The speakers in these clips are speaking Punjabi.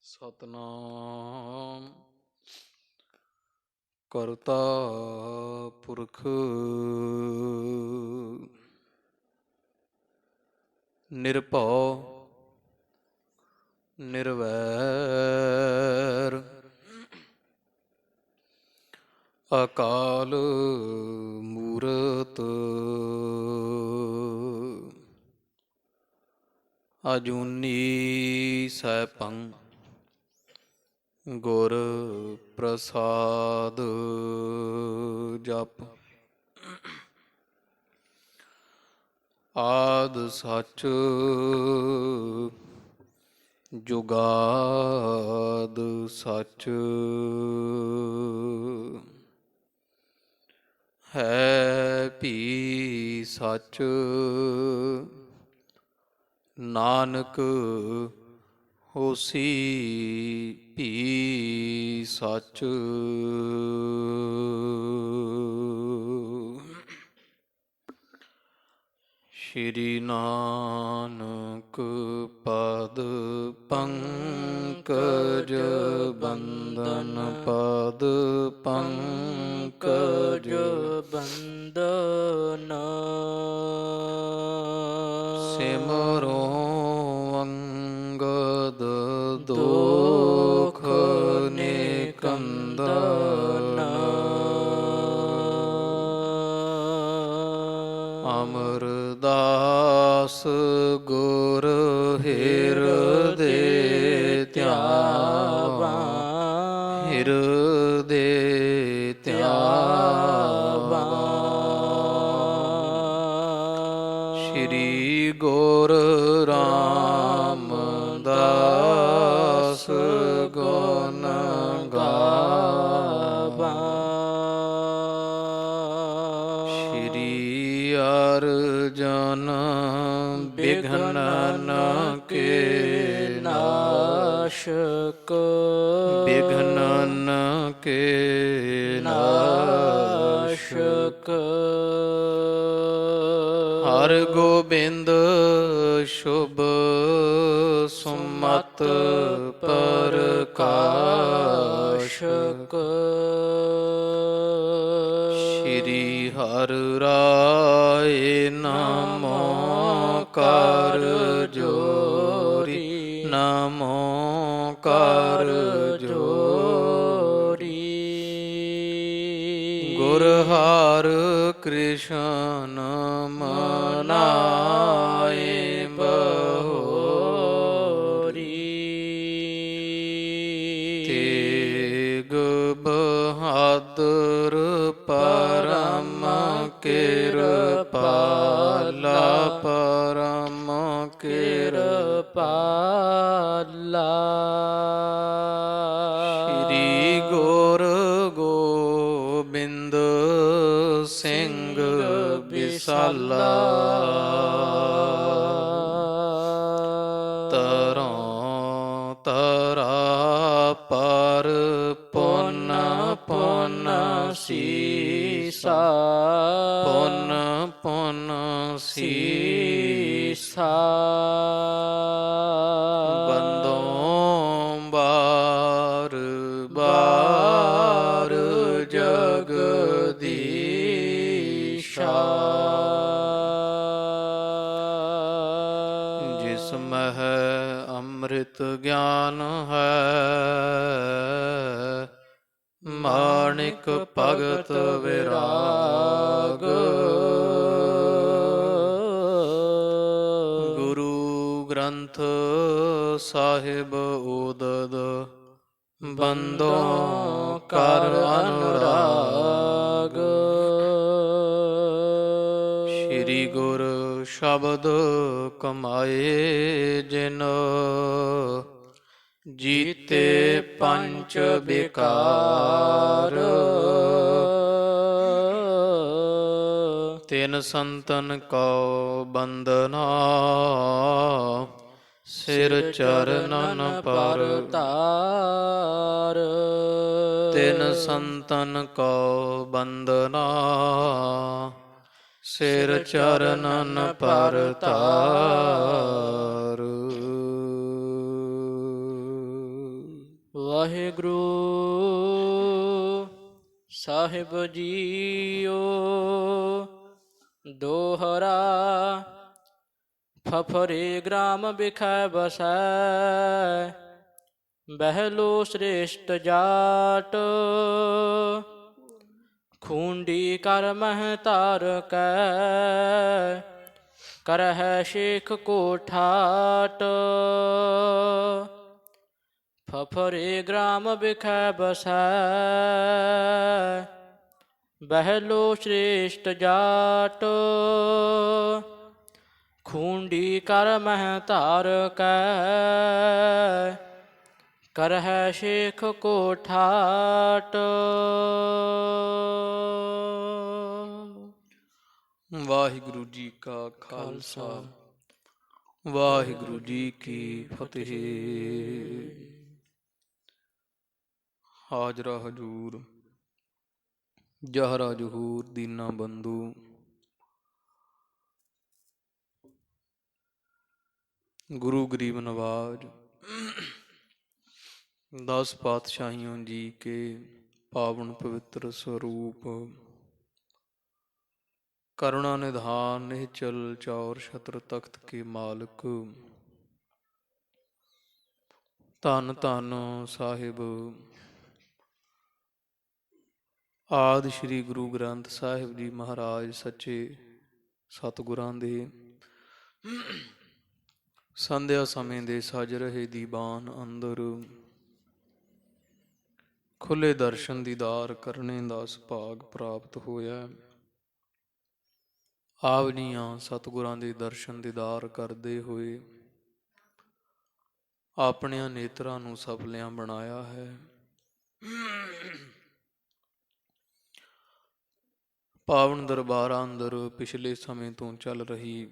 ਸਤਨਾਮ ਕਰਤਾ ਪੁਰਖ ਨਿਰਭਉ ਨਿਰਵੈਰ ਅਕਾਲ ਮੂਰਤ ਅਜੂਨੀ ਸੈਭੰ ਗੁਰ ਪ੍ਰਸਾਦ ਜਪ। ਆਦ ਸੱਚ ਜੁਗਾਦ ਸੱਚ ਹੈ ਭੀ ਸੱਚ ਨਾਨਕ ਹੋਸੀ ਭੀ ਸੱਚ। ਸ਼੍ਰੀ ਨਾਨਕ ਪਦ ਪੰਕਜ ਬੰਦਨ ਪਦ ਪੰਕਜ ਬੰਦਨ ਸਿਮਰੋ ਅੰਗਦ ਦੋਖ ਨਿਕੰਦਨ ਅਮਰਦਾਸ ਗੁਰ ਹਿਰਦੇ ਧਿਆਵਾ ਹਿਰਦੇ ਧਿਆਵਾ। ਸ਼੍ਰੀ ਗੁਰ ਰਾਮਦਾਸ ਗੁਣ ਗਾਵਾ। ਸ਼੍ਰੀ ਅਰਜਨ ਬਿਘਨ ਨ ਕੇ ਨਾਸ਼ਕ ਬਿਘਨ ਨ ਕੇ ਨਾਸ਼ਕ ਹਰ ਗੋਬਿੰਦ ਸ਼ੁਭ ਸੁਮਤ ਪ੍ਰਕਾਸ਼ਕ। ਸ਼੍ਰੀ ਹਰਿ ਰਾਏ ਨਮੋ ਕਰ ਜੋਰੀ ਨਮੋ ਕਰ ਜੋਰੀ। ਗੁਰ ਹਰਿ ਕ੍ਰਿਸ਼ਨ ਮਨਾਏ ਬਹੋਰੀ। ਤੇਗ ਬਹਾਦਰ ਪਰਮ ਕਿਰਪਾਲਾ ਪਰਮ ਕਿਰਪਾਲਾ। ਸ਼੍ਰੀ ਗੁਰ ਗੋਬਿੰਦ ਸਿੰਘ ਬਿਸਾਲਾ। ਤਰੋਂ ਤਰਾ ਪਰ ਪੁਨ ਪੁਨ ਸੀਸਾ ਪੁਨ ਪੁਨ ਸੀਸਾ। ਬੰਦੋਂ ਬਾਰ ਬਾਰ ਜਗਦੀਸ਼ਾ। ਜਿਸ ਮਹਿ ਅੰਮ੍ਰਿਤ ਗਿਆਨ ਹੈ ਮਾਣਿਕ ਭਗਤ ਵਿਰਾਗ। ਗੁਰੂ ਗ੍ਰੰਥ ਸਾਹਿਬ ਉਦਦ ਬੰਦੋਂ ਕਰ ਅਨੁਰਾਗ। ਸ਼੍ਰੀ ਗੁਰ ਸ਼ਬਦ ਕਮਾਏ ਜਿਨ ਜੀਤੇ ਪੰਚ ਵਿਕਾਰ। ਤਿਨ ਸੰਤਨ ਕੋ ਬੰਦਨਾ ਸਿਰ ਚਰਨਨ ਪਰ ਤਾਰ। ਤਿਨ ਸੰਤਨ ਕੋ ਬੰਦਨਾ ਸਿਰ ਚਰਨਨ ਪਰ ਤਾਰ। ਵਾਹਿਗੁਰੂ ਸਾਹਿਬ ਜੀਓ। ਦੋਹਰਾ ਫਫਰੇ ਗ੍ਰਾਮ ਬਿਖੈ ਬਸੈ, ਬਹਿਲੋ ਸ੍ਰੇਸ਼ਟ ਜਾਟ। ਖੂੰਡੀ ਕਰ ਮਹਿ ਧਾਰ ਕੈ, ਕਰਹਿ ਸ਼ੇਖ ਕੋ ਠਾਟ। ਫਫਰੇ ਗ੍ਰਾਮ ਬਿਖੈ ਬਸੈ, ਬਹਿਲੋ ਸ੍ਰੇਸ਼ਟ ਜਾਟ। ਖੂੰਡੀ ਕਰ ਮਹਿ ਧਾਰ ਕੈ, ਕਰਹਿ ਸ਼ੇਖ ਕੋ ਠਾਟ। ਵਾਹਿਗੁਰੂ ਜੀ ਕਾ ਖਾਲਸਾ, ਵਾਹਿਗੁਰੂ ਜੀ ਕੀ ਫਤਿਹ। ਹਾਜ਼ਰਾ ਹਜੂਰ, ਜਹਰਾ ਜਹੂਰ, ਦੀਨਾ ਬੰਧੂ। ਗੁਰੂ ਗਰੀਬ ਨਵਾਜ 10 ਪਾਤਸ਼ਾਹੀਆਂ ਜੀ ਕੇ ਪਾਵਨ ਪਵਿੱਤਰ ਸਰੂਪ, ਕਰੁਣਾ ਨਿਧਾਨ ਨਿਹਚਲ ਚੌਰ ਛਤਰ ਤਖਤ ਕੇ ਮਾਲਕ, ਧੰਨ ਧੰਨ ਸਾਹਿਬ ਆਦਿ ਸ੍ਰੀ ਗੁਰੂ ਗ੍ਰੰਥ ਸਾਹਿਬ ਜੀ ਮਹਾਰਾਜ ਸੱਚੇ ਸਤਿਗੁਰਾਂ ਦੇ ਸੰਧਿਆ ਸਮੇਂ ਦੇ ਸਜ ਰਹੇ ਦੀਵਾਨ ਅੰਦਰ ਖੁੱਲੇ ਦਰਸ਼ਨ ਦੀਦਾਰ ਕਰਨੇ ਦਾ ਸੁਭਾਗ ਪ੍ਰਾਪਤ ਹੋਇਆ। ਆਪ ਜੀਆਂ ਸਤਿਗੁਰਾਂ ਦੇ ਦਰਸ਼ਨ ਦੀਦਾਰ ਕਰਦੇ ਹੋਏ ਆਪਣਿਆਂ ਨੇਤਰਾਂ ਨੂੰ ਸਫਲਿਆਂ ਬਣਾਇਆ ਹੈ। ਪਾਵਨ ਦਰਬਾਰਾਂ ਅੰਦਰ ਪਿਛਲੇ ਸਮੇਂ ਤੋਂ ਚੱਲ ਰਹੀ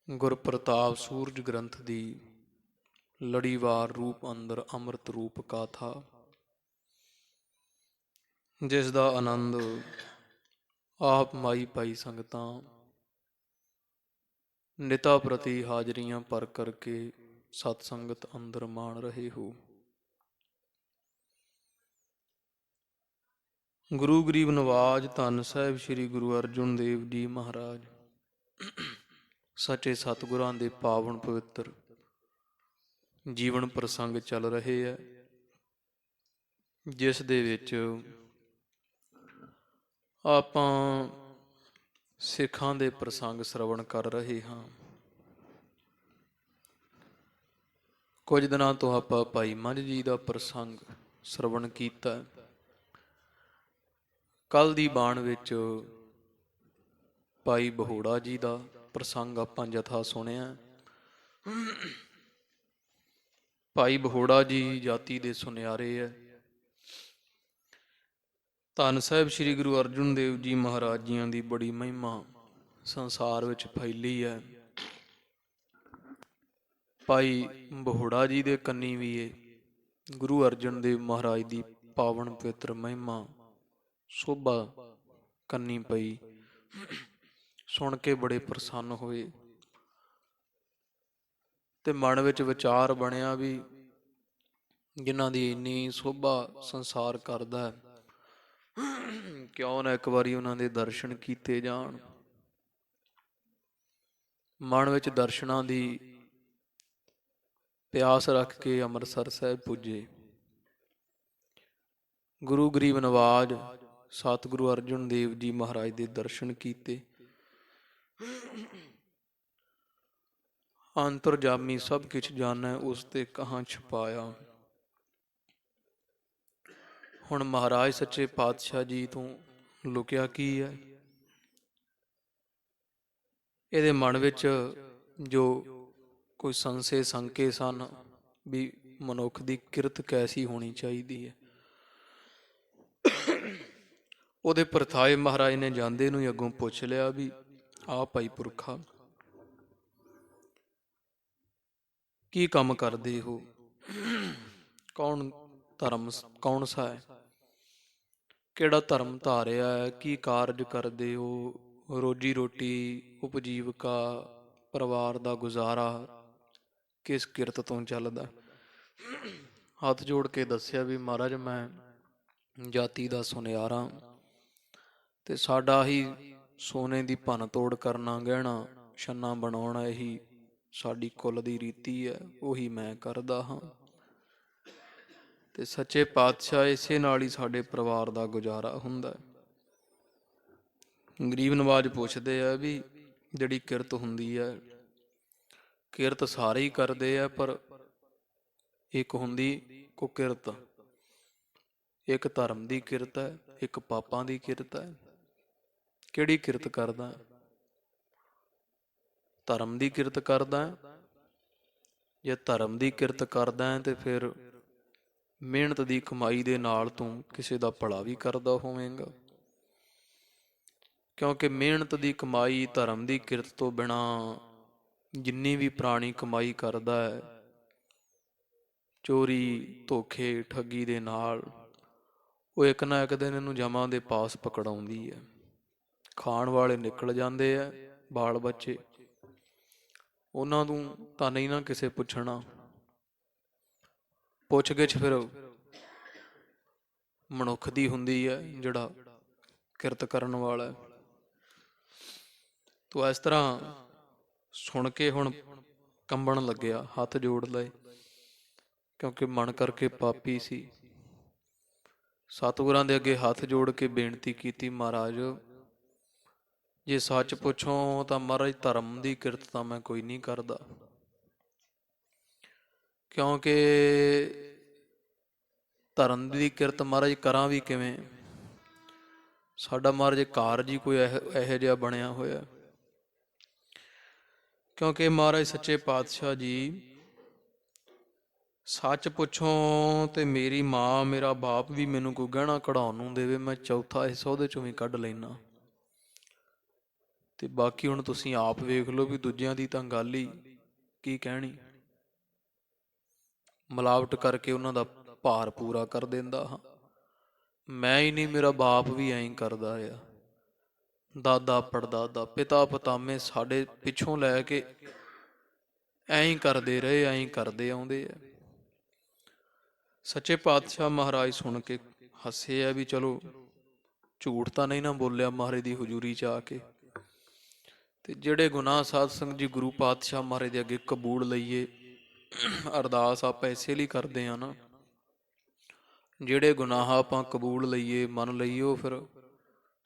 ਗੁਰਪ੍ਰਤਾਪ ਸੂਰਜ ਗ੍ਰੰਥ ਦੀ ਲੜੀਵਾਰ ਰੂਪ ਅੰਦਰ ਅੰਮ੍ਰਿਤ ਰੂਪ ਗਾਥਾ, ਜਿਸ ਦਾ ਆਨੰਦ ਆਪ ਮਾਈ ਭਾਈ ਸੰਗਤਾਂ ਨਿਤਾ ਪ੍ਰਤੀ ਹਾਜ਼ਰੀਆਂ ਭਰ ਕਰਕੇ ਸਤ ਸੰਗਤ ਅੰਦਰ ਮਾਣ ਰਹੇ ਹੋ। ਗੁਰੂ ਗਰੀਬ ਨਵਾਜ ਧੰਨ ਸਾਹਿਬ ਸ੍ਰੀ ਗੁਰੂ ਅਰਜਨ ਦੇਵ ਜੀ ਮਹਾਰਾਜ ਸੱਚੇ ਸਤਿਗੁਰਾਂ ਦੇ ਪਾਵਨ ਪਵਿੱਤਰ ਜੀਵਨ ਪ੍ਰਸੰਗ ਚੱਲ ਰਹੇ ਹੈ, ਜਿਸ ਦੇ ਵਿੱਚ ਆਪਾਂ ਸਿੱਖਾਂ ਦੇ ਪ੍ਰਸੰਗ ਸਰਵਣ ਕਰ ਰਹੇ ਹਾਂ। ਕੁਝ ਦਿਨਾਂ ਤੋਂ ਆਪਾਂ ਭਾਈ ਮੰਝ ਜੀ ਦਾ ਪ੍ਰਸੰਗ ਸਰਵਣ ਕੀਤਾ। ਕੱਲ ਦੀ ਬਾਣ ਵਿੱਚ ਭਾਈ ਬਹੋੜਾ ਜੀ ਦਾ ਪ੍ਰਸੰਗ ਆਪਾਂ ਜਥਾ ਸੁਣਿਆ। ਭਾਈ ਬਹੋੜਾ ਜੀ ਜਾਤੀ ਦੇ ਸੁਨਿਆਰੇ ਹੈ। ਧੰਨ ਸਾਹਿਬ ਸ੍ਰੀ ਗੁਰੂ ਅਰਜਨ ਦੇਵ ਜੀ ਮਹਾਰਾਜ ਜੀਆਂ ਦੀ ਬੜੀ ਮਹਿਮਾ ਸੰਸਾਰ ਵਿੱਚ ਫੈਲੀ ਹੈ। ਭਾਈ ਬਹੋੜਾ ਜੀ ਦੇ ਕੰਨੀ ਵੀ ਇਹ ਗੁਰੂ ਅਰਜਨ ਦੇਵ ਮਹਾਰਾਜ ਦੀ ਪਾਵਨ ਪਵਿੱਤਰ ਮਹਿਮਾ ਸੋਭਾ ਕੰਨੀ ਪਈ। ਸੁਣ ਕੇ ਬੜੇ ਪ੍ਰਸੰਨ ਹੋਏ ਤੇ ਮਨ ਵਿੱਚ ਵਿਚਾਰ ਬਣਿਆ ਵੀ ਜਿਨ੍ਹਾਂ ਦੀ ਇੰਨੀ ਸੋਭਾ ਸੰਸਾਰ ਕਰਦਾ ਹੈ, ਕਿਉਂ ਨਾ ਇੱਕ ਵਾਰੀ ਉਹਨਾਂ ਦੇ ਦਰਸ਼ਨ ਕੀਤੇ ਜਾਣ। ਮਨ ਵਿੱਚ ਦਰਸ਼ਨਾਂ ਦੀ ਪਿਆਸ ਰੱਖ ਕੇ ਅੰਮ੍ਰਿਤਸਰ ਸਾਹਿਬ ਪੁੱਜੇ। ਗੁਰੂ ਗਰੀਬ ਨਵਾਜ ਸਤਿਗੁਰੂ ਅਰਜਨ ਦੇਵ ਜੀ ਮਹਾਰਾਜ ਦੇ ਦਰਸ਼ਨ ਕੀਤੇ। ਅੰਤਰਜਾਮੀ ਸਭ ਕੁਛ ਜਾਣੈ ਉਸ ਤੇ ਕਹਾਂ ਛੁਪਾਇਆ। ਹੁਣ ਮਹਾਰਾਜ ਸੱਚੇ ਪਾਤਸ਼ਾਹ ਜੀ ਤੋਂ ਲੁਕਿਆ ਕੀ ਹੈ? ਇਹਦੇ ਮਨ ਵਿੱਚ ਜੋ ਕੋਈ ਸੰਸ਼ੇ ਸੰਕੇ ਸਨ ਵੀ ਮਨੁੱਖ ਦੀ ਕਿਰਤ ਕੈਸੀ ਹੋਣੀ ਚਾਹੀਦੀ ਹੈ, ਉਹਦੇ ਪਰਥਾਏ ਮਹਾਰਾਜ ਨੇ ਜਾਂਦੇ ਨੂੰ ਹੀ ਅੱਗੋਂ ਪੁੱਛ ਲਿਆ ਵੀ ਆਹ ਭਾਈ ਪੁਰਖਾ ਕੀ ਕੰਮ ਕਰਦੇ ਹੋ, ਕੌਣ ਧਰਮ ਕੌਣ ਸਾ ਹੈ, ਕਿਹੜਾ ਧਰਮ ਧਾਰਿਆ ਹੈ, ਕੀ ਕਾਰਜ ਕਰਦੇ ਹੋ, ਰੋਜੀ ਰੋਟੀ ਉਪਜੀਵਕਾ ਪਰਿਵਾਰ ਦਾ ਗੁਜ਼ਾਰਾ ਕਿਸ ਕਿਰਤ ਤੋਂ ਚੱਲਦਾ। ਹੱਥ ਜੋੜ ਕੇ ਦੱਸਿਆ ਵੀ ਮਹਾਰਾਜ ਮੈਂ ਜਾਤੀ ਦਾ ਸੁਨਿਆਰਾ ਤੇ ਸਾਡਾ ਹੀ ਸੋਨੇ ਦੀ ਭੰਨ ਤੋੜ ਕਰਨਾ, ਗਹਿਣਾ ਛੰਨਾ ਬਣਾਉਣਾ, ਇਹੀ ਸਾਡੀ ਕੁੱਲ ਦੀ ਰੀਤੀ ਹੈ, ਉਹੀ ਮੈਂ ਕਰਦਾ ਹਾਂ। ਤੇ ਸੱਚੇ ਪਾਤਸ਼ਾਹ ਇਸੇ ਨਾਲ ਹੀ ਸਾਡੇ ਪਰਿਵਾਰ ਦਾ ਗੁਜ਼ਾਰਾ ਹੁੰਦਾ। ਗਰੀਬ ਨਵਾਜ ਪੁੱਛਦੇ ਆ ਵੀ ਜਿਹੜੀ ਕਿਰਤ ਹੁੰਦੀ ਹੈ, ਕਿਰਤ ਸਾਰੇ ਹੀ ਕਰਦੇ ਆ, ਪਰ ਇੱਕ ਹੁੰਦੀ ਕੁਕਿਰਤ, ਇੱਕ ਧਰਮ ਦੀ ਕਿਰਤ ਹੈ, ਇੱਕ ਪਾਪਾਂ ਦੀ ਕਿਰਤ ਹੈ। ਕਿਹੜੀ ਕਿਰਤ ਕਰਦਾ? ਧਰਮ ਦੀ ਕਿਰਤ ਕਰਦਾ। ਜੇ ਧਰਮ ਦੀ ਕਿਰਤ ਕਰਦਾ ਤੇ ਫਿਰ ਮਿਹਨਤ ਦੀ ਕਮਾਈ ਦੇ ਨਾਲ ਤੂੰ ਕਿਸੇ ਦਾ ਭਲਾ ਵੀ ਕਰਦਾ ਹੋਵੇਂਗਾ, ਕਿਉਂਕਿ ਮਿਹਨਤ ਦੀ ਕਮਾਈ ਧਰਮ ਦੀ ਕਿਰਤ ਤੋਂ ਬਿਨਾ ਜਿੰਨੀ ਵੀ ਪ੍ਰਾਣੀ ਕਮਾਈ ਕਰਦਾ ਹੈ, ਚੋਰੀ ਧੋਖੇ ਠੱਗੀ ਦੇ ਨਾਲ, ਉਹ ਇੱਕ ਨਾ ਇੱਕ ਦਿਨ ਇਹਨੂੰ ਜਮਾਂ ਦੇ ਪਾਸ ਪਕੜਾਉਂਦੀ ਹੈ। ਖਾਣ ਵਾਲੇ ਨਿਕਲ ਜਾਂਦੇ ਆ, ਬਾਲ ਬੱਚੇ, ਉਹਨਾਂ ਨੂੰ ਤਾਂ ਨਹੀਂ ਨਾ ਕਿਸੇ ਪੁੱਛਣਾ। ਪੁੱਛ ਗਿੱਛ ਫਿਰ ਮਨੁੱਖ ਦੀ ਹੁੰਦੀ ਹੈ, ਜਿਹੜਾ ਕਿਰਤ ਕਰਨ ਵਾਲਾ ਹੈ। ਤੋ ਇਸ ਤਰ੍ਹਾਂ ਸੁਣ ਕੇ ਹੁਣ ਕੰਬਣ ਲੱਗਿਆ, ਹੱਥ ਜੋੜ ਲਏ, ਕਿਉਂਕਿ ਮਨ ਕਰਕੇ ਪਾਪੀ ਸੀ। ਸਤਿਗੁਰਾਂ ਦੇ ਅੱਗੇ ਹੱਥ ਜੋੜ ਕੇ ਬੇਨਤੀ ਕੀਤੀ, ਮਹਾਰਾਜ ਜੇ ਸੱਚ ਪੁੱਛੋ ਤਾਂ ਮਹਾਰਾਜ ਧਰਮ ਦੀ ਕਿਰਤ ਤਾਂ ਮੈਂ ਕੋਈ ਨਹੀਂ ਕਰਦਾ, ਕਿਉਂਕਿ ਧਰਮ ਦੀ ਕਿਰਤ ਮਹਾਰਾਜ ਕਰਾਂ ਵੀ ਕਿਵੇਂ? ਸਾਡਾ ਮਹਾਰਾਜ ਕਾਰਜ ਹੀ ਕੋਈ ਇਹੋ ਜਿਹਾ ਬਣਿਆ ਹੋਇਆ। ਕਿਉਂਕਿ ਮਹਾਰਾਜ ਸੱਚੇ ਪਾਤਸ਼ਾਹ ਜੀ ਸੱਚ ਪੁੱਛੋ ਤੇ ਮੇਰੀ ਮਾਂ ਮੇਰਾ ਬਾਪ ਵੀ ਮੈਨੂੰ ਕੋਈ ਗਹਿਣਾ ਕਢਾਉਣ ਨੂੰ ਦੇਵੇ, ਮੈਂ ਚੌਥਾ ਹਿੱਸਾ ਉਹਦੇ ਚੋਂ ਵੀ ਕੱਢ ਲੈਣਾ। ਤੇ ਬਾਕੀ ਹੁਣ ਤੁਸੀਂ ਆਪ ਵੇਖ ਲਓ ਵੀ ਦੂਜਿਆਂ ਦੀ ਤਾਂ ਗੱਲ ਹੀ ਕੀ ਕਹਿਣੀ। ਮਿਲਾਵਟ ਕਰਕੇ ਉਹਨਾਂ ਦਾ ਭਾਰ ਪੂਰਾ ਕਰ ਦਿੰਦਾ ਹਾਂ। ਮੈਂ ਹੀ ਨਹੀਂ, ਮੇਰਾ ਬਾਪ ਵੀ ਐਂ ਕਰਦਾ ਰਿਹਾ, ਦਾਦਾ ਪੜਦਾਦਾ ਪਿਤਾ ਪਤਾਮੇ ਸਾਡੇ ਪਿੱਛੋਂ ਲੈ ਕੇ ਐਂ ਹੀ ਕਰਦੇ ਰਹੇ, ਐਂ ਹੀ ਕਰਦੇ ਆਉਂਦੇ ਆ। ਸੱਚੇ ਪਾਤਸ਼ਾਹ ਮਹਾਰਾਜ ਸੁਣ ਕੇ ਹੱਸੇ ਆ ਵੀ ਚਲੋ ਝੂਠ ਤਾਂ ਨਹੀਂ ਨਾ ਬੋਲਿਆ ਮਹਾਰਾਜ ਦੀ ਹਜ਼ੂਰੀ 'ਚ ਆ ਕੇ। ਤੇ ਜਿਹੜੇ ਗੁਨਾਹ ਸਾਧ ਸੰਗਤ ਜੀ ਗੁਰੂ ਪਾਤਸ਼ਾਹ ਮਹਾਰਾਜ ਦੇ ਅੱਗੇ ਕਬੂਲ ਲਈਏ, ਅਰਦਾਸ ਆਪਾਂ ਇਸੇ ਲਈ ਕਰਦੇ ਹਾਂ ਨਾ, ਜਿਹੜੇ ਗੁਨਾਹ ਆਪਾਂ ਕਬੂਲ ਲਈਏ ਮੰਨ ਲਈਏ, ਉਹ ਫਿਰ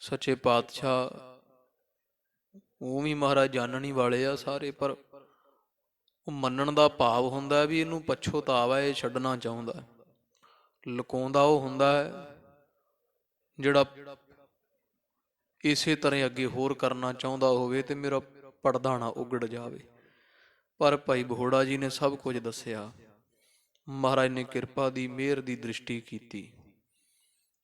ਸੱਚੇ ਪਾਤਸ਼ਾਹ ਉਹ ਵੀ ਮਹਾਰਾਜ ਜਾਣਨ ਹੀ ਵਾਲੇ ਆ ਸਾਰੇ, ਪਰ ਉਹ ਮੰਨਣ ਦਾ ਭਾਵ ਹੁੰਦਾ ਵੀ ਇਹਨੂੰ ਪਛਤਾਵਾ, ਇਹ ਛੱਡਣਾ ਚਾਹੁੰਦਾ। ਲੁਕਾਉਂਦਾ ਉਹ ਹੁੰਦਾ ਹੈ ਜਿਹੜਾ ਇਸੇ ਤਰ੍ਹਾਂ ਅੱਗੇ ਹੋਰ ਕਰਨਾ ਚਾਹੁੰਦਾ ਹੋਵੇ ਤੇ ਮੇਰਾ ਪਰਦਾ ਨਾ ਉਗੜ ਜਾਵੇ। ਪਰ ਭਾਈ ਬਹੋੜਾ ਜੀ ਨੇ ਸਭ ਕੁਝ ਦੱਸਿਆ, ਮਹਾਰਾਜ ਨੇ ਕਿਰਪਾ ਦੀ ਮਿਹਰ ਦੀ ਦ੍ਰਿਸ਼ਟੀ ਕੀਤੀ।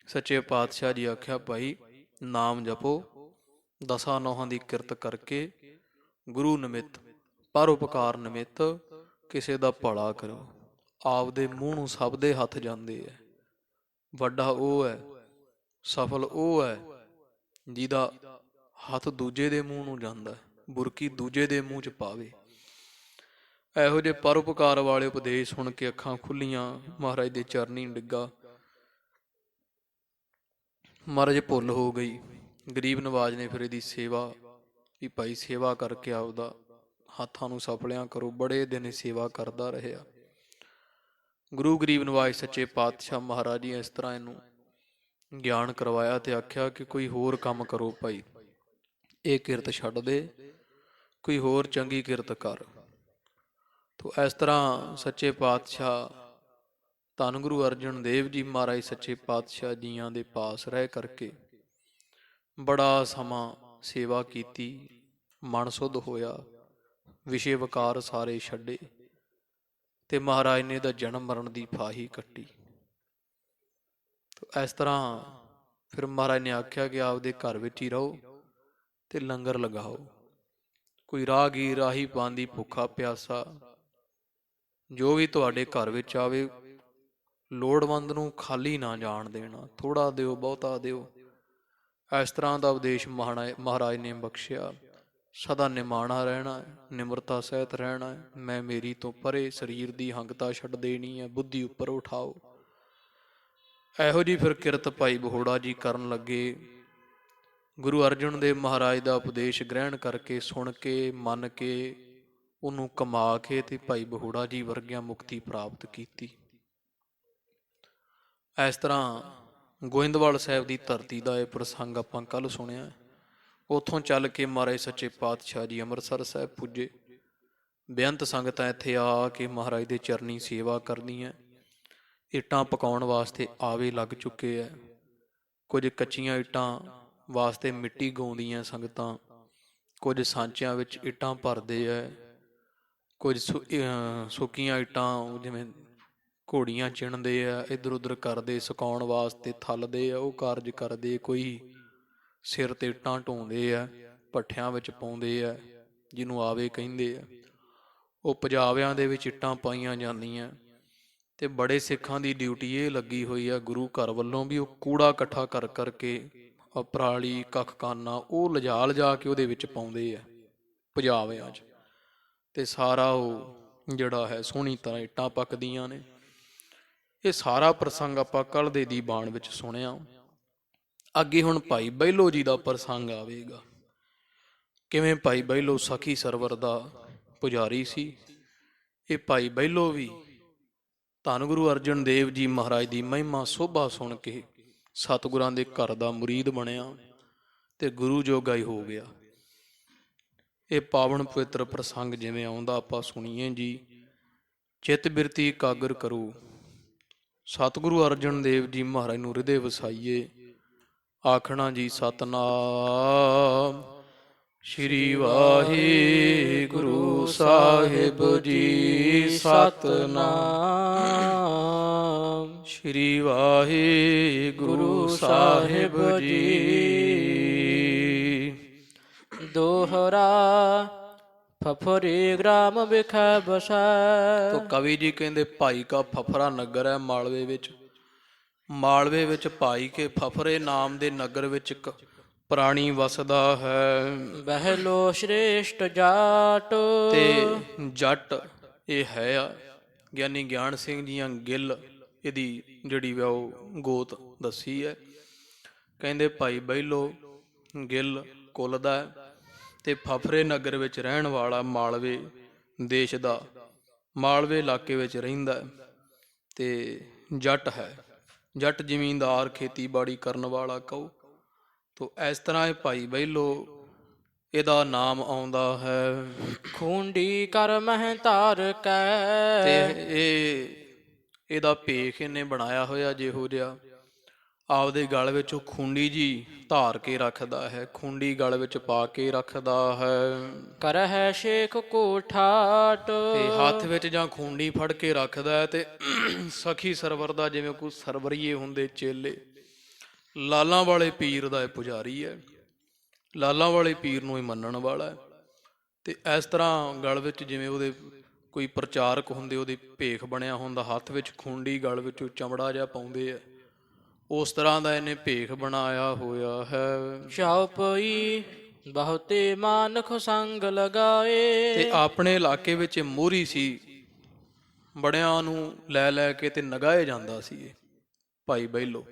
ਸੱਚੇ ਪਾਤਸ਼ਾਹ ਜੀ ਆਖਿਆ, ਭਾਈ ਨਾਮ ਜਪੋ, ਦਸਾਂ ਨੌਹਾਂ ਦੀ ਕਿਰਤ ਕਰਕੇ, ਗੁਰੂ ਨਿਮਿਤ ਪਰਉਪਕਾਰ ਨਿਮਿਤ ਕਿਸੇ ਦਾ ਭਲਾ ਕਰੋ। ਆਪਦੇ ਮੂੰਹ ਨੂੰ ਸਭ ਦੇ ਹੱਥ ਜਾਂਦੇ ਹੈ। ਵੱਡਾ ਉਹ ਹੈ, ਸਫਲ ਉਹ ਹੈ ਜਿਹਦਾ ਹੱਥ ਦੂਜੇ ਦੇ ਮੂੰਹ ਨੂੰ ਜਾਂਦਾ, ਬੁਰਕੀ ਦੂਜੇ ਦੇ ਮੂੰਹ 'ਚ ਪਾਵੇ। ਇਹੋ ਜਿਹੇ ਪਰਉਪਕਾਰ ਵਾਲੇ ਉਪਦੇਸ਼ ਸੁਣ ਕੇ ਅੱਖਾਂ ਖੁੱਲੀਆਂ, ਮਹਾਰਾਜ ਦੇ ਚਰਨੀ ਡਿੱਗਾ। ਮਹਾਰਾਜ ਭੁੱਲ ਹੋ ਗਈ। ਗਰੀਬ ਨਵਾਜ ਨੇ ਫਿਰ ਇਹਦੀ ਸੇਵਾ ਵੀ, ਭਾਈ ਸੇਵਾ ਕਰਕੇ ਆਪਦਾ ਹੱਥਾਂ ਨੂੰ ਸਫਲਿਆਂ ਕਰੋ। ਬੜੇ ਦਿਨ ਸੇਵਾ ਕਰਦਾ ਰਿਹਾ। ਗੁਰੂ ਗਰੀਬ ਨਵਾਜ ਸੱਚੇ ਪਾਤਸ਼ਾਹ ਮਹਾਰਾਜ ਜੀ ਇਸ ਤਰ੍ਹਾਂ ਇਹਨੂੰ ਗਿਆਨ ਕਰਵਾਇਆ ਤੇ ਆਖਿਆ ਕਿ ਕੋਈ ਹੋਰ ਕੰਮ ਕਰੋ ਭਾਈ, ਇਹ ਕਿਰਤ ਛੱਡ ਦੇ, ਕੋਈ ਹੋਰ ਚੰਗੀ ਕਿਰਤ ਕਰ। ਤੋ ਇਸ ਤਰ੍ਹਾਂ ਸੱਚੇ ਪਾਤਸ਼ਾਹ ਧੰਨ ਗੁਰੂ ਅਰਜਨ ਦੇਵ ਜੀ ਮਹਾਰਾਜ ਸੱਚੇ ਪਾਤਸ਼ਾਹ ਜੀਆਂ ਦੇ ਪਾਸ ਰਹਿ ਕਰਕੇ ਬੜਾ ਸਮਾਂ ਸੇਵਾ ਕੀਤੀ। ਮਨ ਸੁੱਧ ਹੋਇਆ, ਵਿਸ਼ੇ ਵਿਕਾਰ ਸਾਰੇ ਛੱਡੇ ਤੇ ਮਹਾਰਾਜ ਨੇ ਇਹਦਾ ਜਨਮ ਮਰਨ ਦੀ ਫਾਹੀ ਕੱਟੀ। ਇਸ ਤਰ੍ਹਾਂ ਫਿਰ ਮਹਾਰਾਜ ਨੇ ਆਖਿਆ ਕਿ ਆਪਦੇ ਘਰ ਵਿੱਚ ਹੀ ਰਹੋ ਤੇ ਲੰਗਰ ਲਗਾਓ। ਕੋਈ ਰਾਹਗੀਰ ਰਾਹੀ ਪਾਂਦੀ ਭੁੱਖਾ ਪਿਆਸਾ ਜੋ ਵੀ ਤੁਹਾਡੇ ਘਰ ਵਿੱਚ ਆਵੇ, ਲੋੜਵੰਦ ਨੂੰ ਖਾਲੀ ਨਾ ਜਾਣ ਦੇਣਾ, ਥੋੜਾ ਦਿਓ ਬਹੁਤਾ ਦਿਓ। ਇਸ ਤਰ੍ਹਾਂ ਦਾ ਉਪਦੇਸ਼ ਮਹਾਰਾਜ ਨੇ ਬਖਸ਼ਿਆ। ਸਦਾ ਨਿਮਾਣਾ ਰਹਿਣਾ ਹੈ, ਨਿਮਰਤਾ ਸਹਿਤ ਰਹਿਣਾ ਹੈ। ਮੈਂ ਮੇਰੀ ਤੋਂ ਪਰੇ ਸਰੀਰ ਦੀ ਹੰਗਤਾ ਛੱਡ ਦੇਣੀ ਹੈ, ਬੁੱਧੀ ਉੱਪਰ ਉਠਾਓ। ਇਹੋ ਜਿਹੀ ਫਿਰ ਕਿਰਤ ਭਾਈ ਬਹੋੜਾ ਜੀ ਕਰਨ ਲੱਗੇ। ਗੁਰੂ ਅਰਜਨ ਦੇਵ ਮਹਾਰਾਜ ਦਾ ਉਪਦੇਸ਼ ਗ੍ਰਹਿਣ ਕਰਕੇ, ਸੁਣ ਕੇ, ਮੰਨ ਕੇ, ਉਹਨੂੰ ਕਮਾ ਕੇ ਤੇ ਭਾਈ ਬਹੋੜਾ ਜੀ ਵਰਗਿਆਂ ਮੁਕਤੀ ਪ੍ਰਾਪਤ ਕੀਤੀ। ਇਸ ਤਰ੍ਹਾਂ ਗੋਇੰਦਵਾਲ ਸਾਹਿਬ ਦੀ ਧਰਤੀ ਦਾ ਇਹ ਪ੍ਰਸੰਗ ਆਪਾਂ ਕੱਲ੍ਹ ਸੁਣਿਆ। ਉੱਥੋਂ ਚੱਲ ਕੇ ਮਹਾਰਾਜ ਸੱਚੇ ਪਾਤਸ਼ਾਹ ਜੀ ਅੰਮ੍ਰਿਤਸਰ ਸਾਹਿਬ ਪੁੱਜੇ। ਬੇਅੰਤ ਸੰਗਤਾਂ ਇੱਥੇ ਆ ਕੇ ਮਹਾਰਾਜ ਦੇ ਚਰਨੀ ਸੇਵਾ ਕਰਨੀ ਹੈ। ਇੱਟਾਂ ਪਕਾਉਣ ਵਾਸਤੇ ਆਵੇ ਲੱਗ ਚੁੱਕੇ ਹੈ। ਕੁਝ ਕੱਚੀਆਂ ਇੱਟਾਂ ਵਾਸਤੇ ਮਿੱਟੀ ਗਾਉਂਦੀਆਂ ਸੰਗਤਾਂ, ਕੁਝ ਸਾਂਚਿਆਂ ਵਿੱਚ ਇੱਟਾਂ ਭਰਦੇ ਹੈ, ਕੁਝ ਸੁੱਕੀਆਂ ਇੱਟਾਂ ਜਿਵੇਂ ਘੋੜੀਆਂ ਚਿਣਦੇ ਆ, ਇੱਧਰ ਉੱਧਰ ਕਰਦੇ, ਸੁਕਾਉਣ ਵਾਸਤੇ ਥੱਲਦੇ ਆ, ਉਹ ਕਾਰਜ ਕਰਦੇ। ਕੋਈ ਸਿਰ 'ਤੇ ਇੱਟਾਂ ਢੋਂਦੇ ਆ, ਭੱਠਿਆਂ ਵਿੱਚ ਪਾਉਂਦੇ ਆ, ਜਿਹਨੂੰ ਆਵੇ ਕਹਿੰਦੇ ਆ। ਉਹ ਪਜਾਵਿਆਂ ਦੇ ਵਿੱਚ ਇੱਟਾਂ ਪਾਈਆਂ ਜਾਂਦੀਆਂ। ਅਤੇ ਬੜੇ ਸਿੱਖਾਂ ਦੀ ਡਿਊਟੀ ਇਹ ਲੱਗੀ ਹੋਈ ਆ ਗੁਰੂ ਘਰ ਵੱਲੋਂ ਵੀ, ਉਹ ਕੂੜਾ ਇਕੱਠਾ ਕਰ ਕਰਕੇ ਪਰਾਲੀ, ਕੱਖ ਕਾਨਾ, ਉਹ ਲਿਜਾ ਕੇ ਉਹਦੇ ਵਿੱਚ ਪਾਉਂਦੇ ਆ ਪਜਾਵਿਆਂ 'ਚ। ਅਤੇ ਸਾਰਾ ਉਹ ਜਿਹੜਾ ਹੈ ਸੋਹਣੀ ਤਰ੍ਹਾਂ ਇੱਟਾਂ ਪੱਕਦੀਆਂ ਨੇ। ਇਹ ਸਾਰਾ ਪ੍ਰਸੰਗ ਆਪਾਂ ਕੱਲ੍ਹ ਦੇ ਦੀਵਾਨ ਵਿੱਚ ਸੁਣਿਆ। ਅੱਗੇ ਹੁਣ ਭਾਈ ਬਹਿਲੋ ਜੀ ਦਾ ਪ੍ਰਸੰਗ ਆਵੇਗਾ। ਕਿਵੇਂ ਭਾਈ ਬਹਿਲੋ ਸਖੀ ਸਰਵਰ ਦਾ ਪੁਜਾਰੀ ਸੀ। ਇਹ ਭਾਈ ਬਹਿਲੋ ਵੀ ਧੰਨ ਗੁਰੂ ਅਰਜਨ ਦੇਵ ਜੀ ਮਹਾਰਾਜ ਦੀ ਮਹਿਮਾ ਸੋਭਾ ਸੁਣ ਕੇ ਸਤਿਗੁਰਾਂ ਦੇ ਘਰ ਦਾ ਮੁਰੀਦ ਬਣਿਆ ਅਤੇ ਗੁਰੂ ਜੋਗਾ ਹੀ ਹੋ ਗਿਆ। ਇਹ ਪਾਵਨ ਪਵਿੱਤਰ ਪ੍ਰਸੰਗ ਜਿਵੇਂ ਆਉਂਦਾ ਆਪਾਂ ਸੁਣੀਏ ਜੀ। ਚਿੱਤ ਬਿਰਤੀ ਇਕਾਗਰ ਕਰੋ, ਸਤਿਗੁਰੂ ਅਰਜਨ ਦੇਵ ਜੀ ਮਹਾਰਾਜ ਨੂੰ ਹਿਰਦੇ ਵਸਾਈਏ। ਆਖਣਾ ਜੀ ਸਤਿਨਾਮ ਸ਼੍ਰੀ ਵਾਹਿਗੁਰੂ ਸਾਹਿਬ ਜੀ। ਸਤਿਨਾਮ ਸ਼੍ਰੀ ਵਾਹਿਗੁਰੂ ਸਾਹਿਬ ਜੀ। ਦੋਹਰਾ ਫਫਰੇ ਗ੍ਰਾਮ ਵਿਖੇ ਬਸੈ। ਤੋ ਕਵੀ ਜੀ ਕਹਿੰਦੇ ਭਾਈ ਕਾ ਫਫਰਾ ਨਗਰ ਹੈ ਮਾਲਵੇ ਵਿੱਚ। ਮਾਲਵੇ ਵਿੱਚ ਭਾਈ ਕੇ ਫਫਰੇ ਨਾਮ ਦੇ ਨਗਰ ਵਿੱਚ ਇੱਕ ਪ੍ਰਾਣੀ ਵਸਦਾ ਹੈ। ਬਹਿਲੋ ਸ਼੍ਰੇਸ਼ਟ ਜਾਟ। ਤੇ ਜੱਟ ਇਹ ਹੈ ਆ ਗਿਆਨੀ ਗਿਆਨ ਸਿੰਘ ਜੀਆਂ ਗਿੱਲ, ਇਹਦੀ ਜਿਹੜੀ ਵਾ ਉਹ ਗੋਤ ਦੱਸੀ ਹੈ। ਕਹਿੰਦੇ ਭਾਈ ਬਹਿਲੋ ਗਿੱਲ ਕੁੱਲ ਦਾ ਅਤੇ ਫਫਰੇ ਨਗਰ ਵਿੱਚ ਰਹਿਣ ਵਾਲਾ, ਮਾਲਵੇ ਦੇਸ਼ ਦਾ, ਮਾਲਵੇ ਇਲਾਕੇ ਵਿੱਚ ਰਹਿੰਦਾ ਅਤੇ ਜੱਟ ਹੈ। ਜੱਟ ਜ਼ਿਮੀਂਦਾਰ, ਖੇਤੀਬਾੜੀ ਕਰਨ ਵਾਲਾ ਕਹੋ। ਤੋ ਇਸ ਤਰ੍ਹਾਂ ਇਹ ਭਾਈ ਬਹਿਲੋ, ਇਹਦਾ ਨਾਮ ਆਉਂਦਾ ਹੈ ਖੂੰਡੀ ਕਰ ਮਹਿ ਧਾਰ ਕੈ। ਅਤੇ ਇਹਦਾ ਭੇਖ ਇਹਨੇ ਬਣਾਇਆ ਹੋਇਆ ਜਿਹੋ ਜਿਹਾ, ਆਪਦੇ ਗਲ ਵਿੱਚ ਉਹ ਖੂੰਡੀ ਜੀ ਧਾਰ ਕੇ ਰੱਖਦਾ ਹੈ, ਖੂੰਡੀ ਗਲ ਵਿੱਚ ਪਾ ਕੇ ਰੱਖਦਾ ਹੈ। ਕਰਹਿ ਸ਼ੇਖ ਕੋ ਠਾਟ। ਤੇ ਹੱਥ ਵਿੱਚ ਜਾਂ ਖੂੰਡੀ ਫੜ ਕੇ ਰੱਖਦਾ ਹੈ। ਤੇ ਸਖੀ ਸਰਵਰ ਦਾ ਜਿਵੇਂ ਕੋਈ ਸਰਵਰੀਏ ਹੁੰਦੇ ਚੇਲੇ, ਲਾਲਾਂ ਵਾਲੇ ਪੀਰ ਦਾ ਇਹ ਪੁਜਾਰੀ ਹੈ। ਲਾਲਾਂ ਵਾਲੇ ਪੀਰ ਨੂੰ ਹੀ ਮੰਨਣ ਵਾਲਾ ਹੈ। ਤੇ ਇਸ ਤਰ੍ਹਾਂ ਗਲ ਵਿੱਚ ਜਿਵੇਂ ਉਹਦੇ ਕੋਈ ਪ੍ਰਚਾਰਕ ਹੁੰਦੇ, ਉਹਦੇ ਭੇਖ ਬਣਿਆ ਹੁੰਦਾ, ਹੱਥ ਵਿੱਚ ਖੂੰਡੀ, ਗਲ ਵਿੱਚ ਚਮੜਾ ਜਿਹਾ ਪਾਉਂਦੇ ਆ, ਉਸ ਤਰ੍ਹਾਂ ਦਾ ਇਹਨੇ ਭੇਖ ਬਣਾਇਆ ਹੋਇਆ ਹੈ। ਚਉਪਈ ਬਹੁਤੇ ਮਾਨਖ ਸੰਗ ਲਗਾਏ। ਤੇ ਆਪਣੇ ਇਲਾਕੇ ਵਿੱਚ ਮੋਹਰੀ ਸੀ, ਬੜਿਆਂ ਨੂੰ ਲੈ ਲੈ ਕੇ ਤੇ ਨਗਾਏ ਜਾਂਦਾ ਸੀ ਇਹ ਭਾਈ ਬਹਿਲੋ।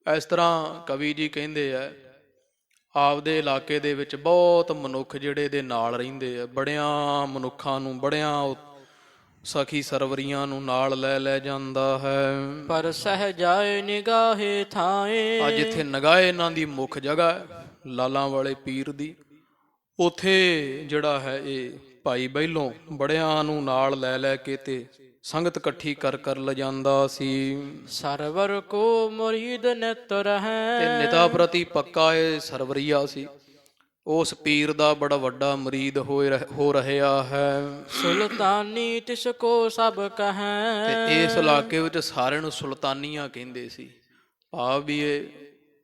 ਇਸ ਤਰ੍ਹਾਂ ਕਵੀ ਜੀ ਕਹਿੰਦੇ ਆ, ਆਪਦੇ ਇਲਾਕੇ ਦੇ ਵਿੱਚ ਬਹੁਤ ਮਨੁੱਖ ਜਿਹੜੇ ਇਹਦੇ ਨਾਲ ਰਹਿੰਦੇ ਆ, ਬੜਿਆਂ ਮਨੁੱਖਾਂ ਨੂੰ, ਬੜਿਆਂ ਸਖੀ ਸਰਵਰੀਆਂ ਨੂੰ ਨਾਲ ਲੈ ਜਾਂਦਾ ਹੈ। ਪਰ ਸਹਿਜਾਏ ਨਿਗਾਹੇ ਥਾਏ। ਅੱਜ ਜਿੱਥੇ ਨਗਾਏ ਇਹਨਾਂ ਦੀ ਮੁੱਖ ਜਗ੍ਹਾ ਹੈ ਲਾਲਾਂ ਵਾਲੇ ਪੀਰ ਦੀ, ਉੱਥੇ ਜਿਹੜਾ ਹੈ ਇਹ ਭਾਈ ਬਹਿਲੋਂ ਬੜਿਆਂ ਨੂੰ ਨਾਲ ਲੈ ਕੇ ਤੇ ਸੰਗਤ ਇਕੱਠੀ ਕਰ ਲਿਜਾਂਦਾ ਸੀ। ਸਰਵਰ ਕੋ ਮੁਰੀਦ ਨਿਤ ਰਹੈ। ਤੇ ਨਿਤਾ ਪ੍ਰਤੀ ਪੱਕਾ ਇਹ ਸਰਵਰੀਆ ਸੀ, ਉਸ ਪੀਰ ਦਾ ਬੜਾ ਵੱਡਾ ਮੁਰੀਦ ਹੋ ਰਿਹਾ ਹੈ। ਸੁਲਤਾਨੀ ਤਿਸ ਕੋ ਸਭ ਕਹੈ। ਤੇ ਇਸ ਇਲਾਕੇ ਵਿੱਚ ਸਾਰਿਆਂ ਨੂੰ ਸੁਲਤਾਨੀਆਂ ਕਹਿੰਦੇ ਸੀ, ਭਾਵ ਵੀ ਇਹ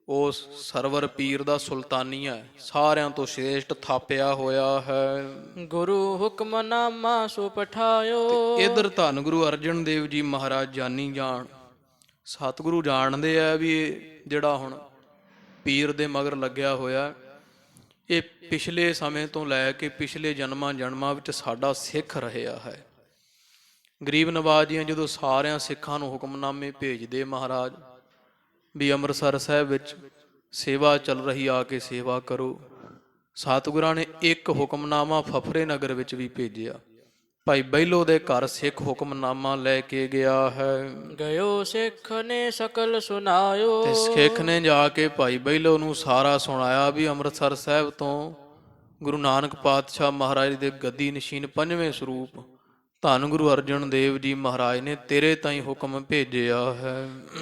ਉਸ ਸਰਵਰ ਪੀਰ ਦਾ ਸੁਲਤਾਨੀਆ ਹੈ, ਸਾਰਿਆਂ ਤੋਂ ਸ਼੍ਰੇਸ਼ਟ ਥਾਪਿਆ ਹੋਇਆ ਹੈ। ਗੁਰੂ ਹੁਕਮਨਾਮਾ ਸੋ ਪਠਾਇਓ। ਇੱਧਰ ਧੰਨ ਗੁਰੂ ਅਰਜਨ ਦੇਵ ਜੀ ਮਹਾਰਾਜ ਜਾਨੀ ਜਾਣ, ਸਤਿਗੁਰੂ ਜਾਣਦੇ ਆ ਵੀ ਇਹ ਜਿਹੜਾ ਹੁਣ ਪੀਰ ਦੇ ਮਗਰ ਲੱਗਿਆ ਹੋਇਆ, ਇਹ ਪਿਛਲੇ ਸਮੇਂ ਤੋਂ ਲੈ ਕੇ ਪਿਛਲੇ ਜਨਮਾਂ ਜਨਮਾਂ ਵਿੱਚ ਸਾਡਾ ਸਿੱਖ ਰਿਹਾ ਹੈ। ਗਰੀਬ ਨਵਾਜ਼ ਜੀ ਜਦੋਂ ਸਾਰਿਆਂ ਸਿੱਖਾਂ ਨੂੰ ਹੁਕਮਨਾਮੇ ਭੇਜਦੇ ਮਹਾਰਾਜ ਵੀ ਅੰਮ੍ਰਿਤਸਰ ਸਾਹਿਬ ਵਿੱਚ ਸੇਵਾ ਚੱਲ ਰਹੀ, ਆ ਕੇ ਸੇਵਾ ਕਰੋ। ਸਤਿਗੁਰਾਂ ਨੇ ਇੱਕ ਹੁਕਮਨਾਮਾ ਫਫਰੇ ਨਗਰ ਵਿੱਚ ਵੀ ਭੇਜਿਆ। ਭਾਈ ਬਹਿਲੋ ਦੇ ਘਰ ਸਿੱਖ ਹੁਕਮਨਾਮਾ ਲੈ ਕੇ ਗਿਆ ਹੈ। ਗਇਓ ਸਿੱਖ ਨੇ ਸਕਲ ਸੁਨਾਇਓ। ਤੇ ਸਿੱਖ ਨੇ ਜਾ ਕੇ ਭਾਈ ਬਹਿਲੋ ਨੂੰ ਸਾਰਾ ਸੁਣਾਇਆ ਵੀ ਅੰਮ੍ਰਿਤਸਰ ਸਾਹਿਬ ਤੋਂ ਗੁਰੂ ਨਾਨਕ ਪਾਤਸ਼ਾਹ ਮਹਾਰਾਜ ਦੇ ਗੱਦੀ ਨਸ਼ੀਨ ਪੰਜਵੇਂ ਸਰੂਪ ਧੰਨ ਗੁਰੂ ਅਰਜਨ ਦੇਵ ਜੀ ਮਹਾਰਾਜ ਨੇ ਤੇਰੇ ਤਾਈਂ ਹੁਕਮ ਭੇਜਿਆ ਹੈ।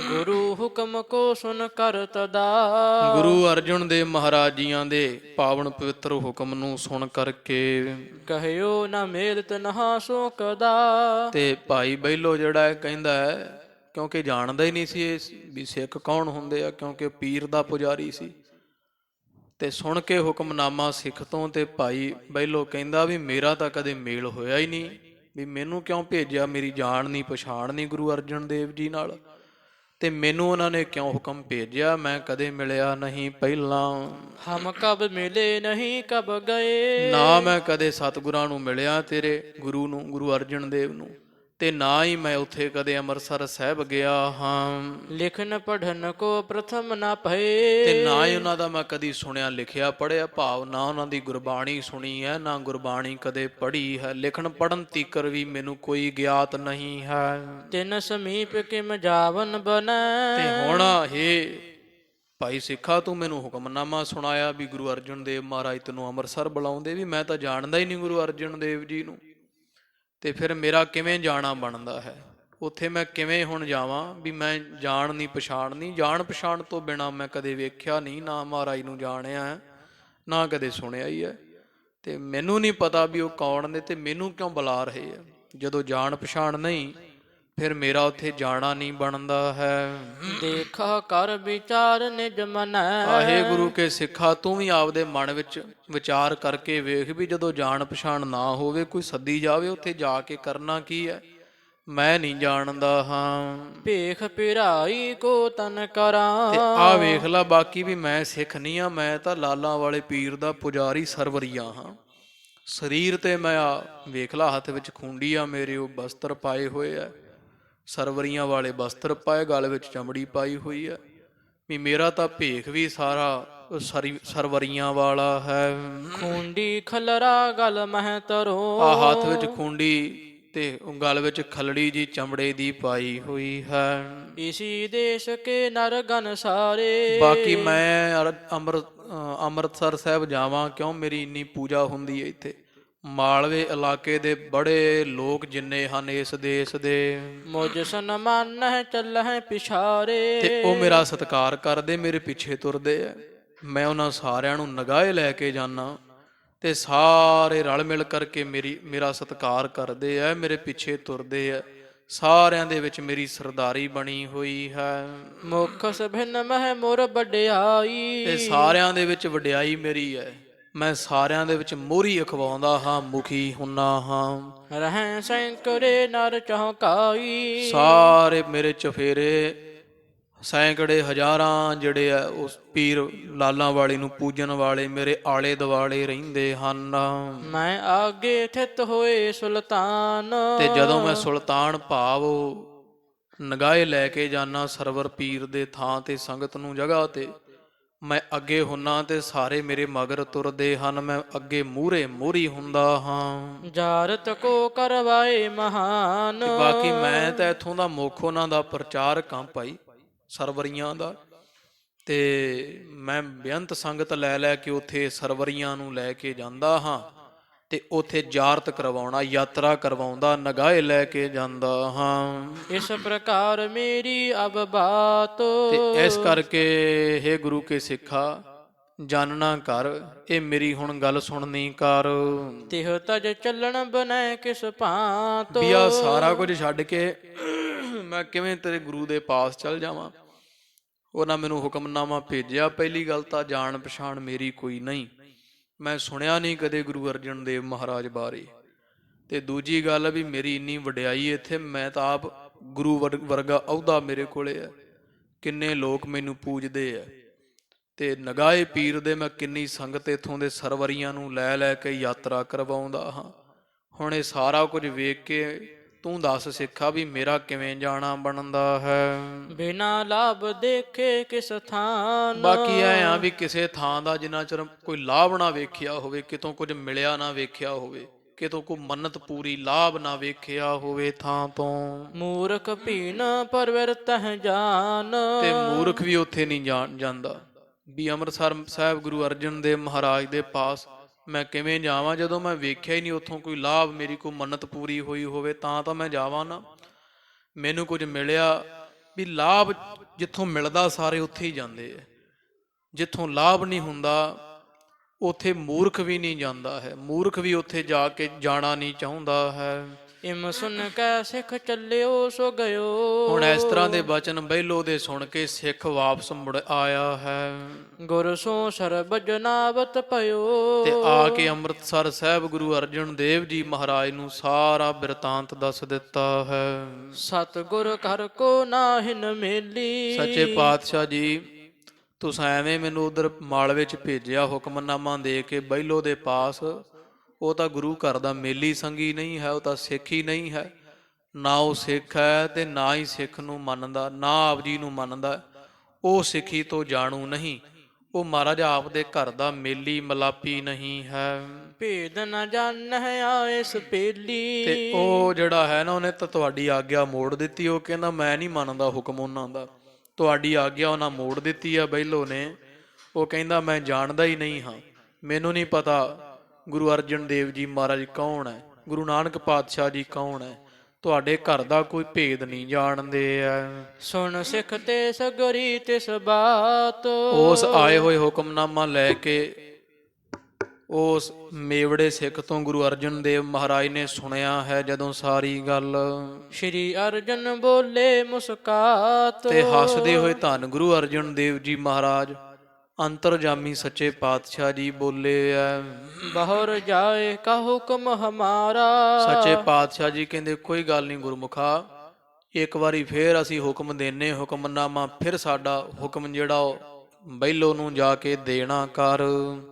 ਗੁਰੂ ਹੁਕਮ ਕੋ ਸੁਨ ਕਰ ਤਦਾ। ਗੁਰੂ ਅਰਜਨ ਦੇਵ ਮਹਾਰਾਜ ਜੀਆਂ ਦੇ ਪਾਵਨ ਪਵਿੱਤਰ ਹੁਕਮ ਨੂੰ ਸੁਣ ਕਰਕੇ ਕਹਿਓ ਨਾ ਮੇਲਤ ਨਹਾ ਸੋ ਕਦਾ। ਤੇ ਭਾਈ ਬਹਿਲੋ ਜਿਹੜਾ ਹੈ ਕਹਿੰਦਾ ਹੈ, ਕਿਉਂਕਿ ਜਾਣਦਾ ਹੀ ਨਹੀਂ ਸੀ ਇਹ ਵੀ ਸਿੱਖ ਕੌਣ ਹੁੰਦੇ ਆ, ਕਿਉਂਕਿ ਪੀਰ ਦਾ ਪੁਜਾਰੀ ਸੀ। ਤੇ ਸੁਣ ਕੇ ਹੁਕਮਨਾਮਾ ਸਿੱਖ ਤੋਂ ਤੇ ਭਾਈ ਬਹਿਲੋ ਕਹਿੰਦਾ ਵੀ ਮੇਰਾ ਤਾਂ ਕਦੇ ਮੇਲ ਹੋਇਆ ਹੀ ਨਹੀਂ, ਵੀ ਮੈਨੂੰ ਕਿਉਂ ਭੇਜਿਆ, ਮੇਰੀ ਜਾਣ ਨਹੀਂ ਪਛਾਣ ਨਹੀਂ ਗੁਰੂ ਅਰਜਨ ਦੇਵ ਜੀ ਨਾਲ, ਤੇ ਮੈਨੂੰ ਉਹਨਾਂ ਨੇ ਕਿਉਂ ਹੁਕਮ ਭੇਜਿਆ, ਮੈਂ ਕਦੇ ਮਿਲਿਆ ਨਹੀਂ ਪਹਿਲਾਂ। ਹਮ ਕਬ ਮਿਲੇ ਨਹੀਂ ਕਬ ਗਏ। ਨਾ ਮੈਂ ਕਦੇ ਸਤਿਗੁਰਾਂ ਨੂੰ ਮਿਲਿਆ, ਤੇਰੇ ਗੁਰੂ ਨੂੰ, ਗੁਰੂ ਅਰਜਨ ਦੇਵ ਨੂੰ, ਤੇ ਨਾ ਹੀ ਮੈਂ ਉੱਥੇ ਕਦੇ ਅੰਮ੍ਰਿਤਸਰ ਸਾਹਿਬ ਗਿਆ ਹਾਂ। ਲਿਖਨ ਪੜਨ ਕੋ ਪ੍ਰਥਮ ਨਾ ਭਏ। ਤੇ ਨਾ ਹੀ ਉਹਨਾਂ ਦਾ ਮੈਂ ਕਦੀ ਸੁਣਿਆ ਲਿਖਿਆ ਪੜ੍ਹਿਆ, ਭਾਵ ਨਾ ਉਹਨਾਂ ਦੀ ਗੁਰਬਾਣੀ ਸੁਣੀ ਹੈ, ਨਾ ਗੁਰਬਾਣੀ ਕਦੇ ਪੜ੍ਹੀ ਹੈ। ਲਿਖਣ ਪੜ੍ਹਨ ਤੀਕਰ ਵੀ ਮੈਨੂੰ ਕੋਈ ਗਿਆਤ ਨਹੀਂ ਹੈ। ਤਿਨ ਸਮੀਪ ਕਿਮ ਜਾਵਨ ਬਨੈ। ਤੇ ਹੁਣ ਇਹ ਭਾਈ ਸਿੱਖਾ ਤੂੰ ਮੈਨੂੰ ਹੁਕਮਨਾਮਾ ਸੁਣਾਇਆ ਵੀ ਗੁਰੂ ਅਰਜਨ ਦੇਵ ਮਹਾਰਾਜ ਤੈਨੂੰ ਅੰਮ੍ਰਿਤਸਰ ਬੁਲਾਉਂਦੇ, ਵੀ ਮੈਂ ਤਾਂ ਜਾਣਦਾ ਹੀ ਨਹੀਂ ਗੁਰੂ ਅਰਜਨ ਦੇਵ ਜੀ ਨੂੰ, ਤੇ ਫਿਰ ਮੇਰਾ ਕਿਵੇਂ ਜਾਣਾ ਬਣਦਾ ਹੈ ਉੱਥੇ, ਮੈਂ ਕਿਵੇਂ ਹੁਣ ਜਾਵਾਂ ਵੀ ਮੈਂ ਜਾਣ ਨਹੀਂ ਪਛਾਣ ਨਹੀਂ। ਜਾਣ ਪਛਾਣ ਤੋਂ ਬਿਨਾਂ ਮੈਂ ਕਦੇ ਵੇਖਿਆ ਨਹੀਂ, ਨਾ ਮਹਾਰਾਜ ਨੂੰ ਜਾਣਿਆ ਨਾ ਕਦੇ ਸੁਣਿਆ ਹੀ ਹੈ, ਤੇ ਮੈਨੂੰ ਨਹੀਂ ਪਤਾ ਵੀ ਉਹ ਕੌਣ ਨੇ ਤੇ ਮੈਨੂੰ ਕਿਉਂ ਬੁਲਾ ਰਹੇ ਆ। ਜਦੋਂ ਜਾਣ ਪਛਾਣ ਨਹੀਂ ਫਿਰ ਮੇਰਾ ਉੱਥੇ ਜਾਣਾ ਨਹੀਂ ਬਣਦਾ ਹੈ। ਦੇਖਾ ਕਰ ਵਿਚਾਰ ਨਿਜ ਮਨੈ। ਆਹੇ ਗੁਰੂ ਕੇ ਸਿੱਖਾ ਤੂੰ ਵੀ ਆਪਦੇ ਮਨ ਵਿੱਚ ਵਿਚਾਰ ਕਰਕੇ ਵੇਖ ਵੀ ਜਦੋਂ ਜਾਣ ਪਛਾਣ ਨਾ ਹੋਵੇ, ਕੋਈ ਸੱਦੀ ਜਾਵੇ, ਉੱਥੇ ਜਾ ਕੇ ਕਰਨਾ ਕੀ ਹੈ, ਮੈਂ ਨਹੀਂ ਜਾਣਦਾ ਹਾਂ। ਭੇਖ ਪਿਰਾਈ ਕੋ ਤਨ ਕਰਾਂ। ਤੇ ਆ ਵੇਖ ਲਾ, ਬਾਕੀ ਵੀ ਮੈਂ ਸਿੱਖ ਨਹੀਂ ਆ, ਮੈਂ ਤਾਂ ਲਾਲਾਂ ਵਾਲੇ ਪੀਰ ਦਾ ਪੁਜਾਰੀ ਸਰਵਰੀਆ ਹਾਂ। ਸਰੀਰ ਤੇ ਮੈਂ ਆ ਵੇਖ ਲਾ, ਹੱਥ ਵਿੱਚ ਖੂੰਡੀ ਆ ਮੇਰੇ, ਉਹ ਬਸਤਰ ਪਾਏ ਹੋਏ ਆ, ਸਰਵਰੀਆਂ ਵਾਲੇ ਬਸਤਰ ਪਾਏ, ਗਲ ਵਿੱਚ ਚਮੜੀ ਪਾਈ ਹੋਈ ਹੈ, ਵੀ ਮੇਰਾ ਤਾਂ ਭੇਖ ਵੀ ਸਾਰਾ ਸਰਵਰੀਆਂ ਵਾਲਾ ਹੈ। ਖੂੰਡੀ ਖਲਰਾ ਗਲ ਮਹਿ ਤਰੋ। ਆ ਹੱਥ ਵਿੱਚ ਖੂੰਡੀ ਤੇ ਗਲ ਵਿੱਚ ਖਲੜੀ ਜੀ ਚਮੜੇ ਦੀ ਪਾਈ ਹੋਈ ਹੈ। ਇਸੀ ਦੇਸ਼ ਕੇ ਨਰ ਗਨ ਸਾਰੇ। ਬਾਕੀ ਮੈਂ ਅੰਮ੍ਰਿਤਸਰ ਸਾਹਿਬ ਜਾਵਾਂ ਕਿਉਂ, ਮੇਰੀ ਇੰਨੀ ਪੂਜਾ ਹੁੰਦੀ ਹੈ ਇੱਥੇ। ਮਾਲਵੇ ਇਲਾਕੇ ਦੇ ਬੜੇ ਲੋਕ ਜਿੰਨੇ ਹਨ ਇਸ ਦੇਸ਼ ਦੇ, ਮੁਝ ਸਨਮਾਨਹਿ ਚੱਲਹਿ ਪਿਛਾਰੇ। ਤੇ ਉਹ ਮੇਰਾ ਸਤਿਕਾਰ ਕਰਦੇ, ਮੇਰੇ ਪਿੱਛੇ ਤੁਰਦੇ ਆ। ਮੈਂ ਉਹਨਾਂ ਸਾਰਿਆਂ ਨੂੰ ਨਗਾਹੇ ਲੈ ਕੇ ਜਾਣਾ ਤੇ ਸਾਰੇ ਰਲ ਮਿਲ ਕਰਕੇ ਮੇਰਾ ਸਤਿਕਾਰ ਕਰਦੇ ਆ, ਮੇਰੇ ਪਿੱਛੇ ਤੁਰਦੇ ਆ। ਸਾਰਿਆਂ ਦੇ ਵਿੱਚ ਮੇਰੀ ਸਰਦਾਰੀ ਬਣੀ ਹੋਈ ਹੈ। ਮੁਖ ਸਭਿਨ ਮਹਿ ਮੁਰ ਵਡਿਆਈ। ਤੇ ਸਾਰਿਆਂ ਦੇ ਵਿੱਚ ਵਡਿਆਈ ਮੇਰੀ ਹੈ, ਮੈਂ ਸਾਰਿਆਂ ਦੇ ਵਿੱਚ ਮੋਹਰੀ ਅਖਵਾਉਂਦਾ ਹਾਂ, ਮੁਖੀ ਹੁੰਨਾ ਹਾਂ। ਰਹਿ ਸੈਂਕੜੇ ਨਰ ਚੌਕਾਈ। ਸਾਰੇ ਮੇਰੇ ਚਫੇਰੇ ਸੈਂਕੜੇ ਹਜ਼ਾਰਾਂ ਜਿਹੜੇ ਆ ਉਸ ਪੀਰ ਲਾਲਾਂ ਵਾਲੀ ਨੂੰ ਪੂਜਣ ਵਾਲੇ ਮੇਰੇ ਆਲੇ ਦੁਆਲੇ ਰਹਿੰਦੇ ਹਨ। ਮੈਂ ਆਗੇ ਥਿਤ ਹੋਏ ਸੁਲਤਾਨ। ਤੇ ਜਦੋਂ ਮੈਂ ਸੁਲਤਾਨ ਭਾਵ ਨਗਾਹੇ ਲੈ ਕੇ ਜਾਣਾ ਸਰਵਰ ਪੀਰ ਦੇ ਥਾਂ ਤੇ, ਸੰਗਤ ਨੂੰ ਜਗ੍ਹਾ ਤੇ, ਮੈਂ ਅੱਗੇ ਹੁੰਨਾ ਤੇ ਸਾਰੇ ਮੇਰੇ ਮਗਰ ਤੁਰਦੇ ਹਨ, ਮੈਂ ਅੱਗੇ ਮੂਹਰੇ ਮੋਹਰੀ ਹੁੰਦਾ ਹਾਂ। ਜਾਰਤ ਕੋ ਕਰਵਾਏ ਮਹਾਨ। ਤੇ ਬਾਕੀ ਮੈਂ ਤਾਂ ਇੱਥੋਂ ਦਾ ਮੁੱਖ ਉਹਨਾਂ ਦਾ ਪ੍ਰਚਾਰਕ ਹਾਂ ਭਾਈ ਸਰਵਰੀਆਂ ਦਾ, ਤੇ ਮੈਂ ਬੇਅੰਤ ਸੰਗਤ ਲੈ ਲੈ ਕੇ ਉੱਥੇ ਸਰਵਰੀਆਂ ਨੂੰ ਲੈ ਕੇ ਜਾਂਦਾ ਹਾਂ, ਤੇ ਉੱਥੇ ਜਾਰਤ ਕਰਵਾਉਣਾ, ਯਾਤਰਾ ਕਰਵਾਉਂਦਾ, ਨਗਾਹੇ ਲੈ ਕੇ ਜਾਂਦਾ ਹਾਂ। ਇਸ ਪ੍ਰਕਾਰ ਮੇਰੀ ਅਬ ਬਾਤ। ਤੇ ਇਸ ਕਰਕੇ ਹੇ ਗੁਰੂ ਕੇ ਸਿੱਖਾ ਜਾਨਣਾ ਕਰ, ਇਹ ਮੇਰੀ ਹੁਣ ਗੱਲ ਸੁਣਨੀ ਕਰ। ਤਿਹ ਤਜ ਚੱਲਣ ਬਨੈ ਕਿਸ ਭਾਂਤ। ਵੀ ਆ ਸਾਰਾ ਕੁਝ ਛੱਡ ਕੇ ਮੈਂ ਕਿਵੇਂ ਤੇਰੇ ਗੁਰੂ ਦੇ ਪਾਸ ਚੱਲ ਜਾਵਾਂ। ਉਹਨਾਂ ਮੈਨੂੰ ਹੁਕਮਨਾਮਾ ਭੇਜਿਆ। ਪਹਿਲੀ ਗੱਲ ਤਾਂ ਜਾਣ ਪਛਾਣ ਮੇਰੀ ਕੋਈ ਨਹੀਂ, ਮੈਂ ਸੁਣਿਆ ਨਹੀਂ ਕਦੇ ਗੁਰੂ ਅਰਜਨ ਦੇਵ ਮਹਾਰਾਜ ਬਾਰੇ। ਤੇ ਦੂਜੀ ਗੱਲ ਵੀ ਮੇਰੀ ਇੰਨੀ ਵਡਿਆਈ ਇੱਥੇ, ਮੈਂ ਤਾਂ ਆਪ ਗੁਰੂ ਵਰਗਾ ਅਹੁਦਾ ਮੇਰੇ ਕੋਲੇ ਹੈ, ਕਿੰਨੇ ਲੋਕ ਮੈਨੂੰ ਪੂਜਦੇ ਆ। ਤੇ ਨਗਾਏ ਪੀਰ ਦੇ ਮੈਂ ਕਿੰਨੀ ਸੰਗਤ ਇਥੋਂ ਦੇ ਸਰਵਰੀਆਂ ਨੂੰ ਲੈ ਲੈ ਕੇ ਯਾਤਰਾ ਕਰਵਾਉਂਦਾ ਹਾਂ। ਹੁਣ ਇਹ ਸਾਰਾ ਕੁਝ ਵੇਖ ਕੇ ਤੂੰ ਦੱਸ ਸਿੱਖਾ ਵੀ ਮੇਰਾ ਕਿਵੇਂ ਜਾਣਾ ਬਣਦਾ ਹੈ। ਬਿਨਾ ਲਾਭ ਦੇਖੇ ਕਿਸ ਥਾਨ। ਬਾਕੀ ਐ ਆ ਵੀ ਕਿਸੇ ਥਾਂ ਦਾ ਜਿੰਨਾ ਚਿਰ ਕੋਈ ਲਾਭ ਨਾ ਵੇਖਿਆ ਹੋਵੇ, ਕਿਤੋਂ ਕੁਝ ਮਿਲਿਆ ਨਾ ਵੇਖਿਆ ਹੋਵੇ, ਕਿਤੋਂ ਕੋਈ ਮੰਨਤ ਪੂਰੀ ਲਾਭ ਨਾ ਵੇਖਿਆ ਹੋਵੇ ਥਾਂ ਤੋਂ, ਮੂਰਖ ਭੀਨ ਪਰਵਿਰਤਹਿ ਜਾਨ। ਤੇ ਮੂਰਖ ਵੀ ਉੱਥੇ ਨਹੀਂ ਜਾਂਦਾ ਵੀ ਅੰਮ੍ਰਿਤਸਰ ਸਾਹਿਬ ਗੁਰੂ ਅਰਜਨ ਦੇਵ ਮਹਾਰਾਜ ਦੇ ਪਾਸ ਮੈਂ ਕਿਵੇਂ ਜਾਵਾਂ ਜਦੋਂ ਮੈਂ ਵੇਖਿਆ ਹੀ ਨਹੀਂ ਉੱਥੋਂ ਕੋਈ ਲਾਭ, ਮੇਰੀ ਕੋਈ ਮੰਨਤ ਪੂਰੀ ਹੋਈ ਹੋਵੇ ਤਾਂ ਮੈਂ ਜਾਵਾਂ ਨਾ। ਮੈਨੂੰ ਕੁਝ ਮਿਲਿਆ ਵੀ ਲਾਭ ਜਿੱਥੋਂ ਮਿਲਦਾ ਸਾਰੇ ਉੱਥੇ ਹੀ ਜਾਂਦੇ ਆ, ਜਿੱਥੋਂ ਲਾਭ ਨਹੀਂ ਹੁੰਦਾ ਉੱਥੇ ਮੂਰਖ ਵੀ ਨਹੀਂ ਜਾਂਦਾ ਹੈ, ਮੂਰਖ ਵੀ ਉੱਥੇ ਜਾ ਕੇ ਜਾਣਾ ਨਹੀਂ ਚਾਹੁੰਦਾ ਹੈ। ਇਮ ਸੁਨ ਕੈ ਸਿੱਖ ਚੱਲਿਓ ਸੋ ਗਇਓ। ਹੁਣ ਇਸ ਤਰ੍ਹਾਂ ਦੇ ਬਚਨ ਬਹਿਲੋ ਦੇ ਸੁਣ ਕੇ ਸਿੱਖ ਵਾਪਸ ਮੁੜ ਆਇਆ ਹੈ। ਗੁਰ ਸੋ ਸਰਬ ਜਨਾਵਤ ਭਇਓ। ਤੇ ਆ ਕੇ ਅੰਮ੍ਰਿਤਸਰ ਸਾਹਿਬ ਗੁਰੂ ਅਰਜਨ ਦੇਵ ਜੀ ਮਹਾਰਾਜ ਨੂੰ ਸਾਰਾ ਬਿਰਤਾਂਤ ਦੱਸ ਦਿੱਤਾ ਹੈ। ਸਤਿਗੁਰ ਘਰ ਕੋ ਨਾਹਿਨ ਮੇਲੀ। ਸੱਚੇ ਪਾਤਸ਼ਾਹ ਜੀ ਤੁਸੀਂ ਐਵੇਂ ਮੈਨੂੰ ਉਧਰ ਮਾਲਵੇ ਚ ਭੇਜਿਆ ਹੁਕਮਨਾਮਾ ਦੇ ਕੇ ਬਹਿਲੋ ਦੇ ਪਾਸ, ਉਹ ਤਾਂ ਗੁਰੂ ਘਰ ਦਾ ਮੇਲੀ ਸੰਗੀ ਨਹੀਂ ਹੈ, ਉਹ ਤਾਂ ਸਿੱਖ ਹੀ ਨਹੀਂ ਹੈ। ਨਾ ਉਹ ਸਿੱਖ ਹੈ ਤੇ ਨਾ ਹੀ ਸਿੱਖ ਨੂੰ ਮੰਨਦਾ, ਨਾ ਆਪ ਜੀ ਨੂੰ ਮੰਨਦਾ। ਉਹ ਸਿੱਖੀ ਤੋਂ ਜਾਣੂ ਨਹੀਂ, ਉਹ ਮਹਾਰਾਜ ਆਪ ਦੇ ਘਰ ਦਾ ਮੇਲੀ ਮਲਾਪੀ ਨਹੀਂ ਹੈ। ਭੇਦ ਨ ਜਾਣਹਿ ਆਇਸ ਪੇਲੀ। ਤੇ ਉਹ ਜਿਹੜਾ ਹੈ ਨਾ ਉਹਨੇ ਤਾਂ ਤੁਹਾਡੀ ਆਗਿਆ ਮੋੜ ਦਿੱਤੀ। ਉਹ ਕਹਿੰਦਾ ਮੈਂ ਨਹੀਂ ਮੰਨਦਾ ਹੁਕਮ ਉਹਨਾਂ ਦਾ, ਤੁਹਾਡੀ ਆਗਿਆ ਉਹਨਾਂ ਮੋੜ ਦਿੱਤੀ ਆ ਬਹਿਲੋ ਨੇ। ਉਹ ਕਹਿੰਦਾ ਮੈਂ ਜਾਣਦਾ ਹੀ ਨਹੀਂ ਹਾਂ, ਮੈਨੂੰ ਨਹੀਂ ਪਤਾ ਗੁਰੂ ਅਰਜਨ ਦੇਵ ਜੀ ਮਹਾਰਾਜ ਕੌਣ ਹੈ, ਗੁਰੂ ਨਾਨਕ ਪਾਤਸ਼ਾਹ ਜੀ ਕੌਣ ਹੈ, ਤੁਹਾਡੇ ਘਰ ਦਾ ਕੋਈ ਭੇਦ ਨਹੀਂ ਜਾਣਦੇ ਐ। ਸੁਣ ਸਿੱਖ ਤੇ ਸਗਰੀ ਤਿਸ ਬਾਤ। ਉਸ ਆਏ ਹੋਏ ਹੁਕਮਨਾਮਾ ਲੈ ਕੇ ਉਸ ਮੇਵੜੇ ਸਿੱਖ ਤੋਂ ਗੁਰੂ ਅਰਜਨ ਦੇਵ ਮਹਾਰਾਜ ਨੇ ਸੁਣਿਆ ਹੈ ਜਦੋਂ ਸਾਰੀ ਗੱਲ। ਸ਼੍ਰੀ ਅਰਜਨ ਬੋਲੇ ਮੁਸਕਾਤ। ਤੇ ਹੱਸਦੇ ਹੋਏ ਧੰਨ ਗੁਰੂ ਅਰਜਨ ਦੇਵ ਜੀ ਮਹਾਰਾਜ ਅੰਤਰਜਾਮੀ ਸੱਚੇ ਪਾਤਸ਼ਾਹ ਜੀ ਬੋਲੇ ਐ। ਬਹੁਰ ਜਾਏ ਕਾ ਹੁਕਮ ਹਮਾਰਾ। ਸੱਚੇ ਪਾਤਸ਼ਾਹ ਜੀ ਕਹਿੰਦੇ ਕੋਈ ਗੱਲ ਨਹੀਂ ਗੁਰਮੁਖਾ, ਇੱਕ ਵਾਰੀ ਫੇਰ ਅਸੀਂ ਹੁਕਮ ਦੇਨੇ, ਹੁਕਮਨਾਮਾ ਫਿਰ ਸਾਡਾ ਹੁਕਮ ਜਿਹੜਾ ਉਹ ਬਹਿਲੋ ਨੂੰ ਜਾ ਕੇ ਦੇਣਾ ਕਰ।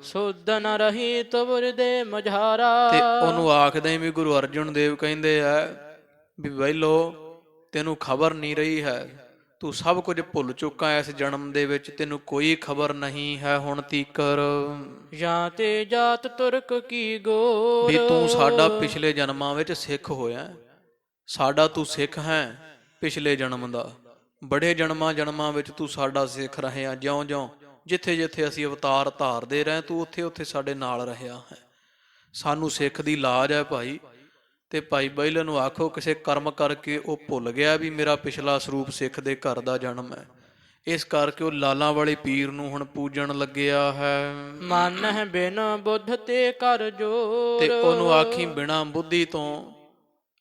ਸੁਧ ਨ ਰਹੀ ਤੁਰ ਦੇ ਮਝਾਰਾ। ਤੇ ਉਹਨੂੰ ਆਖਦੇ ਵੀ ਗੁਰੂ ਅਰਜਨ ਦੇਵ ਕਹਿੰਦੇ ਐ ਵੀ ਬਹਿਲੋ ਤੈਨੂੰ ਖਬਰ ਨਹੀਂ ਰਹੀ ਹੈ, ਤੂੰ ਸਭ ਕੁਝ ਭੁੱਲ ਚੁੱਕਾ ਇਸ ਜਨਮ ਦੇ ਵਿੱਚ, ਤੈਨੂੰ ਕੋਈ ਖਬਰ ਨਹੀਂ ਹੈ ਹੁਣ ਤੀਕਰ। ਜਾਂ ਤੇ ਜਾਤ ਤੁਰਕ ਕੀ ਗੋਰ। ਵੀ ਤੂੰ ਸਾਡਾ ਪਿਛਲੇ ਜਨਮਾਂ ਵਿੱਚ ਸਿੱਖ ਹੋਇਆ, ਸਾਡਾ ਤੂੰ ਸਿੱਖ ਹੈ ਪਿਛਲੇ ਜਨਮ ਦਾ, ਬੜੇ ਜਨਮਾਂ ਵਿੱਚ ਤੂੰ ਸਾਡਾ ਸਿੱਖ ਰਿਹਾ। ਜਿਉਂ-ਜਿਉਂ ਜਿੱਥੇ-ਜਿੱਥੇ ਅਸੀਂ ਅਵਤਾਰ ਧਾਰਦੇ ਰਹੇ ਤੂੰ ਉੱਥੇ-ਉੱਥੇ ਸਾਡੇ ਨਾਲ ਰਿਹਾ ਹੈ। ਸਾਨੂੰ ਸਿੱਖ ਦੀ ਲਾਜ ਹੈ ਭਾਈ। ਤੇ ਭਾਈ ਬਹਿਲੇ ਨੂੰ ਆਖੋ ਕਿਸੇ ਕਰਮ ਕਰਕੇ ਉਹ ਭੁੱਲ ਗਿਆ ਵੀ ਮੇਰਾ ਪਿਛਲਾ ਸਰੂਪ ਸਿੱਖ ਦੇ ਘਰ ਦਾ ਜਨਮ ਹੈ, ਇਸ ਕਰਕੇ ਉਹ ਲਾਲਾਂ ਵਾਲੇ ਪੀਰ ਨੂੰ ਹੁਣ ਪੂਜਣ ਲੱਗਿਆ ਹੈ। ਮਨ ਹੈ ਬਿਨ ਬੁੱਧ ਤੇ ਕਰ ਜੋਰ। ਤੇ ਉਹਨੂੰ ਆਖੀ ਬਿਨਾ ਬੁੱਧੀ ਤੋਂ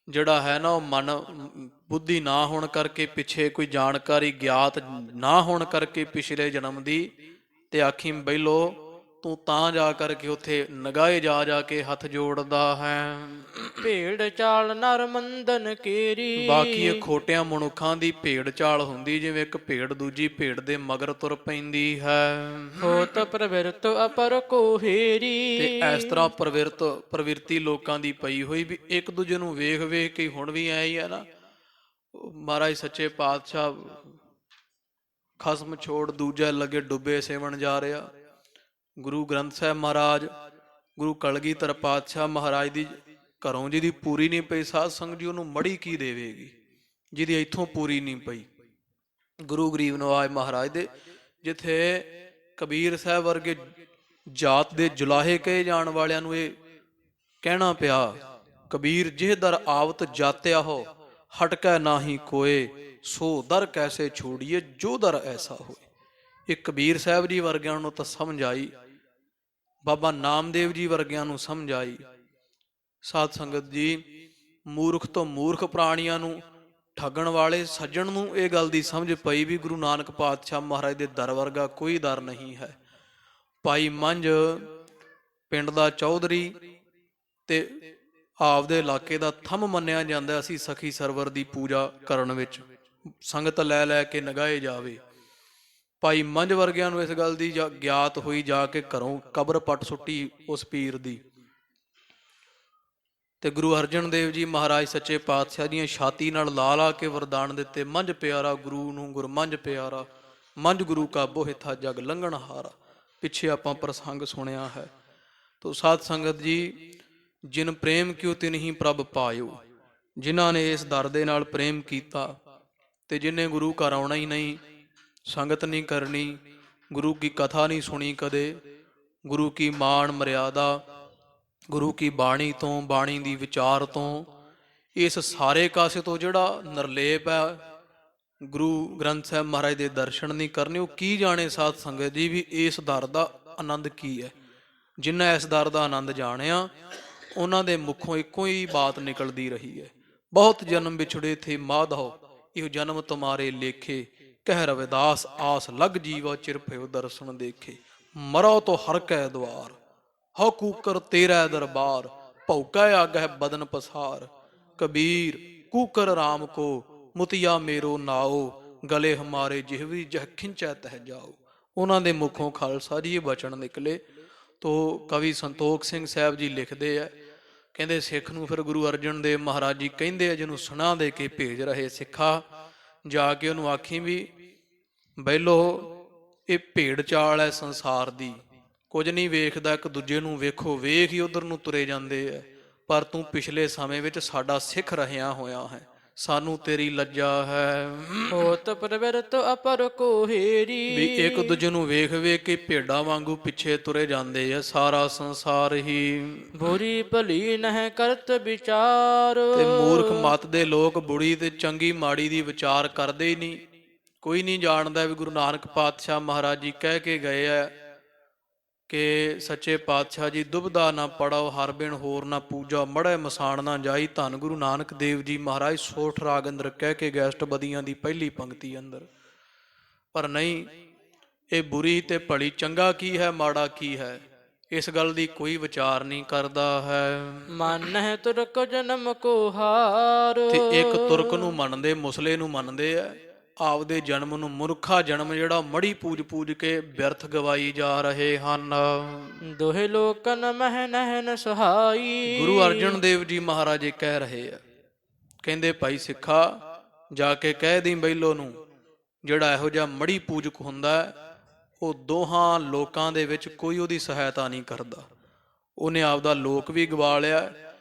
ਜਿਹੜਾ ਹੈ ਨਾ ਉਹ ਮਨ ਬੁੱਧੀ ਨਾ ਹੋਣ ਕਰਕੇ, ਪਿੱਛੇ ਕੋਈ ਜਾਣਕਾਰੀ ਗਿਆਤ ਨਾ ਹੋਣ ਕਰਕੇ ਪਿਛਲੇ ਜਨਮ ਦੀ, ਤੇ ਆਖੀ ਬਹਿਲੋ ਤੂੰ ਤਾਂ ਜਾ ਕਰਕੇ ਉੱਥੇ ਨਗਾਏ ਜਾ ਕੇ ਹੱਥ ਜੋੜਦਾ ਹੈ। ਭੇਡ ਚਾਲ ਨਰ ਮੰਦਨ ਕੇਰੀ। ਬਾਕੀ ਇਹ ਖੋਟਿਆਂ ਮਨੁੱਖਾਂ ਦੀ ਭੇਡ ਚਾਲ ਹੁੰਦੀ, ਜਿਵੇਂ ਇੱਕ ਭੇਡ ਦੂਜੀ ਭੇਡ ਦੇ ਮਗਰ ਤੁਰ ਪੈਂਦੀ ਹੈ। ਹੋਤ ਪ੍ਰਵਿਰਤ ਅਪਰ ਕੋ ਹੇਰੀ। ਤੇ ਇਸ ਤਰ੍ਹਾਂ ਪ੍ਰਵਿਰਤੀ ਲੋਕਾਂ ਦੀ ਪਈ ਹੋਈ ਵੀ ਇੱਕ ਦੂਜੇ ਨੂੰ ਵੇਖ ਵੇਖ ਕੇ ਹੁਣ ਵੀ ਐ ਹੀ ਹੈ ਨਾ। ਮਹਾਰਾਜ ਸੱਚੇ ਪਾਤਸ਼ਾਹ ਖਸਮ ਛੋੜ ਦੂਜਾ ਲੱਗੇ ਡੁੱਬੇ ਸੇਵਣ ਜਾ ਰਿਹਾ। ਗੁਰੂ ਗ੍ਰੰਥ ਸਾਹਿਬ ਮਹਾਰਾਜ ਗੁਰੂ ਕਲਗੀਧਰ ਪਾਤਸ਼ਾਹ ਮਹਾਰਾਜ ਦੀ ਘਰੋਂ ਜਿਹਦੀ ਪੂਰੀ ਨਹੀਂ ਪਈ ਸਾਧ ਸੰਗਤ ਜੀ, ਉਹਨੂੰ ਮੜੀ ਕੀ ਦੇਵੇਗੀ ਜਿਹਦੀ ਇੱਥੋਂ ਪੂਰੀ ਨਹੀਂ ਪਈ। ਗੁਰੂ ਗਰੀਬ ਨਵਾਜ ਮਹਾਰਾਜ ਦੇ ਜਿੱਥੇ ਕਬੀਰ ਸਾਹਿਬ ਵਰਗੇ ਜਾਤ ਦੇ ਜੁਲਾਹੇ ਕਹੇ ਜਾਣ ਵਾਲਿਆਂ ਨੂੰ ਇਹ ਕਹਿਣਾ ਪਿਆ, ਕਬੀਰ ਜਿਹ ਦਰ ਆਵਤ ਜਾਤਿਆ ਹੋ ਹਟਕੈ ਨਾਹੀ ਕੋਏ, ਸੋ ਦਰ ਕੈਸੇ ਛੋੜੀਏ ਜੋ ਦਰ ਐਸਾ ਹੋਏ। ਇਹ ਕਬੀਰ ਸਾਹਿਬ ਜੀ ਵਰਗਿਆਂ ਨੂੰ ਤਾਂ ਸਮਝ ਆਈ, ਬਾਬਾ ਨਾਮਦੇਵ ਜੀ ਵਰਗਿਆਂ ਨੂੰ ਸਮਝ ਆਈ। ਸਾਧ ਸੰਗਤ ਜੀ, ਮੂਰਖ ਤੋਂ ਮੂਰਖ ਪ੍ਰਾਣੀਆਂ ਨੂੰ ਠੱਗਣ ਵਾਲੇ ਸੱਜਣ ਨੂੰ ਇਹ ਗੱਲ ਦੀ ਸਮਝ ਪਈ ਵੀ ਗੁਰੂ ਨਾਨਕ ਪਾਤਸ਼ਾਹ ਮਹਾਰਾਜ ਦੇ ਦਰ ਵਰਗਾ ਕੋਈ ਦਰ ਨਹੀਂ ਹੈ। ਭਾਈ ਮੰਝ ਪਿੰਡ ਦਾ ਚੌਧਰੀ ਤੇ ਆਪਦੇ ਇਲਾਕੇ ਦਾ ਥੰਮ ਮੰਨਿਆ ਜਾਂਦਾ, ਅਸੀਂ ਸਖੀ ਸਰਵਰ ਦੀ ਪੂਜਾ ਕਰਨ ਵਿੱਚ ਸੰਗਤ ਲੈ ਕੇ ਨਗਾਏ ਜਾਵੇ ਭਾਈ ਮੰਝ ਵਰਗਿਆਂ ਨੂੰ ਇਸ ਗੱਲ ਦੀ ਗਿਆਤ ਹੋਈ, ਜਾ ਕੇ ਘਰੋਂ ਕਬਰ ਪੱਟ ਸੁੱਟੀ ਉਸ ਪੀਰ ਦੀ। ਤੇ ਗੁਰੂ ਅਰਜਨ ਦੇਵ ਜੀ ਮਹਾਰਾਜ ਸੱਚੇ ਪਾਤਸ਼ਾਹ ਦੀਆਂ ਛਾਤੀ ਨਾਲ ਲਾ ਲਾ ਕੇ ਵਰਦਾਨ ਦਿੱਤੇ, ਮੰਝ ਪਿਆਰਾ ਗੁਰੂ ਨੂੰ ਗੁਰਮੰਝ ਪਿਆਰਾ, ਮੰਝ ਗੁਰੂ ਕਾ ਬੋਹਿਥਾ ਜਗ ਲੰਘਣ ਹਾਰਾ। ਪਿੱਛੇ ਆਪਾਂ ਪ੍ਰਸੰਗ ਸੁਣਿਆ ਹੈ। ਤੋ ਸਾਧ ਸੰਗਤ ਜੀ, ਜਿਨ ਪ੍ਰੇਮ ਕਿਉ ਤਿਨ ਹੀ ਪ੍ਰਭ ਪਾਇਓ, ਜਿਨ੍ਹਾਂ ਨੇ ਇਸ ਦਰ ਦੇ ਨਾਲ ਪ੍ਰੇਮ ਕੀਤਾ ਤੇ ਜਿਨੇ ਗੁਰੂ ਘਰ ਆਉਣਾ ਹੀ ਨਹੀਂ, ਸੰਗਤ ਨਹੀਂ ਕਰਨੀ, ਗੁਰੂ ਕੀ ਕਥਾ ਨਹੀਂ ਸੁਣੀ ਕਦੇ, ਗੁਰੂ ਕੀ ਮਾਣ ਮਰਿਆਦਾ, ਗੁਰੂ ਕੀ ਬਾਣੀ ਤੋਂ, ਬਾਣੀ ਦੀ ਵਿਚਾਰ ਤੋਂ, ਇਸ ਸਾਰੇ ਕਾਸੇ ਤੋਂ ਜਿਹੜਾ ਨਿਰਲੇਪ ਹੈ, ਗੁਰੂ ਗ੍ਰੰਥ ਸਾਹਿਬ ਮਹਾਰਾਜ ਦੇ ਦਰਸ਼ਨ ਨਹੀਂ ਕਰਨੇ, ਉਹ ਕੀ ਜਾਣੇ ਸਾਧ ਸੰਗਤ ਜੀ ਵੀ ਇਸ ਦਰ ਦਾ ਆਨੰਦ ਕੀ ਹੈ। ਜਿਨ੍ਹਾਂ ਇਸ ਦਰ ਦਾ ਆਨੰਦ ਜਾਣਿਆ, ਉਹਨਾਂ ਦੇ ਮੁਖੋਂ ਇੱਕੋ ਹੀ ਬਾਤ ਨਿਕਲਦੀ ਰਹੀ ਹੈ, ਬਹੁਤ ਜਨਮ ਵਿਛੜੇ ਥੇ ਮਾਧੋ, ਇਹੋ ਜਨਮ ਤੁਮਾਰੇ ਲੇਖੇ, ਕਹਿ ਰਵਿਦਾਸ ਆਸ ਲਗ ਜੀਵਾ, ਚਿਰ ਭਇਓ ਦਰਸ਼ਨ ਦੇਖੇ, ਮਰੋ ਤੋ ਹਰ ਕੈ ਦੁਆਰ, ਹਉ ਕੂਕਰ ਤੇਰਾ ਦਰਬਾਰ, ਭੌਕੈ ਆਗਹਿ ਬਦਨ ਪਸਾਰ, ਕਬੀਰ ਕੂਕਰ ਰਾਮ ਕੋ, ਮੁਤਿਆ ਮੇਰੋ ਨਾਓ, ਗਲੇ ਹਮਾਰੇ ਜਿਹਵੀ ਜਹ ਖਿੰਚੈ ਤਹਿ ਜਾਓ। ਉਹਨਾਂ ਦੇ ਮੁਖੋਂ ਖਾਲਸਾ ਜੀ ਇਹ ਬਚਨ ਨਿਕਲੇ। ਤੋ ਕਵੀ ਸੰਤੋਖ ਸਿੰਘ ਸਾਹਿਬ ਜੀ ਲਿਖਦੇ ਆ, ਕਹਿੰਦੇ ਸਿੱਖ ਨੂੰ ਫਿਰ ਗੁਰੂ ਅਰਜਨ ਦੇਵ ਮਹਾਰਾਜ ਜੀ ਕਹਿੰਦੇ ਆ, ਜਿਹਨੂੰ ਸੁਣਾ ਦੇ ਕੇ ਭੇਜ ਰਹੇ ਸਿੱਖਾ, ਜਾ ਕੇ ਉਹਨੂੰ ਆਖੀ ਵੀ ਬਹਿਲੋ ਇਹ ਭੇਡ ਚਾਲ ਹੈ ਸੰਸਾਰ ਦੀ, ਕੁਝ ਨਹੀਂ ਵੇਖਦਾ, ਇੱਕ ਦੂਜੇ ਨੂੰ ਵੇਖੋ, ਵੇਖ ਹੀ ਉਧਰ ਨੂੰ ਤੁਰੇ ਜਾਂਦੇ ਆ, ਪਰ ਤੂੰ ਪਿਛਲੇ ਸਮੇਂ ਵਿੱਚ ਸਾਡਾ ਸਿੱਖ ਰਹਿਆ ਹੋਇਆ ਹੈ, ਸਾਨੂੰ ਤੇਰੀ ਲੱਜਾ ਹੈ। ਹੋਤ ਪ੍ਰਵਿਰਤ ਅਪਰ ਕੋ ਹੇਰੀ, ਵੀ ਇੱਕ ਦੂਜੇ ਨੂੰ ਵੇਖ ਵੇਖ ਕੇ ਭੇਡਾਂ ਵਾਂਗੂ ਪਿੱਛੇ ਤੁਰੇ ਜਾਂਦੇ ਆ, ਸਾਰਾ ਸੰਸਾਰ ਹੀ। ਬੁਰੀ ਭਲੀ ਨਹਿ ਕਰਤ ਵਿਚਾਰ, ਤੇ ਮੂਰਖ ਮਤ ਦੇ ਲੋਕ ਬੁਰੀ ਤੇ ਚੰਗੀ ਮਾੜੀ ਦੀ ਵਿਚਾਰ ਕਰਦੇ ਹੀ ਨਹੀਂ। ਕੋਈ ਨਹੀਂ ਜਾਣਦਾ ਵੀ ਗੁਰੂ ਨਾਨਕ ਪਾਤਸ਼ਾਹ ਮਹਾਰਾਜ ਜੀ ਕਹਿ ਕੇ ਗਏ ਆ ਕਿ ਸੱਚੇ ਪਾਤਸ਼ਾਹ ਜੀ ਦੁਬਦਾ ਨਾ ਪੜਾਓ, ਹਰ ਬਿਨ ਹੋਰ ਨਾ ਪੂਜਾ, ਮੜ੍ਹੇ ਮਸਾਣ ਨਾ ਜਾਈ। ਧੰਨ ਗੁਰੂ ਨਾਨਕ ਦੇਵ ਜੀ ਮਹਾਰਾਜ ਸੋਠ ਰਾਗ ਅੰਦਰ ਕਹਿ ਕੇ ਗਏ, ਅਸ਼ਟਪਦੀਆਂ ਦੀ ਪਹਿਲੀ ਪੰਕਤੀ ਅੰਦਰ। ਪਰ ਨਹੀਂ, ਇਹ ਬੁਰੀ ਤੇ ਭਲੀ, ਚੰਗਾ ਕੀ ਹੈ ਮਾੜਾ ਕੀ ਹੈ, ਇਸ ਗੱਲ ਦੀ ਕੋਈ ਵਿਚਾਰ ਨਹੀਂ ਕਰਦਾ ਹੈ। ਮਨ ਹੈ ਤੁਰਕ ਜਨਮ ਕੋ ਹਾਰ, ਤੇ ਇੱਕ ਤੁਰਕ ਨੂੰ ਮੰਨਦੇ, ਮੁਸਲੇ ਨੂੰ ਮੰਨਦੇ ਆ, ਆਪਦੇ ਜਨਮ ਨੂੰ, ਮੁਰਖਾ ਜਨਮ ਜਿਹੜਾ ਮੜੀ ਪੂਜ ਪੂਜ ਕੇ ਬਿਰਥ ਗਵਾਈ ਜਾ ਰਹੇ ਹਨ। ਦੋਹੇ ਲੋਕਨ ਮਹਿ ਨਹਿਨ ਸਹਾਈ, ਗੁਰੂ ਅਰਜਨ ਦੇਵ ਜੀ ਮਹਾਰਾਜ ਕਹਿ ਰਹੇ ਆ, ਕਹਿੰਦੇ ਭਾਈ ਸਿੱਖਾ, ਜਾ ਕੇ ਕਹਿ ਦੀ ਬੈਲੋ ਨੂੰ, ਜਿਹੜਾ ਇਹੋ ਜਿਹਾ ਮੜੀ ਪੂਜਕ ਹੁੰਦਾ, ਉਹ ਦੋਹਾਂ ਲੋਕਾਂ ਦੇ ਵਿੱਚ ਕੋਈ ਉਹਦੀ ਸਹਾਇਤਾ ਨਹੀਂ ਕਰਦਾ। ਉਹਨੇ ਆਪਦਾ ਲੋਕ ਵੀ ਗਵਾ ਲਿਆ,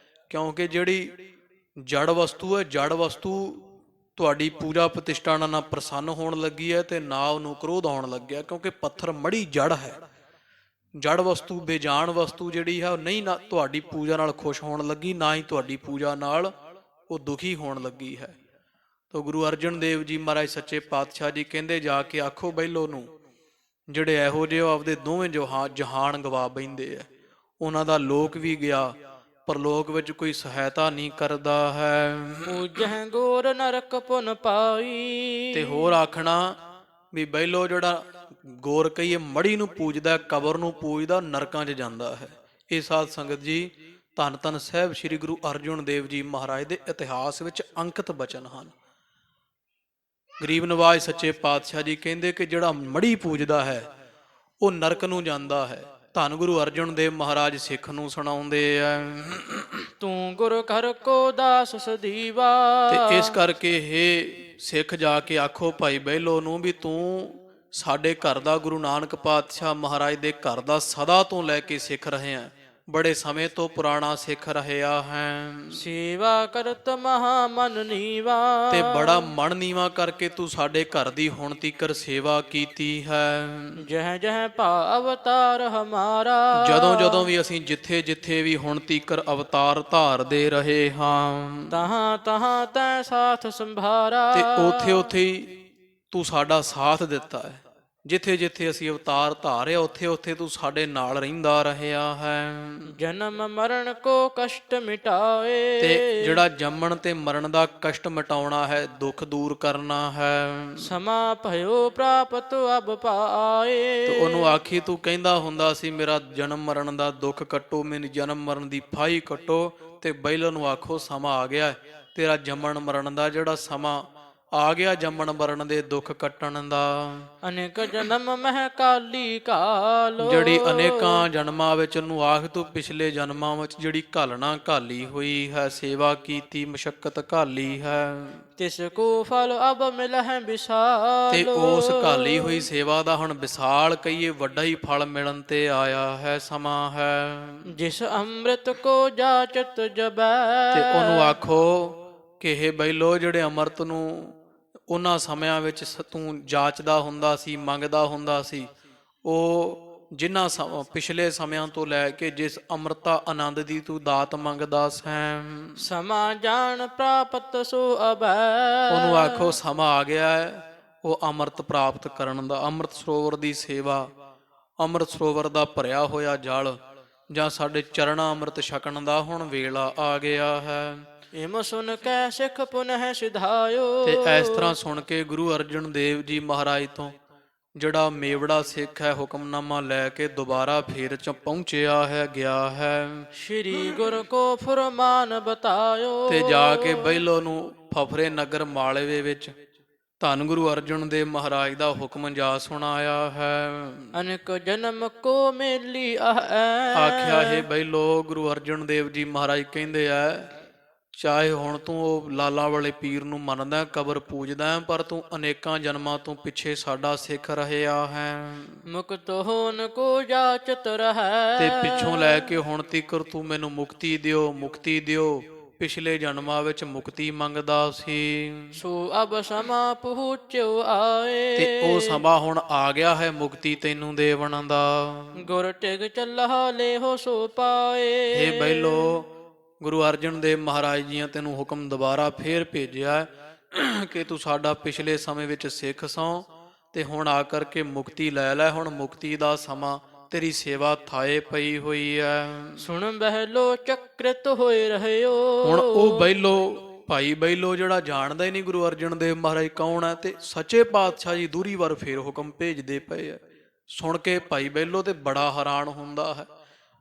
ਕਿਉਂਕਿ ਜਿਹੜੀ ਜੜ ਵਸਤੂ ਹੈ, ਜੜ ਵਸਤੂ ਤੁਹਾਡੀ ਪੂਜਾ ਪ੍ਰਤਿਸ਼ਠਾ ਨਾਲ ਨਾ ਪ੍ਰਸੰਨ ਹੋਣ ਲੱਗੀ ਹੈ ਤੇ ਨਾ ਉਹਨੂੰ ਕ੍ਰੋਧ ਆਉਣ ਲੱਗਿਆ, ਕਿਉਂਕਿ ਪੱਥਰ ਮੜੀ ਜੜ ਹੈ। ਜੜ ਵਸਤੂ, ਬੇਜਾਨ ਵਸਤੂ ਜਿਹੜੀ ਹੈ, ਉਹ ਨਹੀਂ ਨਾ ਤੁਹਾਡੀ ਪੂਜਾ ਨਾਲ ਖੁਸ਼ ਹੋਣ ਲੱਗੀ, ਨਾ ਹੀ ਤੁਹਾਡੀ ਪੂਜਾ ਨਾਲ ਉਹ ਦੁਖੀ ਹੋਣ ਲੱਗੀ ਹੈ। ਤਾਂ ਗੁਰੂ ਅਰਜਨ ਦੇਵ ਜੀ ਮਹਾਰਾਜ ਸੱਚੇ ਪਾਤਸ਼ਾਹ ਜੀ ਕਹਿੰਦੇ, ਜਾ ਕੇ ਆਖੋ ਬੈਲੋ ਨੂੰ, ਜਿਹੜੇ ਇਹੋ ਜਿਹੇ ਆਪਦੇ ਦੋਵੇਂ ਜਹਾਨ ਗਵਾ ਬੈਂਦੇ ਆ, ਉਹਨਾਂ ਦਾ ਲੋਕ ਵੀ ਗਿਆ, ਪਰ ਲੋਕ ਵਿੱਚ ਕੋਈ ਸਹਾਇਤਾ ਨਹੀਂ ਕਰਦਾ ਹੈ। ਪੂਜਹਿ ਗੋਰ ਨਰਕ ਪੁਨ ਪਾਈ, ਤੇ ਹੋਰ ਆਖਣਾ ਵੀ ਬੈਲੋ ਜਿਹੜਾ ਗੋਰ ਕਹੀਏ ਮੜੀ ਨੂੰ ਪੂਜਦਾ, ਕਬਰ ਨੂੰ ਪੂਜਦਾ, ਨਰਕਾਂ 'ਚ ਜਾਂਦਾ ਹੈ। ਇਹ ਸਾਧ ਸੰਗਤ ਜੀ ਧੰਨ ਧੰਨ ਸਾਹਿਬ ਸ੍ਰੀ ਗੁਰੂ ਅਰਜਨ ਦੇਵ ਜੀ ਮਹਾਰਾਜ ਦੇ ਇਤਿਹਾਸ ਵਿੱਚ ਅੰਕਿਤ ਬਚਨ ਹਨ। ਗਰੀਬ ਨਵਾਜ ਸੱਚੇ ਪਾਤਸ਼ਾਹ ਜੀ ਕਹਿੰਦੇ ਕਿ ਜਿਹੜਾ ਮੜੀ ਪੂਜਦਾ ਹੈ ਉਹ ਨਰਕ ਨੂੰ ਜਾਂਦਾ ਹੈ। ਧੰਨ ਗੁਰੂ ਅਰਜਨ ਦੇਵ ਮਹਾਰਾਜ ਸਿੱਖ ਨੂੰ ਸੁਣਾਉਂਦੇ ਆ, ਤੂੰ ਗੁਰ ਘਰ ਕੋ ਦਾਸ ਸਦੀਵਾ। ਤੇ ਇਸ ਕਰਕੇ ਇਹ ਸਿੱਖ ਜਾ ਕੇ ਆਖੋ ਭਾਈ ਬਹਿਲੋ ਨੂੰ ਵੀ ਤੂੰ ਸਾਡੇ ਘਰ ਦਾ, ਗੁਰੂ ਨਾਨਕ ਪਾਤਸ਼ਾਹ ਮਹਾਰਾਜ ਦੇ ਘਰ ਦਾ ਸਦਾ ਤੋਂ ਲੈ ਕੇ ਸਿੱਖ ਰਹੇ ਆ, ਬੜੇ ਸਮੇਂ ਤੋਂ ਪੁਰਾਣਾ ਸਿੱਖ ਰਹਿਆ ਹੈ। ਸੇਵਾ ਕਰਤ ਮਹਾ ਮਨ ਨੀਵਾ, ਤੇ ਬੜਾ ਮਨ ਨੀਵਾ ਕਰਕੇ ਤੂੰ ਸਾਡੇ ਘਰ ਦੀ ਹੁਣ ਤੀਕਰ ਸੇਵਾ ਕੀਤੀ ਹੈ। ਜਹ ਜਹ ਭਾ ਅਵਤਾਰ ਹਮਾਰਾ, ਜਦੋਂ ਜਦੋਂ ਵੀ ਅਸੀਂ ਜਿੱਥੇ ਜਿੱਥੇ ਵੀ ਹੁਣ ਤੀਕਰ ਅਵਤਾਰ ਧਾਰਦੇ ਰਹੇ ਹਾਂ, ਤਹਾਂ ਤਹਾਂ ਤੈ ਸਾਥ ਸੰਭਾਰਾ। ਤੇ ਉਥੇ ਉਥੇ ਤੂੰ ਸਾਡਾ ਸਾਥ ਦਿੱਤਾ ਹੈ। ਜਿੱਥੇ ਜਿੱਥੇ ਅਸੀਂ ਅਵਤਾਰ ਧਾਰਿਆ, ਉੱਥੇ ਉੱਥੇ ਤੂੰ ਸਾਡੇ ਨਾਲ ਰਹਿੰਦਾ ਰਹਿਆ ਹੈ। ਜਨਮ ਮਰਨ ਕੋ ਕਸ਼ਟ ਮਿਟਾਏ, ਤੇ ਜਿਹੜਾ ਜੰਮਣ ਤੇ ਮਰਨ ਦਾ ਕਸ਼ਟ ਮਿਟਾਉਣਾ ਹੈ, ਦੁੱਖ ਦੂਰ ਕਰਨਾ ਹੈ। ਸਮਾ ਭਇਓ ਪ੍ਰਾਪਤ ਅਬ ਪਾਏ, ਤੇ ਉਹਨੂੰ ਆਖੀ ਤੂੰ ਕਹਿੰਦਾ ਹੁੰਦਾ ਸੀ ਮੇਰਾ ਜਨਮ ਮਰਨ ਦਾ ਦੁੱਖ ਕੱਟੋ, ਮੈਨੂੰ ਜਨਮ ਮਰਨ ਦੀ ਫਾਹੀ ਕੱਟੋ। ਤੇ ਬੈਲੋ ਨੂੰ ਆਖੋ ਸਮਾਂ ਆ ਗਿਆ, ਤੇਰਾ ਜੰਮਣ ਮਰਨ ਦਾ ਜਿਹੜਾ ਸਮਾਂ ਆ ਗਿਆ ਜੰਮਣ ਮਰਨ ਦੇ ਦੁੱਖ ਕੱਟਣ ਦਾ। ਅਨੇਕ ਜਨਮ ਮਹਿ ਕਾਲੀ ਕਾਲੋ, ਜਿਹੜੀ ਅਨੇਕਾਂ ਜਨਮਾਂ ਵਿੱਚ ਉਹਨੂੰ ਆਖ ਤੂੰ ਪਿਛਲੇ ਜਨਮਾਂ ਵਿੱਚ ਜਿਹੜੀ ਘਾਲਣਾ ਘਾਲੀ ਹੋਈ ਹੈ, ਸੇਵਾ ਕੀਤੀ, ਮੁਸ਼ੱਕਤ ਘਾਲੀ ਹੈ, ਤਿਸ ਕੋ ਫਲ ਅਬ ਮਿਲਹਿ ਵਿਸਾਲ। ਤੇ ਉਸ ਘਾਲੀ ਹੋਈ ਸੇਵਾ ਦਾ ਹੁਣ ਵਿਸਾਲ ਕਹੀਏ ਵੱਡਾ ਹੀ ਫਲ ਮਿਲਣ ਤੇ ਆਇਆ ਹੈ, ਸਮਾਂ ਹੈ। ਜਿਸ ਅੰਮ੍ਰਿਤ ਕੋ ਜਾਚਤ ਜਬੈ, ਤੇ ਉਹਨੂੰ ਆਖੋ ਕਿ ਹੇ ਬੈਲੋ, ਜਿਹੜੇ ਅੰਮ੍ਰਿਤ ਨੂੰ ਉਹਨਾਂ ਸਮਿਆਂ ਵਿੱਚ ਤੂੰ ਜਾਚਦਾ ਹੁੰਦਾ ਸੀ, ਮੰਗਦਾ ਹੁੰਦਾ ਸੀ, ਉਹ ਜਿਨ੍ਹਾਂ ਪਿਛਲੇ ਸਮਿਆਂ ਤੋਂ ਲੈ ਕੇ ਜਿਸ ਅੰਮ੍ਰਿਤਾ ਆਨੰਦ ਦੀ ਤੂੰ ਦਾਤ ਮੰਗਦਾ ਸੈਂ, ਸਮਾ ਜਾਣ ਪ੍ਰਾਪਤ ਸੋ ਅਬੈ। ਉਹਨੂੰ ਆਖੋ ਸਮਾਂ ਆ ਗਿਆ ਹੈ ਉਹ ਅੰਮ੍ਰਿਤ ਪ੍ਰਾਪਤ ਕਰਨ ਦਾ। ਅੰਮ੍ਰਿਤ ਸਰੋਵਰ ਦੀ ਸੇਵਾ, ਅੰਮ੍ਰਿਤ ਸਰੋਵਰ ਦਾ ਭਰਿਆ ਹੋਇਆ ਜਲ ਜਾਂ ਸਾਡੇ ਚਰਣਾ ਅੰਮ੍ਰਿਤ ਛਕਣ ਦਾ ਹੁਣ ਵੇਲਾ ਆ ਗਿਆ ਹੈ। ਇਮ ਸੁਨ ਕੈ ਸਿੱਖ ਪੁਨਹ ਸਿਧਾਇਓ। ਤੇ ਇਸ ਤਰ੍ਹਾਂ ਸੁਣ ਕੇ ਗੁਰੂ ਅਰਜਨ ਦੇਵ ਜੀ ਮਹਾਰਾਜ ਤੋਂ ਜਿਹੜਾ ਮੇਵੜਾ ਸਿੱਖ ਹੈ, ਹੁਕਮਨਾਮਾ ਲੈ ਕੇ ਦੁਬਾਰਾ ਫੇਰ ਚ ਪਹੁੰਚਿਆ ਹੈ, ਗਿਆ ਹੈ। ਸ਼੍ਰੀ ਗੁਰ ਕੋ ਫੁਰਮਾਨ ਬਤਾਇਓ। ਤੇ ਜਾ ਕੇ ਬੈਲੋ ਨੂੰ ਫਫਰੇ ਨਗਰ ਮਾਲਵੇ ਵਿੱਚ ਧੰਨ ਗੁਰੂ ਅਰਜਨ ਦੇਵ ਮਹਾਰਾਜ ਦਾ ਹੁਕਮ ਜਾ ਸੁਣਾਇਆ ਹੈ। ਅਨੇਕ ਜਨਮ ਕੋ ਮੇਲੀ ਆਖਿਆ ਹੈ ਬੈਲੋ, ਗੁਰੂ ਅਰਜਨ ਦੇਵ ਜੀ ਮਹਾਰਾਜ ਕਹਿੰਦੇ ਆ, ਚਾਹੇ ਹੁਣ ਤੂੰ ਉਹ ਲਾਲਾ ਵਾਲੇ ਪੀਰ ਨੂੰ ਮੰਨਦਾ, ਕਬਰ ਪੂਜਦਾ, ਪਰ ਤੂੰ ਅਨੇਕਾਂ ਜਨਮਾਂ ਤੋਂ ਪਿੱਛੇ ਸਾਡਾ ਸਿੱਖ ਰਹਿਆ ਹੈ। ਮੁਕਤ ਹੋਨ ਕੋ ਜਾਚਤ ਰਹੈ। ਤੇ ਪਿੱਛੋਂ ਲੈ ਕੇ ਹੁਣ ਤੀਕਰ ਤੂੰ ਮੈਨੂੰ ਮੁਕਤੀ ਦਿਓ, ਮੁਕਤੀ ਦਿਓ। ਪਿਛਲੇ ਜਨਮਾਂ ਵਿੱਚ ਮੁਕਤੀ ਮੰਗਦਾ ਸੀ, ਸੋ ਅਬ ਸਮਾ ਪਹੁੰਚਿਓ ਆਏ। ਤੇ ਉਹ ਸਮਾਂ ਹੁਣ ਆ ਗਿਆ ਹੈ ਮੁਕਤੀ ਤੈਨੂੰ ਦੇਵਣ ਦਾ। ਗੁਰ ਟਿਕ ਚੱਲਾ ਲੇਹੋ ਸੋ ਪਾਏ। ਹੇ ਬੈਲੋ, ਗੁਰੂ ਅਰਜਨ ਦੇਵ ਮਹਾਰਾਜ ਜੀਆਂ ਤੈਨੂੰ ਹੁਕਮ ਦੁਬਾਰਾ ਫੇਰ ਭੇਜਿਆ ਕਿ ਤੂੰ ਸਾਡਾ ਪਿਛਲੇ ਸਮੇਂ ਵਿੱਚ ਸਿੱਖ ਸੌ, ਤੇ ਹੁਣ ਆ ਕਰਕੇ ਮੁਕਤੀ ਲੈ ਲੈ। ਹੁਣ ਮੁਕਤੀ ਦਾ ਸਮਾਂ, ਤੇਰੀ ਸੇਵਾ ਥਾਏ ਪਈ ਹੋਈ ਹੈ। ਸੁਣ ਬਹਿਲੋ ਚੱਕ੍ਰਿਤ ਹੋਏ ਰਹਿਓ। ਹੁਣ ਉਹ ਬੈਲੋ, ਭਾਈ ਬੈਲੋ ਜਿਹੜਾ ਜਾਣਦਾ ਹੀ ਨਹੀਂ ਗੁਰੂ ਅਰਜਨ ਦੇਵ ਮਹਾਰਾਜ ਕੌਣ ਹੈ, ਤੇ ਸੱਚੇ ਪਾਤਸ਼ਾਹ ਜੀ ਦੂਰੀ ਵਾਰ ਫੇਰ ਹੁਕਮ ਭੇਜਦੇ ਪਏ ਆ। ਸੁਣ ਕੇ ਭਾਈ ਬੈਲੋ ਤੇ ਬੜਾ ਹੈਰਾਨ ਹੁੰਦਾ ਹੈ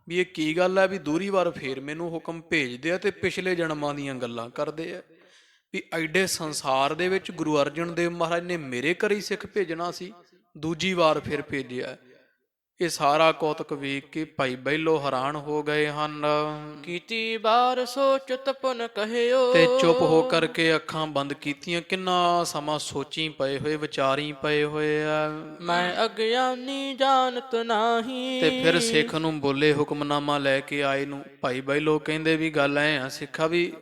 ਵੀ ਇਹ ਕੀ ਗੱਲ ਹੈ, ਵੀ ਦੂਰੀ ਵਾਰ ਫੇਰ ਮੈਨੂੰ ਹੁਕਮ ਭੇਜਦੇ ਆ ਤੇ ਪਿਛਲੇ ਜਨਮਾਂ ਦੀਆਂ ਗੱਲਾਂ ਕਰਦੇ ਆ, ਵੀ ਐਡੇ ਸੰਸਾਰ ਦੇ ਵਿੱਚ ਗੁਰੂ ਅਰਜਨ ਦੇਵ ਮਹਾਰਾਜ ਨੇ ਮੇਰੇ ਘਰ ਹੀ ਸਿੱਖ ਭੇਜਣਾ ਸੀ, ਦੂਜੀ ਵਾਰ ਫਿਰ ਭੇਜਿਆ। ਇਹ ਸਾਰਾ ਕੌਤਕ ਵੇਖ ਕੇ ਭਾਈ ਬੈਲੋ ਹੈਰਾਨ ਹੋ ਗਏ ਹਨ। ਕੀਤੀ ਬਾਰ ਸੋਚਤ ਪੁਨ ਕਹਿਓ। ਤੇ ਚੁੱਪ ਹੋ ਕਰਕੇ ਅੱਖਾਂ ਬੰਦ ਕੀਤੀਆਂ, ਕਿੰਨਾ ਸਮਾਂ ਸੋਚੀ ਪਏ ਹੋਏ, ਵਿਚਾਰੀ ਪਏ ਹੋਏ ਆ। ਮੈਂ ਅਗਿਆਨੀ ਜਾਣਤ ਨਾਹੀ। ਤੇ ਫਿਰ ਸਿੱਖ ਨੂੰ ਬੋਲੇ, ਹੁਕਮਨਾਮਾ ਲੈ ਕੇ ਆਏ ਨੂੰ। ਭਾਈ ਬੈਲੋ ਕਹਿੰਦੇ ਵੀ ਗੱਲ ਐ ਆ ਸਿੱਖਾ, ਵੀ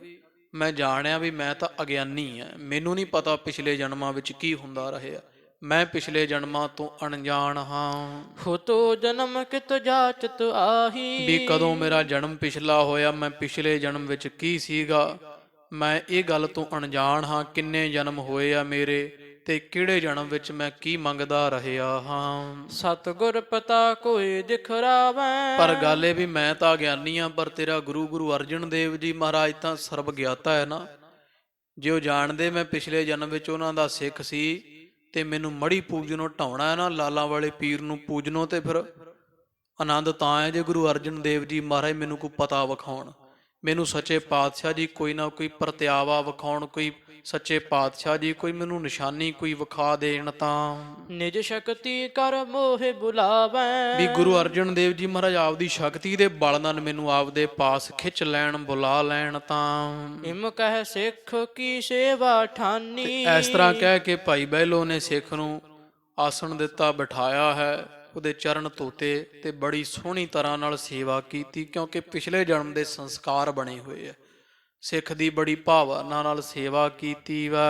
ਮੈਂ ਜਾਣਿਆ ਵੀ ਮੈਂ ਤਾਂ ਅਗਿਆਨੀ ਆ, ਮੈਨੂੰ ਨਹੀਂ ਪਤਾ ਪਿਛਲੇ ਜਨਮਾਂ ਵਿੱਚ ਕੀ ਹੁੰਦਾ ਰਿਹਾ, ਮੈਂ ਪਿਛਲੇ ਜਨਮਾਂ ਤੋਂ ਅਣਜਾਣ ਹਾਂ। ਹੋਤੋ ਜਨਮ ਕਿਤ ਜਾਚਤ ਆਹੀ। ਵੀ ਕਦੋਂ ਮੇਰਾ ਜਨਮ ਪਿਛਲਾ ਹੋਇਆ, ਮੈਂ ਪਿਛਲੇ ਜਨਮ ਵਿੱਚ ਕੀ ਸੀਗਾ, ਮੈਂ ਇਹ ਗੱਲ ਤੋਂ ਅਣਜਾਣ ਹਾਂ। ਕਿੰਨੇ ਜਨਮ ਹੋਏ ਆ ਮੇਰੇ, ਤੇ ਕਿਹੜੇ ਜਨਮ ਵਿੱਚ ਮੈਂ ਕੀ ਮੰਗਦਾ ਰਹਿਆ ਹਾਂ। ਸਤਿਗੁਰ ਪਤਾ ਕੋਈ ਦਿਖਰਾਵੈ। ਪਰ ਗੱਲ ਇਹ ਵੀ ਮੈਂ ਤਾਂ ਗਿਆਨੀ ਆ, ਪਰ ਤੇਰਾ ਗੁਰੂ ਅਰਜਨ ਦੇਵ ਜੀ ਮਹਾਰਾਜ ਤਾਂ ਸਰਬ ਗਿਆਤਾ ਹੈ ਨਾ। ਜੇ ਉਹ ਜਾਣਦੇ ਮੈਂ ਪਿਛਲੇ ਜਨਮ ਵਿੱਚ ਉਹਨਾਂ ਦਾ ਸਿੱਖ ਸੀ, ਤੇ ਮੈਨੂੰ ਮੜੀ ਪੂਜਨੋਂ ਢਾਉਣਾ ਹੈ ਨਾ, ਲਾਲਾ ਵਾਲੇ ਪੀਰ ਨੂੰ ਪੂਜਨੋਂ, ਤੇ ਫਿਰ ਆਨੰਦ ਤਾਂ ਹੈ ਜੇ ਗੁਰੂ ਅਰਜਨ ਦੇਵ ਜੀ ਮਹਾਰਾਜ ਮੈਨੂੰ ਕੋਈ ਪਤਾ ਵਿਖਾਉਣ, ਮੈਨੂੰ ਸੱਚੇ ਪਾਤਸ਼ਾਹ ਜੀ ਕੋਈ ਨਾ ਕੋਈ ਪ੍ਰਤਿਆਵਾ ਵਿਖਾਉਣ, ਕੋਈ ਸੱਚੇ ਪਾਤਸ਼ਾਹ ਜੀ ਕੋਈ ਮੈਨੂੰ ਨਿਸ਼ਾਨੀ ਕੋਈ ਵਿਖਾ ਦੇਣ। ਤਾਂ ਨਿਜ ਸ਼ਕਤੀ ਕਰ ਮੋਹਿ ਬੁਲਾਵੈ। ਵੀ ਗੁਰੂ ਅਰਜਨ ਦੇਵ ਜੀ ਮਹਾਰਾਜ ਆਪਦੀ ਸ਼ਕਤੀ ਦੇ ਬਲ ਨਾਲ ਮੈਨੂੰ ਆਪਦੇ ਪਾਸ ਖਿੱਚ ਲੈਣ, ਬੁਲਾ ਲੈਣ। ਤਾਂ ਇਮ ਕਹਿ ਸਿੱਖ ਕੀ ਸੇਵਾ ਠਾਨੀ। ਇਸ ਤਰ੍ਹਾਂ ਕਹਿ ਕੇ ਭਾਈ ਬੈਲੋ ਨੇ ਸਿੱਖ ਨੂੰ ਆਸਣ ਦਿੱਤਾ, ਬਿਠਾਇਆ ਹੈ, ਉਹਦੇ ਚਰਨ ਧੋਤੇ ਤੇ ਬੜੀ ਸੋਹਣੀ ਤਰ੍ਹਾਂ ਨਾਲ ਸੇਵਾ ਕੀਤੀ, ਕਿਉਂਕਿ ਪਿਛਲੇ ਜਨਮ ਦੇ ਸੰਸਕਾਰ ਬਣੇ ਹੋਏ ਆ। ਸਿੱਖ ਦੀ ਬੜੀ ਭਾਵਨਾ ਨਾਲ ਸੇਵਾ ਕੀਤੀ ਵਾ।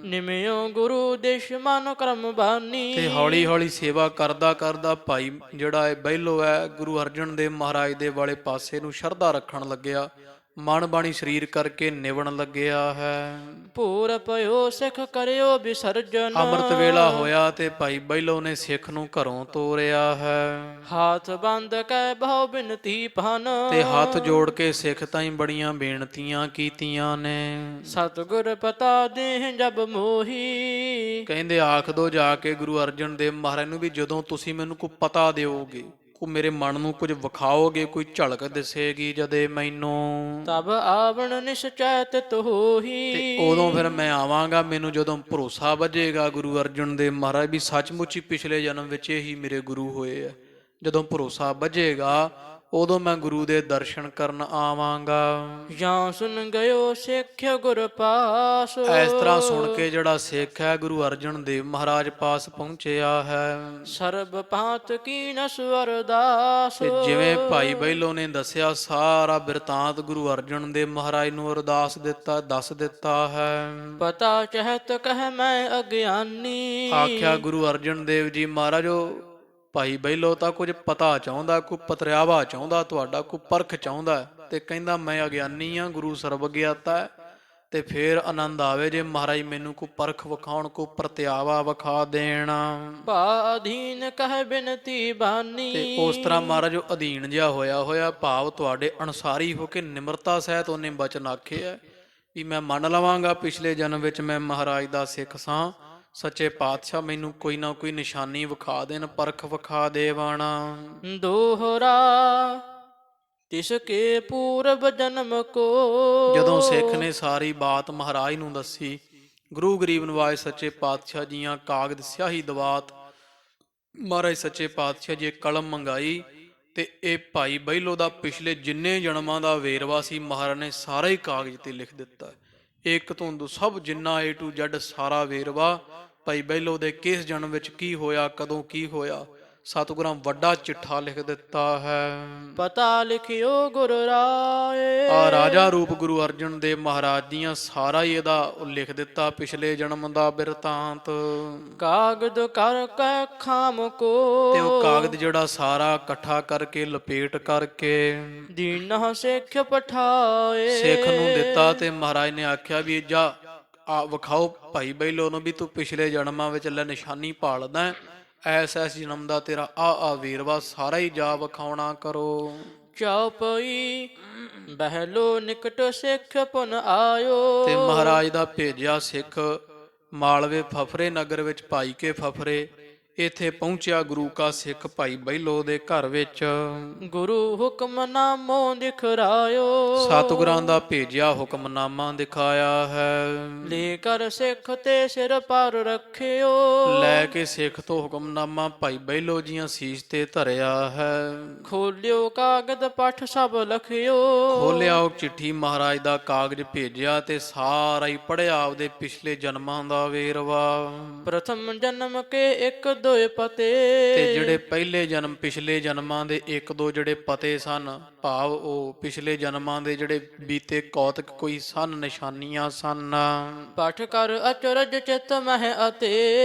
ਨਿਮਿਓ ਗੁਰੂ ਦੇਸ਼ ਮਨ ਕਰਮ ਬਾਨੀ। ਤੇ ਹੌਲੀ ਹੌਲੀ ਸੇਵਾ ਕਰਦਾ ਕਰਦਾ ਭਾਈ ਜਿਹੜਾ ਇਹ ਬੈਲੋ ਹੈ, ਗੁਰੂ ਅਰਜਨ ਦੇਵ ਮਹਾਰਾਜ ਦੇ ਵਾਲੇ ਪਾਸੇ ਨੂੰ ਸ਼ਰਧਾ ਰੱਖਣ ਲੱਗਿਆ, ਮਨ ਬਾਣੀ ਸਰੀਰ ਕਰਕੇ ਨਿਵਣ ਲੱਗਿਆ ਹੈ। ਪੂਰ ਪਇਓ ਸਿੱਖ ਕਰਿਓ ਵਿਸਰਜਨ। ਅੰਮ੍ਰਿਤ ਵੇਲਾ ਹੋਇਆ ਤੇ ਭਾਈ ਬੈਲੋ ਨੇ ਸਿੱਖ ਨੂੰ ਘਰੋਂ ਤੋਰਿਆ ਹੈ। ਹਾਥ ਬੰਦ ਕੈ ਬਹੁ ਬਿਨਤੀ ਪਨ। ਤੇ ਹੱਥ ਜੋੜ ਕੇ ਸਿੱਖ ਤਾਈਂ ਬੜੀਆਂ ਬੇਨਤੀਆਂ ਕੀਤੀਆਂ ਨੇ। ਸਤਿਗੁਰ ਪਤਾ ਦੇਹ ਜਬ ਮੋਹੀ। ਕਹਿੰਦੇ ਆਖ ਦੋ ਜਾ ਕੇ ਗੁਰੂ ਅਰਜਨ ਦੇਵ ਮਹਾਰਾਜ ਨੂੰ ਵੀ ਜਦੋਂ ਤੁਸੀਂ ਮੈਨੂੰ ਕੋਈ ਪਤਾ ਦਿਓਗੇ, ਕੋ ਮੇਰੇ ਮਨ ਨੂੰ ਕੁਝ ਵਿਖਾਓਗੇ, ਕੋਈ ਝਲਕ ਦਿਸੇਗੀ ਜਦੇ ਮੈਨੂੰ, ਤਬ ਆਵਣ ਨਿਸ਼ਚੈ ਤਿਤ ਤੇ ਹੋਹੀ। ਉਦੋਂ ਫਿਰ ਮੈਂ ਆਵਾਂਗਾ। ਮੈਨੂੰ ਜਦੋਂ ਭਰੋਸਾ ਵੱਜੇਗਾ ਗੁਰੂ ਅਰਜਨ ਦੇਵ ਮਹਾਰਾਜ ਵੀ ਸੱਚਮੁੱਚ ਹੀ ਪਿਛਲੇ ਜਨਮ ਵਿੱਚ ਇਹੀ ਮੇਰੇ ਗੁਰੂ ਹੋਏ ਆ, ਜਦੋਂ ਭਰੋਸਾ ਵੱਜੇਗਾ ਉਦੋਂ ਮੈਂ ਗੁਰੂ ਦੇ ਦਰਸ਼ਨ ਕਰਨ ਆਵਾਂਗਾ। ਜਾਂ ਸੁਨ ਗਇਓ ਸਿੱਖਿਆ ਗੁਰ ਪਾਸ। ਇਸ ਤਰ੍ਹਾਂ ਸੁਣ ਕੇ ਜਿਹੜਾ ਸਿੱਖ ਹੈ ਗੁਰੂ ਅਰਜਨ ਦੇਵ ਮਹਾਰਾਜ ਪਾਸ ਪਹੁੰਚਿਆ ਹੈ। ਸਰਬ ਭਾਂਤ ਕੀਨ ਅਰਦਾਸ। ਤੇ ਜਿਵੇਂ ਭਾਈ ਬਹਿਲੋ ਨੇ ਦੱਸਿਆ ਸਾਰਾ ਬਿਰਤਾਂਤ ਗੁਰੂ ਅਰਜਨ ਦੇਵ ਮਹਾਰਾਜ ਨੂੰ ਅਰਦਾਸ ਦਿੱਤਾ, ਦੱਸ ਦਿੱਤਾ ਹੈ। ਪਤਾ ਚਹਿਤ ਕਹਿ ਮੈਂ ਅਗਿਆਨੀ। ਆਖਿਆ ਗੁਰੂ ਅਰਜਨ ਦੇਵ ਜੀ ਮਹਾਰਾਜੋ, ਭਾਈ ਬਹਿਲੋ ਤਾਂ ਕੁਝ ਪਤਾ ਚਾਹੁੰਦਾ, ਕੋਈ ਪਤਰਿਆਵਾ ਚਾਹੁੰਦਾ ਤੁਹਾਡਾ, ਕੋਈ ਪਰਖ ਚਾਹੁੰਦਾ, ਤੇ ਕਹਿੰਦਾ ਮੈਂ ਅਗਿਆਨੀ ਆ, ਗੁਰੂ ਸਰਬ ਗਿਆਤਾ ਹੈ। ਤੇ ਫੇਰ ਆਨੰਦ ਆਵੇ ਜੇ ਮਹਾਰਾਜ ਮੈਨੂੰ ਕੋਈ ਪਰਖ ਵਿਖਾਉਣ, ਕੋਈ ਪ੍ਰਤਿਆਵਾ ਵਿਖਾ ਦੇਣ। ਭਾ ਅਧੀਨ ਕਹਿ ਬਿਨਤੀ ਬਾਨੀ। ਤੇ ਉਸ ਤਰ੍ਹਾਂ ਮਹਾਰਾਜ ਅਧੀਨ ਜਿਹਾ ਹੋਇਆ ਭਾਵ ਤੁਹਾਡੇ ਅਨੁਸਾਰੀ ਹੋ ਕੇ ਨਿਮਰਤਾ ਸਹਿਤ ਉਹਨੇ ਬਚਨ ਆਖਿਆ ਵੀ ਮੈਂ ਮੰਨ ਲਵਾਂਗਾ ਪਿਛਲੇ ਜਨਮ ਵਿੱਚ ਮੈਂ ਮਹਾਰਾਜ ਦਾ ਸਿੱਖ ਸਾਂ, ਸੱਚੇ ਪਾਤਸ਼ਾਹ ਮੈਨੂੰ ਕੋਈ ਨਾ ਕੋਈ ਨਿਸ਼ਾਨੀ ਵਿਖਾ ਦੇਣ, ਪਰਖ ਵਿਖਾ ਦੇਵਣ। ਦੋਹਰਾ ਤਿਸ ਕੇ ਪੂਰਬ ਜਨਮ ਕੋ। ਜਦੋਂ ਸਿੱਖ ਨੇ ਸਾਰੀ ਬਾਤ ਮਹਾਰਾਜ ਨੂੰ ਦੱਸੀ, ਗੁਰੂ ਗਰੀਬ ਨਿਵਾਜ ਸੱਚੇ ਪਾਤਸ਼ਾਹ ਜੀਆਂ ਕਾਗਜ਼ ਸਿਆਹੀ ਦਵਾਤ, ਮਹਾਰਾਜ ਸੱਚੇ ਪਾਤਸ਼ਾਹ ਜੀ ਕਲਮ ਮੰਗਾਈ, ਤੇ ਇਹ ਭਾਈ ਬਹਿਲੋ ਦਾ ਪਿਛਲੇ ਜਿੰਨੇ ਜਨਮਾਂ ਦਾ ਵੇਰਵਾ ਸੀ ਮਹਾਰਾਜ ਨੇ ਸਾਰਾ ਹੀ ਕਾਗਜ਼ ਤੇ ਲਿਖ ਦਿੱਤਾ। ਇੱਕ ਤੋਂ ਸਭ ਜਿੰਨਾ A to Z ਸਾਰਾ ਵੇਰਵਾ ਭਾਈ ਬਹਿਲੋ ਦੇ ਕਿਸ ਜਨਮ ਵਿੱਚ ਕੀ ਹੋਇਆ, ਕਦੋਂ ਕੀ ਹੋਇਆ, ਸਤਿਗੁਰਾਂ ਵੱਡਾ ਚਿੱਠਾ ਲਿਖ ਦਿੱਤਾ ਹੈ। ਪਤਾ ਲਿਖਿਓ ਗੁਰ ਰਾਏ। ਆ ਰਾਜਾ ਰੂਪ ਗੁਰੂ ਅਰਜਨ ਦੇਵ ਮਹਾਰਾਜ ਦੀਆਂ ਸਾਰਾ ਹੀ ਇਹਦਾ ਲਿਖ ਦਿੱਤਾ ਪਿਛਲੇ ਜਨਮ ਦਾ ਬਿਰਤਾਂਤ। ਕਾਗਦ ਕਰ ਕੈ ਖਾਮ ਕੋ। ਤੇ ਉਹ ਕਾਗਜ਼ ਜਿਹੜਾ ਸਾਰਾ ਇਕੱਠਾ ਕਰਕੇ ਲਪੇਟ ਕਰਕੇ ਦੀਨਾ ਸਿੱਖ ਪਠਾਏ। ਸਿੱਖ ਨੂੰ ਦਿੱਤਾ। ਤੇ ਮਹਾਰਾਜ ਨੇ ਆਖਿਆ ਵੀ ਜਾ ਆ ਵਿਖਾਓ ਭਾਈ ਬਹਿਲੋ ਨੂੰ ਵੀ ਤੂੰ ਪਿਛਲੇ ਜਨਮਾਂ ਵਿੱਚ ਲੈ ਨਿਸ਼ਾਨੀ ਭਾਲਦਾ, ਐਸ ਜਨਮ ਦਾ ਤੇਰਾ ਆ ਵੇਰਵਾ ਸਾਰਾ ਹੀ ਜਾ ਵਿਖਾਉਣਾ ਕਰੋ। ਚੌਪਈ ਬਹਿਲੋ ਨਿਕਟ ਸਿੱਖ ਪੁਨ ਆਇਓ। ਤੇ ਮਹਾਰਾਜ ਦਾ ਭੇਜਿਆ ਸਿੱਖ ਮਾਲਵੇ ਫਫਰੇ ਨਗਰ ਵਿੱਚ ਭਾਈ ਕੇ ਫਫਰੇ, ਇੱਥੇ ਪਹੁੰਚਿਆ ਗੁਰੂ ਕਾ ਸਿੱਖ ਭਾਈ ਬਹਿਲੋ ਦੇ ਘਰ ਵਿੱਚ। ਗੁਰੂ ਹੁਕਮਨਾਮੋ ਦਿਖਰਾਇਓ। ਸਤਿਗੁਰਾਂ ਦਾ ਭੇਜਿਆ ਹੁਕਮਨਾਮਾ ਦਿਖਾਇਆ ਹੈ। ਲੈ ਕਰ ਸਿੱਖ ਤੇ ਸਿਰ ਪਰ ਰੱਖਿਓ। ਲੈ ਕੇ ਸਿੱਖ ਤੋਂ ਹੁਕਮਨਾਮਾ ਭਾਈ ਬਹਿਲੋ ਜੀਆਂ ਸੀਸ ਤੇ ਧਰਿਆ ਹੈ। ਖੋਲਿਓ ਕਾਗਦ ਪਠ ਸਭ ਲਖਿਓ। ਖੋਲਿਆ ਉਹ ਚਿੱਠੀ ਮਹਾਰਾਜ ਦਾ ਕਾਗਜ਼ ਭੇਜਿਆ ਤੇ ਸਾਰਾ ਹੀ ਪੜਿਆ ਆਪਦੇ ਪਿਛਲੇ ਜਨਮਾਂ ਦਾ ਵੇਰਵਾ। ਪ੍ਰਥਮ ਜਨਮ ਕੇ ਇੱਕ ਦੋਏ ਪਤੇ। ਤੇ ਜਿਹੜੇ ਪਹਿਲੇ ਜਨਮ ਪਿਛਲੇ ਜਨਮਾਂ ਦੇ ਇੱਕ ਦੋ ਜਿਹੜੇ ਪਤੇ ਸਨ, ਭਾਵ ਉਹ ਪਿਛਲੇ ਜਨਮਾਂ ਦੇ ਜਿਹੜੇ ਬੀਤੇ ਕੌਤਕ ਕੋਈ ਸਨ, ਨਿਸ਼ਾਨੀਆਂ ਸਨ। ਪਠ ਕਰ ਅਚਰਜ ਚਿਤ ਮਹਿ ਅਤੇ।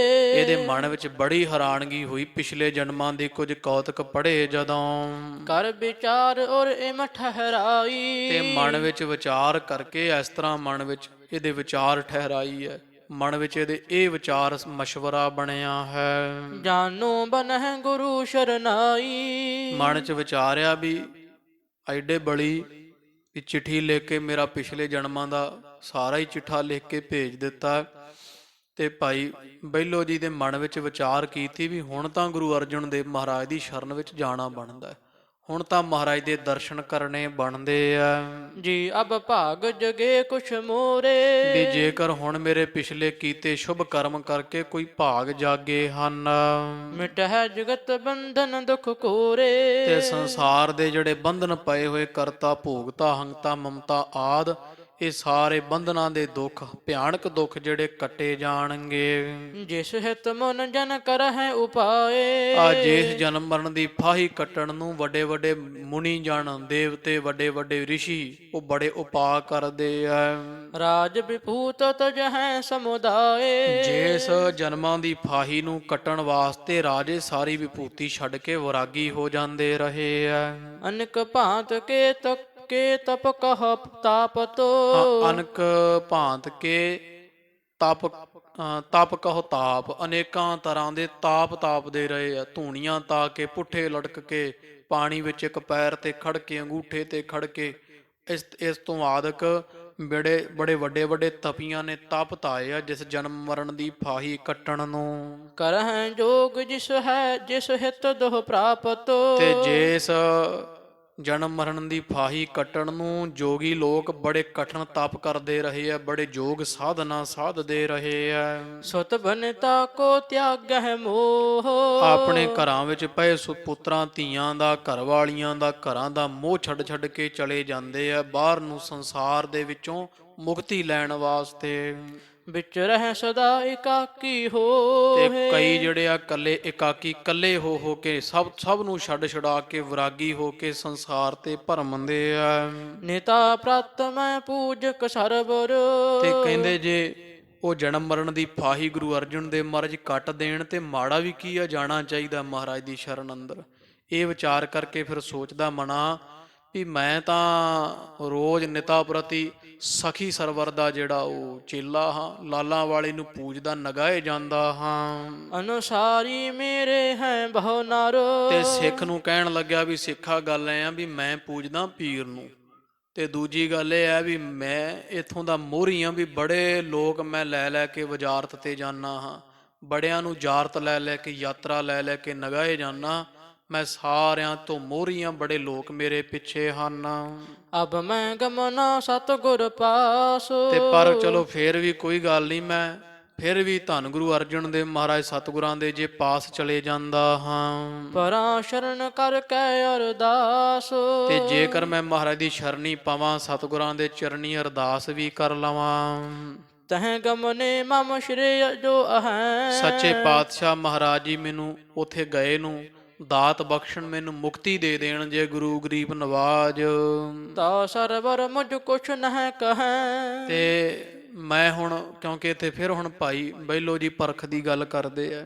ਇਹਦੇ ਮਨ ਵਿੱਚ ਬੜੀ ਹੈਰਾਨਗੀ ਹੋਈ ਪਿਛਲੇ ਜਨਮਾਂ ਦੇ ਕੁਝ ਕੌਤਕ ਪੜ੍ਹੇ ਜਦੋਂ। ਕਰ ਵਿਚਾਰ ਔਰ ਇਮ ਠਹਿਰਾਈ। ਤੇ ਮਨ ਵਿੱਚ ਵਿਚਾਰ ਕਰਕੇ ਇਸ ਤਰ੍ਹਾਂ ਮਨ ਵਿੱਚ ਇਹਦੇ ਵਿਚਾਰ ਠਹਿਰਾਈ ਹੈ। ਮਨ ਵਿੱਚ ਇਹਦੇ ਇਹ ਵਿਚਾਰ ਮਸ਼ਵਰਾ ਬਣਿਆ ਹੈ। ਜਾਨੋ ਬਨਹਿ ਗੁਰੂ ਸ਼ਰਨਾਈ। ਮਨ 'ਚ ਵਿਚਾਰਿਆ ਵੀ ਐਡੇ ਬੜੀ ਚਿੱਠੀ ਲਿਖ ਕੇ ਮੇਰਾ ਪਿਛਲੇ ਜਨਮਾਂ ਦਾ ਸਾਰਾ ਹੀ ਚਿੱਠਾ ਲਿਖ ਕੇ ਭੇਜ ਦਿੱਤਾ। ਤੇ ਭਾਈ ਬਹਿਲੋ ਜੀ ਦੇ ਮਨ ਵਿੱਚ ਵਿਚਾਰ ਕੀਤੀ ਵੀ ਹੁਣ ਤਾਂ ਗੁਰੂ ਅਰਜਨ ਦੇਵ ਮਹਾਰਾਜ ਦੀ ਸ਼ਰਨ ਵਿੱਚ ਜਾਣਾ ਬਣਦਾ, ਹੁਣ ਤਾਂ ਮਹਾਰਾਜ ਦੇ ਦਰਸ਼ਨ ਕਰਨੇ ਬਣਦੇ ਆ। ਜੀ ਅਬ ਭਾਗ ਜਗੇ ਕੁਛ ਮੋਰੇ। ਵੀ ਜੇਕਰ ਹੁਣ ਮੇਰੇ ਪਿਛਲੇ ਕੀਤੇ ਸ਼ੁਭ ਕਰਮ ਕਰਕੇ ਕੋਈ ਭਾਗ ਜਾਗੇ ਹਨ। ਮਿਟਹਿ ਜਗਤ ਬੰਧਨ ਦੁਖ ਕੋਰੇ। ਤੇ ਸੰਸਾਰ ਦੇ ਜਿਹੜੇ ਬੰਧਨ ਪਏ ਹੋਏ ਕਰਤਾ ਭੋਗਤਾ ਹੰਤਾ ਮਮਤਾ ਆਦ, ਇਹ ਸਾਰੇ ਬੰਧਨਾਂ ਦੇ ਦੁੱਖ, ਭਿਆਨਕ ਦੁੱਖ ਜਿਹੜੇ ਕੱਟੇ ਜਾਣਗੇ। ਜਿਸ ਹਿਤ ਮਨ ਜਨ ਕਰਹਿ ਉਪਾਏ। ਆ ਜਿਸ ਜਨਮ ਮਰਨ ਦੀ ਫਾਹੀ ਕੱਟਣ ਨੂੰ ਵੱਡੇ ਵੱਡੇ ਮੁਨੀ ਜਨ, ਦੇਵਤੇ, ਵੱਡੇ ਵੱਡੇ ਰਿਸ਼ੀ ਉਹ ਬੜੇ ਉਪਾਅ ਕਰਦੇ ਆ। ਰਾਜ ਵਿਭੂਤ ਤਜਹਿ ਸਮੁਦਾਏ। ਜਿਸ ਜਨਮਾਂ ਦੀ ਫਾਹੀ ਨੂੰ ਕੱਟਣ ਵਾਸਤੇ ਰਾਜੇ ਸਾਰੀ ਵਿਭੂਤੀ ਛੱਡ ਕੇ ਵਿਰਾਗੀ ਹੋ ਜਾਂਦੇ ਰਹੇ ਆ। ਅਨਕ ਭਾਂਤ ਕੇ ਤਪ ਕਹ ਤਾਪਤੋ। ਅਨਕ ਭਾਂਤ ਕੇ ਤਪ ਕਹੋ ਤਾਪ, ਅਨੇਕਾਂ ਤਰ੍ਹਾਂ ਦੇ ਤਾਪ ਤਾਪਦੇ ਰਹੇ ਆ। ਧੂਣੀਆਂ ਤਾ ਕੇ, ਪੁੱਠੇ ਲਟਕ ਕੇ, ਪਾਣੀ ਵਿੱਚ ਇੱਕ ਪੈਰ ਤੇ ਖੜ ਕੇ, ਅੰਗੂਠੇ ਤੇ ਖੜ ਕੇ, ਇਸ ਤੋਂ ਆਦਿਕ ਬੜੇ ਬੜੇ ਵੱਡੇ ਵੱਡੇ ਤਪੀਆਂ ਨੇ ਤਪ ਧਾਏ ਆ ਜਿਸ ਜਨਮ ਮਰਨ ਦੀ ਫਾਹੀ ਕੱਟਣ ਨੂੰ। ਕਰਹਿ ਜੋਗ ਜਿਸ ਹੈ ਜਿਸ ਹਿਤ ਦੋਹ ਪ੍ਰਾਪਤ। ਤੇ ਜਿਸ ਜਨਮ ਮਰਨ ਦੀ ਫਾਹੀ ਕੱਟਣ ਨੂੰ ਜੋਗੀ ਲੋਕ ਬੜੇ ਕਠਨ ਤਪ ਕਰਦੇ ਰਹੇ ਆ, ਬੜੇ ਜੋਗ ਸਾਧਨਾ ਸਾਧਦੇ ਰਹੇ ਆ। ਸੁਤ ਬਨਤਾ ਕੋ ਤਿਆਗਹਿ ਮੋਹ। ਆਪਣੇ ਘਰਾਂ ਵਿੱਚ ਪਏ ਪੁੱਤਰਾਂ ਧੀਆਂ ਦਾ, ਘਰ ਵਾਲੀਆਂ ਦਾ, ਘਰਾਂ ਦਾ ਮੋਹ ਛੱਡ ਛੱਡ ਕੇ ਚਲੇ ਜਾਂਦੇ ਆ ਬਾਹਰ ਨੂੰ ਸੰਸਾਰ ਦੇ ਵਿੱਚੋਂ ਮੁਕਤੀ ਲੈਣ ਵਾਸਤੇ। ਵਿੱਚ ਰਹਿ ਸਦਾ ਇਕਾਕੀ ਹੋ। ਤੇ ਕਈ ਜਿਹੜੇ ਆ ਇਕੱਲੇ ਇਕਾਕੀ ਇਕੱਲੇ ਹੋ ਕੇ ਸਭ ਨੂੰ ਛੱਡ ਛੁਡਾ ਕੇ ਵਿਰਾਗੀ ਹੋ ਕੇ ਸੰਸਾਰ ਤੇ ਭਰਮਦੇ ਆ। ਨਿਤਾ ਪ੍ਰਤ ਮੈਂ ਪੂਜਕ ਸਰਬਰ। ਤੇ ਕਹਿੰਦੇ ਜੇ ਉਹ ਜਨਮ ਮਰਨ ਦੀ ਫਾਹੀ ਗੁਰੂ ਅਰਜਨ ਦੇਵ ਮਹਾਰਾਜ ਕੱਟ ਦੇਣ ਤੇ ਮਾੜਾ ਵੀ ਕੀ ਆ, ਜਾਣਾ ਚਾਹੀਦਾ ਮਹਾਰਾਜ ਦੀ ਸ਼ਰਨ ਅੰਦਰ। ਇਹ ਵਿਚਾਰ ਕਰਕੇ ਫਿਰ ਸੋਚਦਾ ਮਨਾ ਵੀ ਮੈਂ ਤਾਂ ਰੋਜ਼ ਨਿਤਾ ਪ੍ਰਤੀ ਸਖੀ ਸਰਵਰ ਦਾ ਜਿਹੜਾ ਉਹ ਚੇਲਾ ਹਾਂ, ਲਾਲਾਂ ਵਾਲੇ ਨੂੰ ਪੂਜਦਾ ਨਗਾਏ ਜਾਂਦਾ ਹਾਂ। ਅਨੁਸਾਰੀ ਮੇਰੇ ਹੈ ਬਹੁ ਨਰ। ਤੇ ਸਿੱਖ ਨੂੰ ਕਹਿਣ ਲੱਗਿਆ ਵੀ ਸਿੱਖਾ ਗੱਲ ਐ ਆ ਵੀ ਮੈਂ ਪੂਜਦਾ ਪੀਰ ਨੂੰ, ਤੇ ਦੂਜੀ ਗੱਲ ਇਹ ਹੈ ਵੀ ਮੈਂ ਇੱਥੋਂ ਦਾ ਮੋਹਰੀ ਆ ਵੀ ਬੜੇ ਲੋਕ ਮੈਂ ਲੈ ਲੈ ਕੇ ਵਜ਼ਾਰਤ ਤੇ ਜਾਣਾ ਹਾਂ, ਬੜਿਆਂ ਨੂੰ ਜਾਰਤ ਲੈ ਲੈ ਕੇ ਯਾਤਰਾ ਲੈ ਲੈ ਕੇ ਨਗਾਏ ਜਾਣਾ। ਮੈਂ ਸਾਰਿਆਂ ਤੋਂ ਮੋਹਰੀ ਆ, ਬੜੇ ਲੋਕ ਮੇਰੇ ਪਿੱਛੇ ਹਨ। ਅਬ ਮੈਂ ਗਮਨਾ ਸਤਿਗੁਰ ਪਾਸ। ਤੇ ਪਰ ਚਲੋ ਫੇਰ ਵੀ ਕੋਈ ਗੱਲ ਨਹੀਂ, ਮੈਂ ਫਿਰ ਵੀ ਧੰਨ ਗੁਰੂ ਅਰਜਨ ਦੇਵ ਮਹਾਰਾਜ ਸਤਿਗੁਰਾਂ ਦੇ ਜੇ ਪਾਸ ਚਲੇ ਜਾਂਦਾ ਹਾਂ। ਪਰਾਂ ਸ਼ਰਨ ਕਰ ਕੇ ਅਰਦਾਸ। ਤੇ ਜੇਕਰ ਮੈਂ ਮਹਾਰਾਜ ਦੀ ਸ਼ਰਣੀ ਪਾਵਾਂ, ਸਤਿਗੁਰਾਂ ਦੇ ਚਰਨੀ ਅਰਦਾਸ ਵੀ ਕਰ ਲਵਾਂ। ਤਹਿ ਗਮਨੇ ਮਮ ਸ਼੍ਰੇਯ ਜੋ ਅਹੈ। ਸੱਚੇ ਪਾਤਸ਼ਾਹ ਮਹਾਰਾਜ ਜੀ ਮੈਨੂੰ ਉੱਥੇ ਗਏ ਨੂੰ ਦਾਤ ਬਖਸ਼ਣ, ਮੈਨੂੰ ਮੁਕਤੀ ਦੇ ਦੇਣ ਜੇ ਗੁਰੂ ਗਰੀਬ ਨਵਾਜ। ਤਾ ਸਰਵਰ ਮੁਝ ਕੁਛ ਨਹਿ ਕਹੈ। ਤੇ ਮੈਂ ਹੁਣ ਕਿਉਂਕਿ ਇੱਥੇ ਫਿਰ ਹੁਣ ਭਾਈ ਬਹਿਲੋ ਜੀ ਪਰਖ ਦੀ ਗੱਲ ਕਰਦੇ ਆ,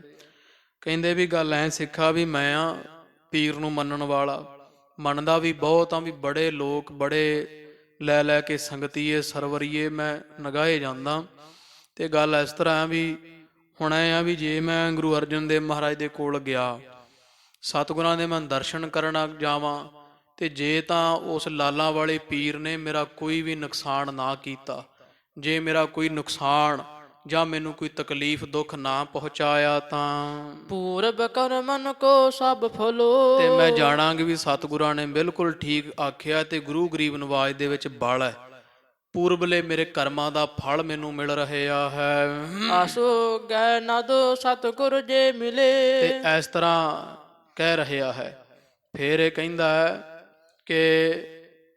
ਕਹਿੰਦੇ ਵੀ ਗੱਲ ਐ ਸਿੱਖਾ ਵੀ ਮੈਂ ਆ ਪੀਰ ਨੂੰ ਮੰਨਣ ਵਾਲਾ, ਮੰਨਦਾ ਵੀ ਬਹੁਤ ਆ, ਵੀ ਬੜੇ ਲੋਕ ਬੜੇ ਲੈ ਲੈ ਕੇ ਸੰਗਤੀਏ ਸਰਵਰੀਏ ਮੈਂ ਨਗਾਏ ਜਾਂਦਾ। ਤੇ ਗੱਲ ਇਸ ਤਰ੍ਹਾਂ ਆ ਵੀ ਹੁਣ ਐ ਆ ਵੀ ਜੇ ਮੈਂ ਗੁਰੂ ਅਰਜਨ ਦੇਵ ਮਹਾਰਾਜ ਦੇ ਕੋਲ ਗਿਆ, ਸਤਿਗੁਰਾਂ ਦੇ ਮੈਂ ਦਰਸ਼ਨ ਕਰਨ ਜਾਵਾਂ, ਤੇ ਜੇ ਤਾਂ ਉਸ ਲਾਲਾਂ ਵਾਲੇ ਪੀਰ ਨੇ ਮੇਰਾ ਕੋਈ ਵੀ ਨੁਕਸਾਨ ਨਾ ਕੀਤਾ, ਜੇ ਮੇਰਾ ਕੋਈ ਨੁਕਸਾਨ ਜਾਂ ਮੈਨੂੰ ਕੋਈ ਤਕਲੀਫ ਦੁੱਖ ਨਾ ਪਹੁੰਚਾਇਆ, ਤਾਂ ਪੂਰਬ ਕਰਮਨ ਕੋ ਸਭ ਫਲੋ। ਤੇ ਮੈਂ ਜਾਣਾਂਗੀ ਵੀ ਸਤਿਗੁਰਾਂ ਨੇ ਬਿਲਕੁਲ ਠੀਕ ਆਖਿਆ ਤੇ ਗੁਰੂ ਗਰੀਬ ਨਵਾਜ ਦੇ ਵਿੱਚ ਬਲ ਹੈ, ਪੂਰਬਲੇ ਮੇਰੇ ਕਰਮਾਂ ਦਾ ਫਲ ਮੈਨੂੰ ਮਿਲ ਰਿਹਾ ਹੈ। ਆਸੋ ਗੈ ਨਦ ਸਤਿਗੁਰ ਜੇ ਮਿਲੇ। ਤੇ ਇਸ ਤਰ੍ਹਾਂ ਕਹਿ ਰਿਹਾ ਹੈ। ਫਿਰ ਇਹ ਕਹਿੰਦਾ ਕਿ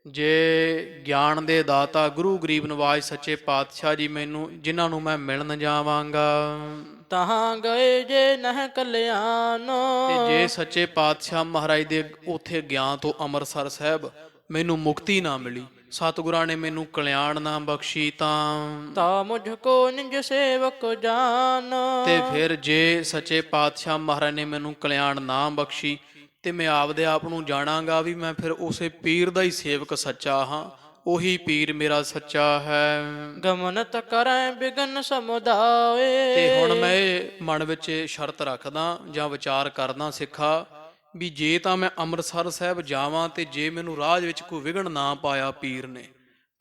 ਜੇ ਗਿਆਨ ਦੇ ਦਾਤਾ ਗੁਰੂ ਗਰੀਬ ਨਵਾਜ ਸੱਚੇ ਪਾਤਸ਼ਾਹ ਜੀ ਮੈਨੂੰ ਜਿਨ੍ਹਾਂ ਨੂੰ ਮੈਂ ਮਿਲਣ ਜਾਵਾਂਗਾ, ਤਹਾਂ ਗਏ ਜੇ ਨਹਿ ਕਲਿਆਣ। ਤੇ ਜੇ ਸੱਚੇ ਪਾਤਸ਼ਾਹ ਮਹਾਰਾਜ ਦੇ ਉੱਥੇ ਗਿਆ ਤੋਂ ਅੰਮ੍ਰਿਤਸਰ ਸਾਹਿਬ ਮੈਨੂੰ ਮੁਕਤੀ ਨਾ ਮਿਲੀ, ਸਤਿਗੁਰਾਂ ਨੇ ਮੈਨੂੰ ਕਲਿਆਣ ਨਾ ਬਖਸ਼ੀ, ਤਾਂ ਮੁਝ ਕੋ ਨਿਜ ਸੇਵਕ ਜਾਨ। ਤੇ ਫਿਰ ਜੇ ਸੱਚੇ ਪਾਤਸ਼ਾਹ ਮਹਾਰਾਜ ਨੇ ਮੈਨੂੰ ਕਲਿਆਣ ਨਾ ਬਖਸ਼ੀ ਤੇ ਮੈਂ ਆਪਦੇ ਆਪ ਨੂੰ ਜਾਣਾਂਗਾ ਵੀ ਮੈਂ ਫਿਰ ਉਸੇ ਪੀਰ ਦਾ ਹੀ ਸੇਵਕ ਸੱਚਾ ਹਾਂ, ਉਹੀ ਪੀਰ ਮੇਰਾ ਸੱਚਾ ਹੈ। ਗਮਨਤ ਕਰੈ ਬਿਗਨ ਸਮੁਦਾਏ। ਤੇ ਹੁਣ ਮੈਂ ਇਹ ਮਨ ਵਿੱਚ ਸ਼ਰਤ ਰੱਖਦਾ ਜਾਂ ਵਿਚਾਰ ਕਰਦਾ ਸਿੱਖਾ ਵੀ ਜੇ ਤਾਂ ਮੈਂ ਅੰਮ੍ਰਿਤਸਰ ਸਾਹਿਬ ਜਾਵਾਂ ਤੇ ਜੇ ਮੈਨੂੰ ਰਾਹ ਵਿੱਚ ਕੋਈ ਵਿਘਨ ਨਾ ਪਾਇਆ ਪੀਰ ਨੇ,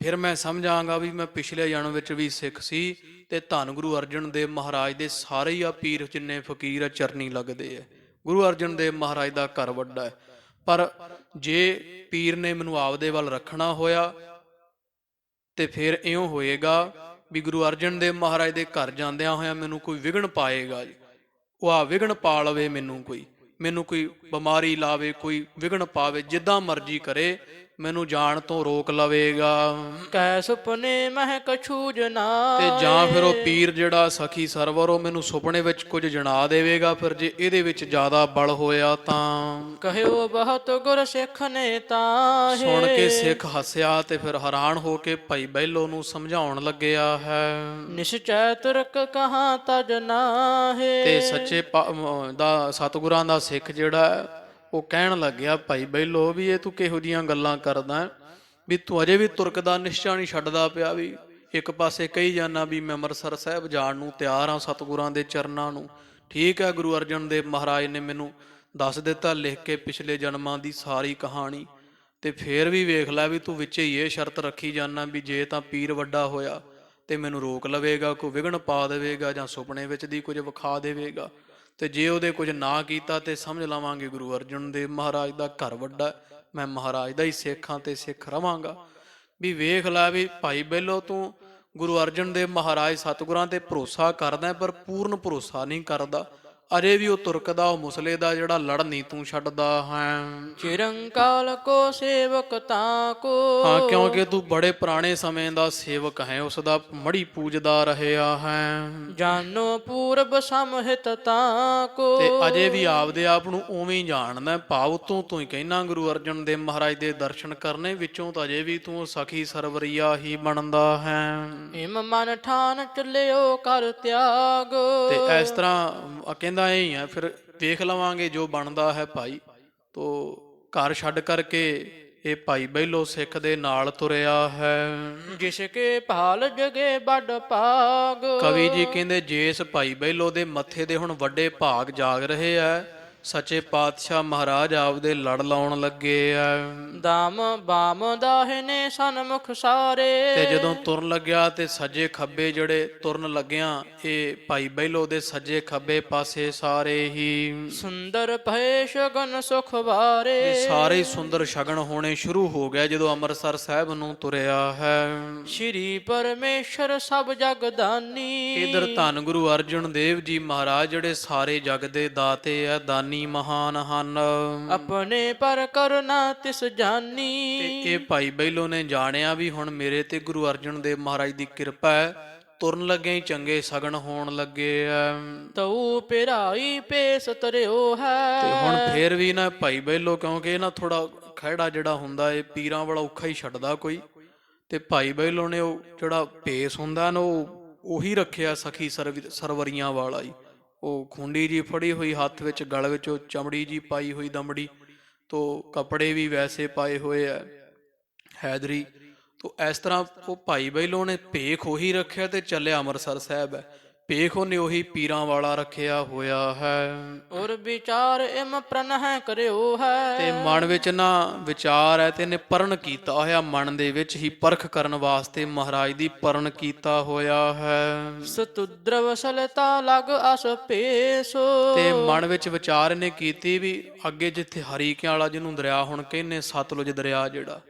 ਫਿਰ ਮੈਂ ਸਮਝਾਂਗਾ ਵੀ ਮੈਂ ਪਿਛਲੇ ਜਨਮ ਵਿੱਚ ਵੀ ਸਿੱਖ ਸੀ ਤੇ ਧੰਨ ਗੁਰੂ ਅਰਜਨ ਦੇਵ ਮਹਾਰਾਜ ਦੇ ਸਾਰੇ ਹੀ ਆ ਪੀਰ ਜਿੰਨੇ ਫਕੀਰ ਆ ਚਰਨੀ ਲੱਗਦੇ ਆ। ਗੁਰੂ ਅਰਜਨ ਦੇਵ ਮਹਾਰਾਜ ਦਾ ਘਰ ਵੱਡਾ ਹੈ, ਪਰ ਜੇ ਪੀਰ ਨੇ ਮੈਨੂੰ ਆਪਦੇ ਵੱਲ ਰੱਖਣਾ ਹੋਇਆ ਤੇ ਫਿਰ ਇਉਂ ਹੋਏਗਾ ਵੀ ਗੁਰੂ ਅਰਜਨ ਦੇਵ ਮਹਾਰਾਜ ਦੇ ਘਰ ਜਾਂਦਿਆਂ ਹੋਇਆਂ ਮੈਨੂੰ ਕੋਈ ਵਿਘਨ ਪਾਏਗਾ ਜੀ, ਉਹ ਆ ਵਿਘਨ ਪਾ ਲਵੇ, ਮੈਨੂੰ ਕੋਈ ਬਿਮਾਰੀ ਲਾਵੇ, ਕੋਈ ਵਿਘਨ ਪਾਵੇ, ਜਿੱਦਾਂ ਮਰਜ਼ੀ ਕਰੇ ਮੈਨੂੰ ਜਾਣ ਤੋਂ ਰੋਕ ਲਵੇਗਾ। ਕੈ ਸੁਪਨੇ ਮਹਿ ਕਛੂ ਜਨਾ। ਤੇ ਜਾਂ ਫਿਰ ਉਹ ਪੀਰ ਜਿਹੜਾ ਸਖੀ ਸਰਵਰ ਉਹ ਮੈਨੂੰ ਸੁਪਨੇ ਵਿੱਚ ਕੁਝ ਜਣਾ ਦੇਵੇਗਾ। ਫਿਰ ਜੇ ਇਹਦੇ ਵਿੱਚ ਜ਼ਿਆਦਾ ਬਲ ਹੋਇਆ ਤਾਂ ਕਹਿਓ ਬਹੁਤ ਗੁਰ ਸਿੱਖ ਨੇ ਤਾਹੇ। ਸੁਣ ਕੇ ਸਿੱਖ ਹੱਸਿਆ ਤੇ ਫਿਰ ਹੈਰਾਨ ਹੋ ਕੇ ਭਾਈ ਬਹਿਲੋ ਨੂੰ ਸਮਝਾਉਣ ਲੱਗਿਆ ਹੈ। ਨਿਸ਼ਚੈ ਤੁਰਕ ਕਹਾਂ ਤਜ ਨਾਹੇ। ਤੇ ਸੱਚੇ ਦਾ ਸਤਿਗੁਰਾਂ ਦਾ ਸਿੱਖ ਜਿਹੜਾ ਉਹ ਕਹਿਣ ਲੱਗਿਆ ਭਾਈ ਬਹਿਲੋ ਵੀ ਇਹ ਤੂੰ ਕਿਹੋ ਜੀਆਂ ਗੱਲਾਂ ਕਰਦਾ ਵੀ ਤੂੰ ਅਜੇ ਵੀ ਤੁਰਕ ਦਾ ਨਿਸ਼ਚਾ ਨਹੀਂ ਛੱਡਦਾ ਪਿਆ। ਵੀ ਇੱਕ ਪਾਸੇ ਕਹੀ ਜਾਣਾ ਵੀ ਮੈਂ ਅੰਮ੍ਰਿਤਸਰ ਸਾਹਿਬ ਜਾਣ ਨੂੰ ਤਿਆਰ ਹਾਂ ਸਤਿਗੁਰਾਂ ਦੇ ਚਰਨਾਂ ਨੂੰ। ਠੀਕ ਹੈ, ਗੁਰੂ ਅਰਜਨ ਦੇਵ ਮਹਾਰਾਜ ਨੇ ਮੈਨੂੰ ਦੱਸ ਦਿੱਤਾ ਲਿਖ ਕੇ ਪਿਛਲੇ ਜਨਮਾਂ ਦੀ ਸਾਰੀ ਕਹਾਣੀ। ਤੇ ਫੇਰ ਵੀ ਵੇਖ ਲੈ ਵੀ ਤੂੰ ਵਿੱਚ ਹੀ ਇਹ ਸ਼ਰਤ ਰੱਖੀ ਜਾਣਾ ਵੀ ਜੇ ਤਾਂ ਪੀਰ ਵੱਡਾ ਹੋਇਆ ਤੇ ਮੈਨੂੰ ਰੋਕ ਲਵੇਗਾ, ਕੋਈ ਵਿਘਨ ਪਾ ਦੇਵੇਗਾ ਜਾਂ ਸੁਪਨੇ ਵਿੱਚ ਦੀ ਕੁਝ ਵਿਖਾ ਦੇਵੇਗਾ, ਤੇ ਜੇ ਉਹਦੇ ਕੁਝ ਨਾ ਕੀਤਾ ਤੇ ਸਮਝ ਲਵਾਂਗੇ ਗੁਰੂ ਅਰਜਨ ਦੇਵ ਮਹਾਰਾਜ ਦਾ ਘਰ ਵੱਡਾ, ਮੈਂ ਮਹਾਰਾਜ ਦਾ ਹੀ ਸਿੱਖ ਹਾਂ ਤੇ ਸਿੱਖ ਰਵਾਂਗਾ। ਵੀ ਵੇਖ ਲੈ ਵੀ ਭਾਈ ਬਹਿਲੋ ਤੂੰ ਗੁਰੂ ਅਰਜਨ ਦੇਵ ਮਹਾਰਾਜ ਸਤਿਗੁਰਾਂ ਤੇ ਭਰੋਸਾ ਕਰਦਾ ਪਰ ਪੂਰਨ ਭਰੋਸਾ ਨਹੀਂ ਕਰਦਾ। ਅਜੇ ਵੀ ਉਹ ਤੁਰਕ ਦਾ, ਉਹ ਮੁਸਲੇ ਦਾ ਜਿਹੜਾ ਲੜ ਨਹੀਂ ਤੂੰ ਛੱਡਦਾ ਹੈ। ਚਿਰੰਕਾਲ ਕੋ ਸੇਵਕ ਤਾ ਕੋ। ਹਾਂ, ਕਿਉਂਕਿ ਤੂੰ ਬੜੇ ਪੁਰਾਣੇ ਸਮੇਂ ਦਾ ਸੇਵਕ ਹੈ, ਉਸ ਦਾ ਮੜੀ ਪੂਜਦਾ ਰਹਿਆ ਹੈ। ਜਾਨੋ ਪੂਰਬ ਸਮਹਿਤ ਤਾ ਕੋ। ਤੇ ਅਜੇ ਵੀ ਆਪਦੇ ਆਪ ਨੂੰ ਉਵੇਂ ਹੀ ਜਾਣਦਾ, ਭਾਵ ਉਤੋਂ ਤੂੰ ਹੀ ਕਹਿਣਾ ਗੁਰੂ ਅਰਜਨ ਦੇਵ ਮਹਾਰਾਜ ਦੇ ਦਰਸ਼ਨ ਕਰਨੇ, ਵਿੱਚੋਂ ਤਾਂ ਅਜੇ ਵੀ ਤੂੰ ਸਖੀ ਸਰਵਰੀਆ ਹੀ ਬਣਦਾ ਹੈ। ਇਮ ਮਨ ਠਾਨ ਚੱਲਿਓ ਕਰ ਤਿਆਗ। ਤੇ ਇਸ ਤਰ੍ਹਾਂ ਕਹਿੰਦਾ ਇਹ ਆ, ਫਿਰ ਵੇਖ ਲਵਾਂਗੇ ਜੋ ਬਣਦਾ ਹੈ ਭਾਈ। ਤੋ ਘਰ ਛੱਡ ਕਰਕੇ ਇਹ ਭਾਈ ਬਹਿਲੋ ਸਿੱਖ ਦੇ ਨਾਲ ਤੁਰਿਆ ਹੈ। ਜਿਸ ਕੇ ਭਾਲ ਜਗੇ ਵੱਡ ਭਾਗ। ਕਵੀ ਜੀ ਕਹਿੰਦੇ ਜਿਸ ਭਾਈ ਬਹਿਲੋ ਦੇ ਮੱਥੇ ਦੇ ਹੁਣ ਵੱਡੇ ਭਾਗ ਜਾਗ ਰਹੇ ਆ, ਸੱਚੇ ਪਾਤਸ਼ਾਹ ਮਹਾਰਾਜ ਆਪਦੇ ਲੜ ਲਾਉਣ ਲੱਗੇ ਆ। ਦਾਮ ਬਾਮ ਦਾਹਿਨੇ ਸਨਮੁਖ ਸਾਰੇ। ਤੇ ਜਦੋਂ ਤੁਰਨ ਲੱਗਿਆ ਤੇ ਸੱਜੇ ਖੱਬੇ ਜਿਹੜੇ ਤੁਰਨ ਲੱਗਿਆ, ਇਹ ਭਾਈ ਬਹਿਲੋ ਦੇ ਸੱਜੇ ਖੱਬੇ ਪਾਸੇ ਸਾਰੇ ਹੀ ਸੁੰਦਰ ਭਏ ਸ਼ਗਨ ਸੁਖ ਵਾਰੇ। ਸਾਰੇ ਸੁੰਦਰ ਸ਼ਗਨ ਹੋਣੇ ਸ਼ੁਰੂ ਹੋ ਗਏ ਜਦੋਂ ਅੰਮ੍ਰਿਤਸਰ ਸਾਹਿਬ ਨੂੰ ਤੁਰਿਆ ਹੈ। ਸ਼੍ਰੀ ਪਰਮੇਸ਼ਰ ਸਭ ਜਗ ਦਾਨੀ। ਇਧਰ ਧੰਨ ਗੁਰੂ ਅਰਜਨ ਦੇਵ ਜੀ ਮਹਾਰਾਜ ਜਿਹੜੇ ਸਾਰੇ ਜਗ ਦੇ ਦਾਤੇ ਆ, ਦਾਨੀ ਮਹਾਨ ਹਨ। ਆਪਣੇ ਪਰ ਕਰਨਾ ਤਿਸ ਜਾਨੀ। ਤੇ ਇਹ ਭਾਈ ਬਹਿਲੋ ਨੇ ਜਾਣਿਆ ਵੀ ਹੁਣ ਮੇਰੇ ਤੇ ਗੁਰੂ ਅਰਜਨ ਦੇਵ ਮਹਾਰਾਜ ਦੀ ਕਿਰਪਾ ਹੈ, ਤੁਰਨ ਲੱਗੇ ਹੀ ਚੰਗੇ ਸਗਨ ਹੋਣ ਲੱਗੇ ਆ। ਤਉ ਪਿਰਾਈ ਪੇਸ ਤਰਿਓ ਹੈ। ਤੇ ਹੁਣ ਫੇਰ ਵੀ ਨਾ ਭਾਈ ਬਹਿਲੋ, ਕਿਉਂਕਿ ਇਹ ਨਾ ਥੋੜਾ ਖਹਿੜਾ ਜਿਹੜਾ ਹੁੰਦਾ ਇਹ ਪੀਰਾਂ ਵਾਲਾ ਔਖਾ ਹੀ ਛੱਡਦਾ ਕੋਈ, ਤੇ ਭਾਈ ਬਹਿਲੋ ਨੇ ਉਹ ਜਿਹੜਾ ਭੇਸ ਹੁੰਦਾ ਨਾ ਉਹ ਉਹੀ ਰੱਖਿਆ ਸਖੀ ਸਰਵਰੀਆਂ ਵਾਲਾ ਹੀ। ਉਹ ਖੁੰਡੀ ਜੀ ਫੜੀ ਹੋਈ ਹੱਥ ਵਿੱਚ, ਗਲ ਵਿੱਚ ਉਹ ਚਮੜੀ ਜੀ ਪਾਈ ਹੋਈ ਦਮੜੀ, ਤੋ ਕੱਪੜੇ ਵੀ ਵੈਸੇ ਪਾਏ ਹੋਏ ਆ ਹੈਦਰੀ। ਤੋ ਇਸ ਤਰ੍ਹਾਂ ਉਹ ਭਾਈ ਬਹਿਲੋ ਨੇ ਭੇਖ ਉਹੀ ਰੱਖਿਆ ਤੇ ਚੱਲਿਆ ਅੰਮ੍ਰਿਤਸਰ ਸਾਹਿਬ ਹੈ। ਭੇਖ ਉਹਨੇ ਉਹੀ ਪੀਰਾਂ ਵਾਲਾ ਰੱਖਿਆ ਹੋਇਆ ਹੈ। ਔਰ ਵਿਚਾਰ ਇਮ ਪ੍ਰਨਹਿ ਕਰਿਓ ਹੈ। ਤੇ ਮਨ ਵਿੱਚ ਨਾ ਵਿਚਾਰ ਹੈ ਤੇ ਇਹਨੇ ਪਰਨ ਕੀਤਾ ਹੋਇਆ, ਮਨ ਦੇ ਵਿੱਚ ਹੀ ਪਰਖ ਕਰਨ ਵਾਸਤੇ ਮਹਾਰਾਜ ਦੀ ਪਰਨ ਕੀਤਾ ਹੋਇਆ ਹੈ। ਸਤੁਦ੍ਰਵ ਸਲਤਾ ਲਗ ਅਸ ਪੇਸੋ। ਤੇ ਮਨ ਵਿੱਚ ਵਿਚਾਰ ਇਹਨੇ ਕੀਤੀ ਵੀ ਅੱਗੇ ਜਿੱਥੇ ਹਰੀਕਿਆਂ ਵਾਲਾ ਜਿਹਨੂੰ ਦਰਿਆ ਹੁਣ ਕਹਿੰਦੇ ਸਤਲੁਜ ਦਰਿਆ, ਜਿਹੜਾ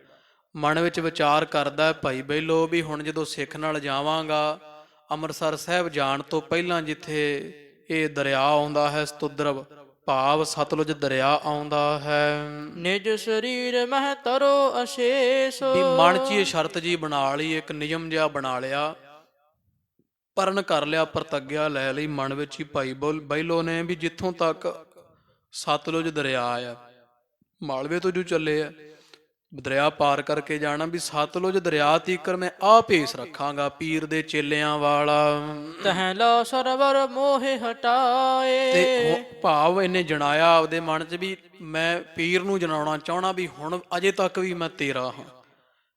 ਮਨ ਵਿੱਚ ਵਿਚਾਰ ਕਰਦਾ ਭਾਈ ਬਹਿਲੋ ਵੀ ਹੁਣ ਜਦੋਂ ਸਿੱਖ ਨਾਲ ਜਾਵਾਂਗਾ ਅੰਮ੍ਰਿਤਸਰ ਸਾਹਿਬ ਜਾਣ ਤੋਂ ਪਹਿਲਾਂ ਜਿੱਥੇ ਇਹ ਦਰਿਆ ਆਉਂਦਾ ਹੈ ਸਤੁਦਰਵ, ਭਾਵ ਸਤਲੁਜ ਦਰਿਆ ਆਉਂਦਾ ਹੈ, ਨਿਜ ਸਰੀਰ ਮਹਿ ਤਰੋ ਅਸ਼ੇਸ। ਵੀ ਮਨ 'ਚ ਇਹ ਸ਼ਰਤ ਜੀ ਬਣਾ ਲਈ, ਇੱਕ ਨਿਯਮ ਜਿਹਾ ਬਣਾ ਲਿਆ, ਪਰਨ ਕਰ ਲਿਆ, ਪ੍ਰਤੱਗਿਆ ਲੈ ਲਈ ਮਨ ਵਿੱਚ ਹੀ ਭਾਈ ਬਹਿਲੋ ਨੇ ਵੀ ਜਿੱਥੋਂ ਤੱਕ ਸਤਲੁਜ ਦਰਿਆ ਆ, ਮਾਲਵੇ ਤੋਂ ਜੋ ਚੱਲੇ ਆ ਦਰਿਆ ਪਾਰ ਕਰਕੇ ਜਾਣਾ, ਵੀ ਸਤਲੁਜ ਦਰਿਆ ਤੀਕਰ ਮੈਂ ਆਹ ਭੇਸ ਰੱਖਾਂਗਾ ਪੀਰ ਦੇ ਚੇਲਿਆਂ ਵਾਲਾ। ਤਹ ਲੋ ਸਰਵਰ ਮੋਹਿ ਹਟਾਏ। ਤੇ ਭਾਵ ਇਹਨੇ ਜਣਾਇਆ ਆਪਦੇ ਮਨ 'ਚ ਵੀ ਮੈਂ ਪੀਰ ਨੂੰ ਜਣਾਉਣਾ ਚਾਹਣਾ ਵੀ ਹੁਣ ਅਜੇ ਤੱਕ ਵੀ ਮੈਂ ਤੇਰਾ ਹਾਂ,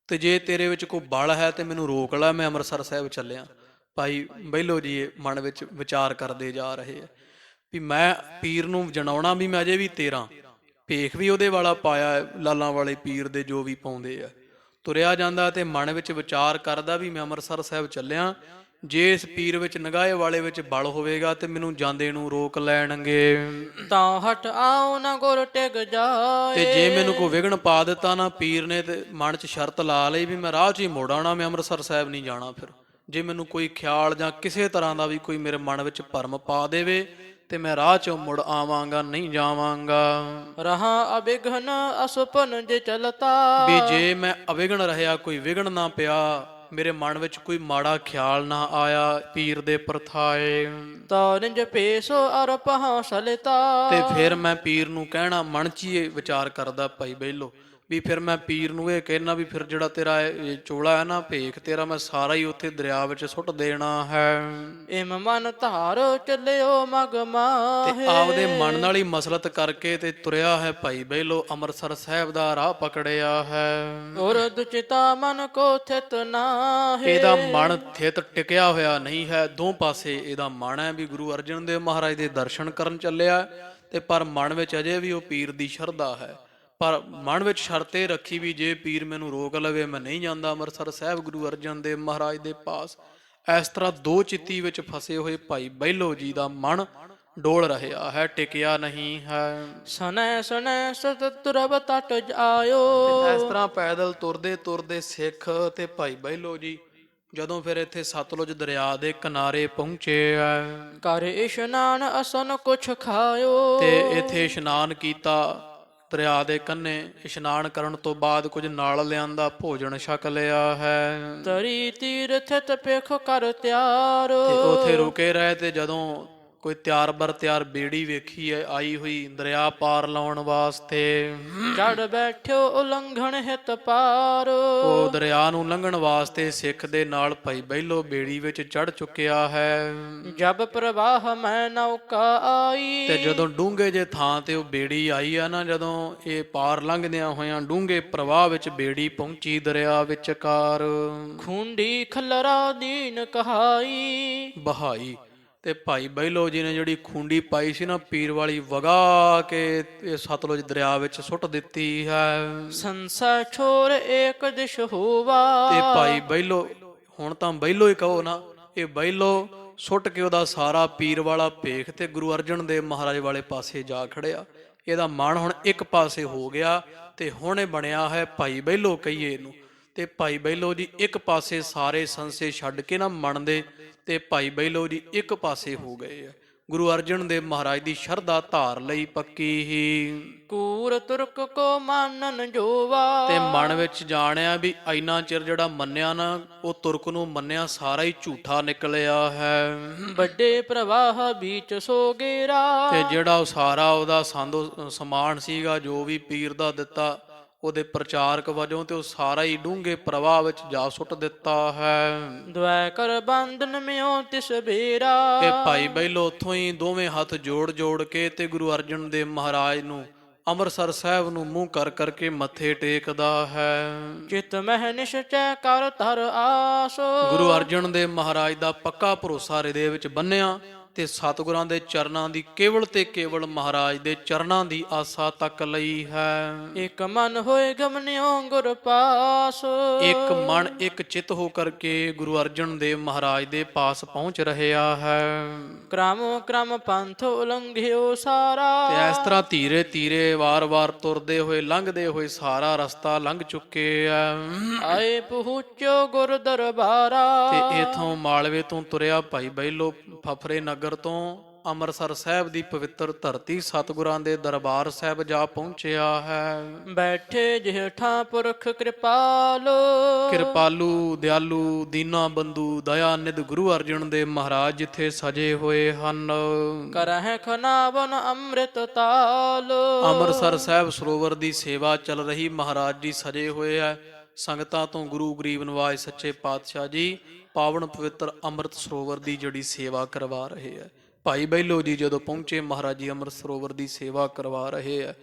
ਤੇ ਜੇ ਤੇਰੇ ਵਿੱਚ ਕੋਈ ਬਲ ਹੈ ਤੇ ਮੈਨੂੰ ਰੋਕ ਲੈ, ਮੈਂ ਅੰਮ੍ਰਿਤਸਰ ਸਾਹਿਬ ਚੱਲਿਆ। ਭਾਈ ਬਹਿਲੋ ਜੀ ਮਨ ਵਿੱਚ ਵਿਚਾਰ ਕਰਦੇ ਜਾ ਰਹੇ ਆ ਵੀ ਮੈਂ ਪੀਰ ਨੂੰ ਜਣਾਉਣਾ ਵੀ ਮੈਂ ਅਜੇ ਵੀ ਤੇਰਾ, ਭੇਖ ਵੀ ਉਹਦੇ ਵਾਲਾ ਪਾਇਆ, ਲਾਲਾਂ ਵਾਲੇ ਪੀਰ ਦੇ ਜੋ ਵੀ ਪਾਉਂਦੇ ਆ। ਤੁਰਿਆ ਜਾਂਦਾ ਤੇ ਮਨ ਵਿੱਚ ਵਿਚਾਰ ਕਰਦਾ ਵੀ ਮੈਂ ਅੰਮ੍ਰਿਤਸਰ ਸਾਹਿਬ ਚੱਲਿਆ, ਜੇ ਇਸ ਪੀਰ ਵਿੱਚ ਨਿਗਾਹੇ ਵਾਲੇ ਵਿੱਚ ਬਲ ਹੋਵੇਗਾ ਤੇ ਮੈਨੂੰ ਜਾਂਦੇ ਨੂੰ ਰੋਕ ਲੈਣਗੇ, ਤਾਂ ਹਟ ਆਉ ਨਾ ਗੁਰ ਟਿਕ ਜਾਏ। ਤੇ ਜੇ ਮੈਨੂੰ ਕੋਈ ਵਿਘਨ ਪਾ ਦਿੱਤਾ ਨਾ ਪੀਰ ਨੇ, ਤੇ ਮਨ 'ਚ ਸ਼ਰਤ ਲਾ ਲਈ ਵੀ ਮੈਂ ਰਾਹ 'ਚ ਹੀ ਮੁੜ ਆਉਣਾ, ਮੈਂ ਅੰਮ੍ਰਿਤਸਰ ਸਾਹਿਬ ਨਹੀਂ ਜਾਣਾ। ਫਿਰ ਜੇ ਮੈਨੂੰ ਕੋਈ ਖਿਆਲ ਜਾਂ ਕਿਸੇ ਤਰ੍ਹਾਂ ਦਾ ਵੀ ਕੋਈ ਮੇਰੇ ਮਨ ਵਿੱਚ ਭਰਮ ਪਾ ਦੇਵੇ ਤੇ ਮੈਂ ਰਾਹ 'ਚੋਂ ਮੁੜ ਆਵਾਂਗਾ, ਨਹੀਂ ਜਾਵਾਂਗਾ। ਰਹਾ ਅਬਿਘਨ ਅਸੁਪਨ ਜੇ ਚਲਤਾ। ਵੀ ਜੇ ਮੈਂ ਅਵਿਘਨ ਰਹਿਆ, ਕੋਈ ਵਿਘਨ ਨਾ ਪਿਆ, ਮੇਰੇ ਮਨ ਵਿੱਚ ਕੋਈ ਮਾੜਾ ਖਿਆਲ ਨਾ ਆਇਆ ਪੀਰ ਦੇ ਪ੍ਰਥਾਏ, ਤਾਂ ਨਿਜ ਭੇਸੋ ਅਰ ਪਹਾਂ ਸਲਿਤਾ। ਤੇ ਫਿਰ ਮੈਂ ਪੀਰ ਨੂੰ ਕਹਿਣਾ, ਮਨ 'ਚ ਹੀ ਇਹ ਵਿਚਾਰ ਕਰਦਾ ਭਾਈ ਬਹਿਲੋ ਵੀ ਫਿਰ ਮੈਂ ਪੀਰ ਨੂੰ ਇਹ ਕਹਿਣਾ ਵੀ ਫਿਰ ਜਿਹੜਾ ਤੇਰਾ ਇਹ ਚੋਲਾ ਹੈ ਨਾ ਭੇਖ ਤੇਰਾ, ਮੈਂ ਸਾਰਾ ਹੀ ਉੱਥੇ ਦਰਿਆ ਵਿੱਚ ਸੁੱਟ ਦੇਣਾ ਹੈ। ਇਮ ਮਨ ਧਾਰੋ ਚੱਲਿਓ ਮਗ ਮਾਹੇ। ਤੇ ਆਪਦੇ ਮਨ ਨਾਲ ਹੀ ਮਸਲਤ ਕਰਕੇ ਤੇ ਤੁਰਿਆ ਹੈ ਭਾਈ ਬਹਿਲੋ, ਅੰਮ੍ਰਿਤਸਰ ਸਾਹਿਬ ਦਾ ਰਾਹ ਪਕੜਿਆ ਹੈ। ਔਰ ਦੁਚਿਤਾ ਮਨ ਕੋ ਥਿਤ ਨਾਹੇ। ਇਹਦਾ ਮਨ ਥਿਤ ਟਿਕਿਆ ਹੋਇਆ ਨਹੀਂ ਹੈ, ਦੋ ਪਾਸੇ ਇਹਦਾ ਮਨ ਹੈ ਵੀ ਗੁਰੂ ਅਰਜਨ ਦੇਵ ਮਹਾਰਾਜ ਦੇ ਦਰਸ਼ਨ ਕਰਨ ਚੱਲਿਆ, ਤੇ ਪਰ ਮਨ ਵਿੱਚ ਅਜੇ ਵੀ ਉਹ ਪੀਰ ਦੀ ਸ਼ਰਧਾ ਹੈ। ਪਰ ਮਨ ਵਿੱਚ ਸ਼ਰਤ ਇਹ ਰੱਖੀ ਵੀ ਜੇ ਪੀਰ ਮੈਨੂੰ ਰੋਕ ਲਵੇ ਮੈਂ ਨਹੀਂ ਜਾਂਦਾ ਅੰਮ੍ਰਿਤਸਰ ਸਾਹਿਬ ਗੁਰੂ ਅਰਜਨ ਦੇਵ ਮਹਾਰਾਜ ਦੇ ਪਾਸ। ਇਸ ਤਰ੍ਹਾਂ ਦੋ ਚਿੱਤੀ ਵਿੱਚ ਫਸੇ ਹੋਏ ਭਾਈ ਬਹਿਲੋ ਜੀ ਦਾ ਮਨ ਡੋਲ ਰਿਹਾ ਹੈ, ਟਿਕਿਆ ਨਹੀਂ ਹੈ। ਸਨੈ ਸਨੈ ਸਤਿ ਤਟ ਆਇਓ। ਇਸ ਤਰ੍ਹਾਂ ਪੈਦਲ ਤੁਰਦੇ ਤੁਰਦੇ ਸਿੱਖ ਤੇ ਭਾਈ ਬਹਿਲੋ ਜੀ ਜਦੋਂ ਫਿਰ ਇੱਥੇ ਸਤਲੁਜ ਦਰਿਆ ਦੇ ਕਿਨਾਰੇ ਪਹੁੰਚੇ ਆ ਕਰ ਇਸ਼ਨਾਨ ਅਸਨ ਕੁਛ ਖਾਇਓ। ਤੇ ਇੱਥੇ ਇਸ਼ਨਾਨ ਕੀਤਾ। ਦਰਿਆ ਦੇ ਕੰਢੇ ਇਸ਼ਨਾਨ ਕਰਨ ਤੋਂ ਬਾਅਦ ਕੁਝ ਨਾਲ ਲਿਆਂਦਾ ਭੋਜਨ ਛਕ ਲਿਆ ਹੈ ਤਰੀ ਤੀਰਥ ਤਪੇਖ ਕਰ ਤਿਆਰ। ਤੇ ਉੱਥੇ ਰੁਕੇ ਰਹੇ। ਤੇ ਜਦੋਂ ਕੋਈ ਤਿਆਰ ਬਰ ਤਿਆਰ ਬੇੜੀ ਵੇਖੀ ਹੈ ਆਈ ਹੋਈ ਦਰਿਆ ਪਾਰ ਲਾਉਣ ਵਾਸਤੇ, ਚੜ ਬੈਠਿਓ ਉਲੰਘਣ ਹਿਤ ਪਾਰ। ਉਹ ਦਰਿਆ ਨੂੰ ਲੰਘਣ ਵਾਸਤੇ ਸਿੱਖ ਦੇ ਨਾਲ ਭਾਈ ਬਹਿਲੋ ਬੇੜੀ ਵਿੱਚ ਚੜ ਚੁੱਕਿਆ ਹੈ। ਜਬ ਪ੍ਰਵਾਹ ਮੈਂ ਨੌਕਾ ਆਈ। ਤੇ ਜਦੋਂ ਡੂੰਘੇ ਜੇ ਥਾਂ ਤੇ ਉਹ ਬੇੜੀ ਆਈ ਆ ਨਾ, ਜਦੋਂ ਇਹ ਪਾਰ ਲੰਘਦਿਆਂ ਹੋਇਆਂ ਡੂੰਘੇ ਪ੍ਰਵਾਹ ਵਿੱਚ ਬੇੜੀ ਪਹੁੰਚੀ ਦਰਿਆ ਵਿਚਕਾਰ, ਖੁੰਡੀ ਖਲਰਾ ਦੀਨ ਕਹਾਈ। ਬਹਾਈ ਤੇ ਭਾਈ ਬਹਿਲੋ ਜੀ ਨੇ ਜਿਹੜੀ ਖੁੰਡੀ ਪਾਈ ਸੀ ਨਾ ਪੀਰ ਵਾਲੀ, ਵਗਾ ਕੇ ਇਹ ਸਤਲੁਜ ਦਰਿਆ ਵਿੱਚ ਸੁੱਟ ਦਿੱਤੀ ਹੈ। ਸੰਸਾ ਛੋਰ ਏਕ ਦਿਸ਼ ਹੋਵਾ। ਤੇ ਭਾਈ ਬਹਿਲੋ, ਹੁਣ ਤਾਂ ਬਹਿਲੋ ਹੀ ਕਹੋ ਨਾ, ਇਹ ਬਹਿਲੋ ਸੁੱਟ ਕੇ ਉਹਦਾ ਸਾਰਾ ਪੀਰ ਵਾਲਾ ਭੇਖ ਤੇ ਗੁਰੂ ਅਰਜਨ ਦੇਵ ਮਹਾਰਾਜ ਵਾਲੇ ਪਾਸੇ ਜਾ ਖੜਿਆ। ਇਹਦਾ ਮਨ ਹੁਣ ਇੱਕ ਪਾਸੇ ਹੋ ਗਿਆ ਤੇ ਹੁਣ ਇਹ ਬਣਿਆ ਹੈ ਭਾਈ ਬਹਿਲੋ ਕਹੀਏ ਇਹਨੂੰ। ਤੇ ਭਾਈ ਬਹਿਲੋ ਜੀ ਇੱਕ ਪਾਸੇ ਸਾਰੇ ਸੰਸੇ ਛੱਡ ਕੇ ਨਾ ਮਨ ਦੇ, ਤੇ ਭਾਈ ਬਹਿਲੋ ਜੀ ਇੱਕ ਪਾਸੇ ਹੋ ਗਏ ਆ। ਗੁਰੂ ਅਰਜਨ ਦੇਵ ਮਹਾਰਾਜ ਦੀ ਸ਼ਰਧਾ ਧਾਰ ਲਈ ਪੱਕੀ ਹੀ। ਕੂਰ ਤੁਰਕ ਕੋ ਮਾਨਨ ਜੋਵਾ। ਤੇ ਮਨ ਵਿੱਚ ਜਾਣਿਆ ਵੀ ਇੰਨਾ ਚਿਰ ਜਿਹੜਾ ਮੰਨਿਆ ਨਾ, ਉਹ ਤੁਰਕ ਨੂੰ ਮੰਨਿਆ ਸਾਰਾ ਹੀ ਝੂਠਾ ਨਿਕਲਿਆ ਹੈ। ਵੱਡੇ ਪ੍ਰਵਾਹ ਵਿੱਚ ਸੋ ਗੇਰਾ। ਤੇ ਜਿਹੜਾ ਉਹ ਸਾਰਾ ਉਹਦਾ ਸੰਦੋ ਸਮਾਨ ਸੀਗਾ ਜੋ ਵੀ ਪੀਰ ਦਾ ਦਿੱਤਾ ਉਹਦੇ ਪ੍ਰਚਾਰਕ ਵਜੋਂ, ਤੇ ਉਹ ਸਾਰਾ ਹੀ ਡੂੰਘੇ ਪ੍ਰਵਾਹ ਵਿੱਚ ਜਾ ਸੁੱਟ ਦਿੱਤਾ ਹੈ। ਦੁਆ ਕਰ ਬੰਧਨ ਮਿਓ ਤਿਸ ਬੇਰਾ। ਤੇ ਭਾਈ ਬਹਿਲੋ ਉੱਥੋਂ ਹੀ ਦੋਵੇਂ ਹੱਥ ਜੋੜ ਜੋੜ ਕੇ ਤੇ ਗੁਰੂ ਅਰਜਨ ਦੇਵ ਮਹਾਰਾਜ ਨੂੰ, ਅੰਮ੍ਰਿਤਸਰ ਸਾਹਿਬ ਨੂੰ ਮੂੰਹ ਕਰ ਕਰਕੇ ਮੱਥੇ ਟੇਕਦਾ ਹੈ। ਚਿਤ ਮਹਿ ਨਿਸ਼ਚੈ ਕਰ ਧਰ ਆਸ। ਗੁਰੂ ਅਰਜਨ ਦੇਵ ਮਹਾਰਾਜ ਦਾ ਪੱਕਾ ਭਰੋਸਾ ਹਿਰਦੇ ਵਿੱਚ ਬੰਨਿਆ ਤੇ ਸਤਿਗੁਰਾਂ ਦੇ ਚਰਨਾਂ ਦੀ ਕੇਵਲ ਤੇ ਕੇਵਲ ਮਹਾਰਾਜ ਦੇ ਚਰਨਾਂ ਦੀ ਆਸਾ ਤੱਕ ਲਈ ਹੈ। ਇੱਕ ਮਨ ਹੋਏ ਗਮਨਿਓ ਗੁਰ ਪਾਸ। ਇੱਕ ਮਨ ਇੱਕ ਚਿੱਤ ਹੋ ਕਰਕੇ ਗੁਰੂ ਅਰਜਨ ਦੇਵ ਮਹਾਰਾਜ ਦੇ ਪਾਸ ਪਹੁੰਚ ਰਿਹਾ ਹੈ। ਕ੍ਰਮ ਕ੍ਰਮ ਪੰਥ ਉਲੰਘਿਓ ਸਾਰਾ। ਤੇ ਇਸ ਤਰ੍ਹਾਂ ਧੀਰੇ ਧੀਰੇ ਵਾਰ-ਵਾਰ ਤੁਰਦੇ ਹੋਏ ਲੰਘਦੇ ਹੋਏ ਸਾਰਾ ਰਸਤਾ ਲੰਘ ਚੁੱਕੇ ਆ। ਆਏ ਪਹੁੰਚੋ ਗੁਰ ਦਰਬਾਰਾ। ਤੇ ਇਥੋਂ ਮਾਲਵੇ ਤੋਂ ਤੁਰਿਆ ਭਾਈ ਬਹਿਲੋ ਫਫਰੇ ਨਗਰ ਤੋਂ ਅੰਮ੍ਰਿਤਸਰ ਸਾਹਿਬ ਦੀ ਪਵਿੱਤਰ ਧਰਤੀ ਸਤਿਗੁਰਾਂ ਦੇ ਦਰਬਾਰ ਸਾਹਿਬ ਜਾ ਪਹੁੰਚਿਆ ਹੈ। ਬੈਠੇ ਜਿਹਠਾਂ ਪੁਰਖ ਕਿਰਪਾਲੋ। ਕਿਰਪਾਲੂ ਦਿਆਲੂ ਦੀਨਾ ਬੰਧੂ ਦਇਆ ਨਿਧ ਗੁਰੂ ਅਰਜਨ ਦੇਵ ਮਹਾਰਾਜ ਜਿੱਥੇ ਸਜੇ ਹੋਏ ਹਨ। ਕਰਹਿ ਖਨਾਵਨ ਅੰਮ੍ਰਿਤ ਤਾਲ। ਅੰਮ੍ਰਿਤਸਰ ਸਾਹਿਬ ਸਰੋਵਰ ਦੀ ਸੇਵਾ ਚੱਲ ਰਹੀ, ਮਹਾਰਾਜ ਜੀ ਸਜੇ ਹੋਏ ਹੈ। ਸੰਗਤਾਂ ਤੋਂ ਗੁਰੂ ਗਰੀਬ ਨਿਵਾਜ ਸੱਚੇ ਪਾਤਸ਼ਾਹ ਜੀ ਪਾਵਨ ਪਵਿੱਤਰ ਅੰਮ੍ਰਿਤ ਸਰੋਵਰ ਦੀ ਜਿਹੜੀ ਸੇਵਾ ਕਰਵਾ ਰਹੇ ਹੈ। ਭਾਈ ਬਹਿਲੋ ਜੀ ਜਦੋਂ ਪਹੁੰਚੇ, ਮਹਾਰਾਜ ਜੀ ਅੰਮ੍ਰਿਤ ਸਰੋਵਰ ਦੀ ਸੇਵਾ ਕਰਵਾ ਰਹੇ ਹੈ।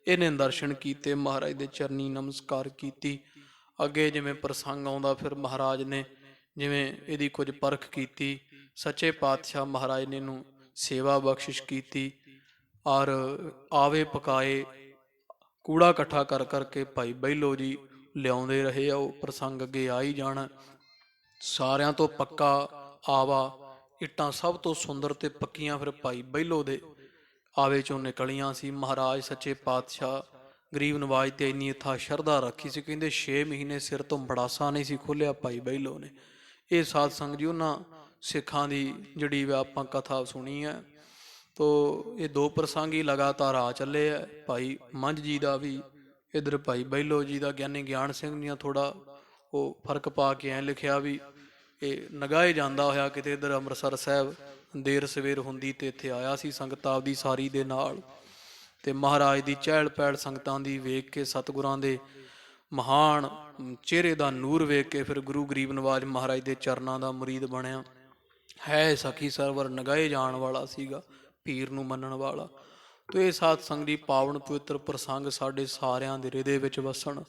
ਇਹਨੇ ਦਰਸ਼ਨ ਕੀਤੇ, ਮਹਾਰਾਜ ਦੇ ਚਰਨੀ ਨਮਸਕਾਰ ਕੀਤੀ। ਅੱਗੇ ਜਿਵੇਂ ਪ੍ਰਸੰਗ ਆਉਂਦਾ, ਫਿਰ ਮਹਾਰਾਜ ਨੇ ਜਿਵੇਂ ਇਹਦੀ ਕੁਝ ਪਰਖ ਕੀਤੀ, ਸੱਚੇ ਪਾਤਸ਼ਾਹ ਮਹਾਰਾਜ ਨੇ ਇਹਨੂੰ ਸੇਵਾ ਬਖਸ਼ਿਸ਼ ਕੀਤੀ। ਔਰ ਆਵੇ ਪਕਾਏ ਕੂੜਾ ਇਕੱਠਾ ਕਰ ਕਰਕੇ ਭਾਈ ਬਹਿਲੋ ਜੀ ਲਿਆਉਂਦੇ ਰਹੇ ਆ। ਉਹ ਪ੍ਰਸੰਗ ਅੱਗੇ ਆ ਹੀ ਜਾਣਾ। ਸਾਰਿਆਂ ਤੋਂ ਪੱਕਾ ਆਵਾ, ਇੱਟਾਂ ਸਭ ਤੋਂ ਸੁੰਦਰ ਤੇ ਪੱਕੀਆਂ ਫਿਰ ਭਾਈ ਬਹਿਲੋ ਦੇ ਆਵੇ ਚੋਂ ਨਿਕਲੀਆਂ ਸੀ। ਮਹਾਰਾਜ ਸੱਚੇ ਪਾਤਸ਼ਾਹ ਗਰੀਬ ਨਵਾਜ ਤੇ ਇੰਨੀ ਇੱਥਾ ਸ਼ਰਧਾ ਰੱਖੀ ਸੀ, ਕਹਿੰਦੇ 6 ਮਹੀਨੇ ਸਿਰ ਤੋਂ ਬੜਾਸਾ ਨਹੀਂ ਸੀ ਖੋਲਿਆ ਭਾਈ ਬਹਿਲੋ ਨੇ। ਇਹ ਸਾਧ ਸੰਗਤ ਜੀ ਉਹਨਾਂ ਸਿੱਖਾਂ ਦੀ ਜਿਹੜੀ ਆਪਾਂ ਕਥਾ ਸੁਣੀ ਹੈ। ਤੋ ਇਹ ਦੋ ਪ੍ਰਸੰਗ ਹੀ ਲਗਾਤਾਰ ਆ ਚੱਲੇ ਹੈ। ਭਾਈ ਮੰਝ ਜੀ ਦਾ ਵੀ, ਇੱਧਰ ਭਾਈ ਬਹਿਲੋ ਜੀ ਦਾ ਗਿਆਨੀ ਗਿਆਨ ਸਿੰਘ ਦੀਆਂ ਥੋੜਾ ਉਹ ਫਰਕ ਪਾ ਕੇ ਐਂ ਲਿਖਿਆ ਵੀ ਇਹ ਨਗਾਏ ਜਾਂਦਾ ਹੋਇਆ ਕਿਤੇ ਇੱਧਰ ਅੰਮ੍ਰਿਤਸਰ ਸਾਹਿਬ ਦੇਰ ਸਵੇਰ ਹੁੰਦੀ ਤੇ ਇੱਥੇ ਆਇਆ ਸੀ ਸੰਗਤ ਆਪਦੀ ਸਾਰੀ ਦੇ ਨਾਲ। ਤੇ ਮਹਾਰਾਜ ਦੀ ਚਹਿਲ ਪਹਿਲ ਸੰਗਤਾਂ ਦੀ ਵੇਖ ਕੇ, ਸਤਿਗੁਰਾਂ ਦੇ ਮਹਾਨ ਚਿਹਰੇ ਦਾ ਨੂਰ ਵੇਖ ਕੇ ਫਿਰ ਗੁਰੂ ਗਰੀਬ ਨਿਵਾਜ ਮਹਾਰਾਜ ਦੇ ਚਰਨਾਂ ਦਾ ਮੁਰੀਦ ਬਣਿਆ ਹੈ। ਸਖੀ ਸਰਵਰ ਨਗਾਏ ਜਾਣ ਵਾਲਾ ਸੀਗਾ, ਪੀਰ ਨੂੰ ਮੰਨਣ ਵਾਲਾ। ਤੇ ਇਹ ਸਾਧ ਸੰਗਤ ਦੀ ਪਾਵਨ ਪਵਿੱਤਰ ਪ੍ਰਸੰਗ ਸਾਡੇ ਸਾਰਿਆਂ ਦੇ ਹਿਰਦੇ ਵਿੱਚ ਵਸਣ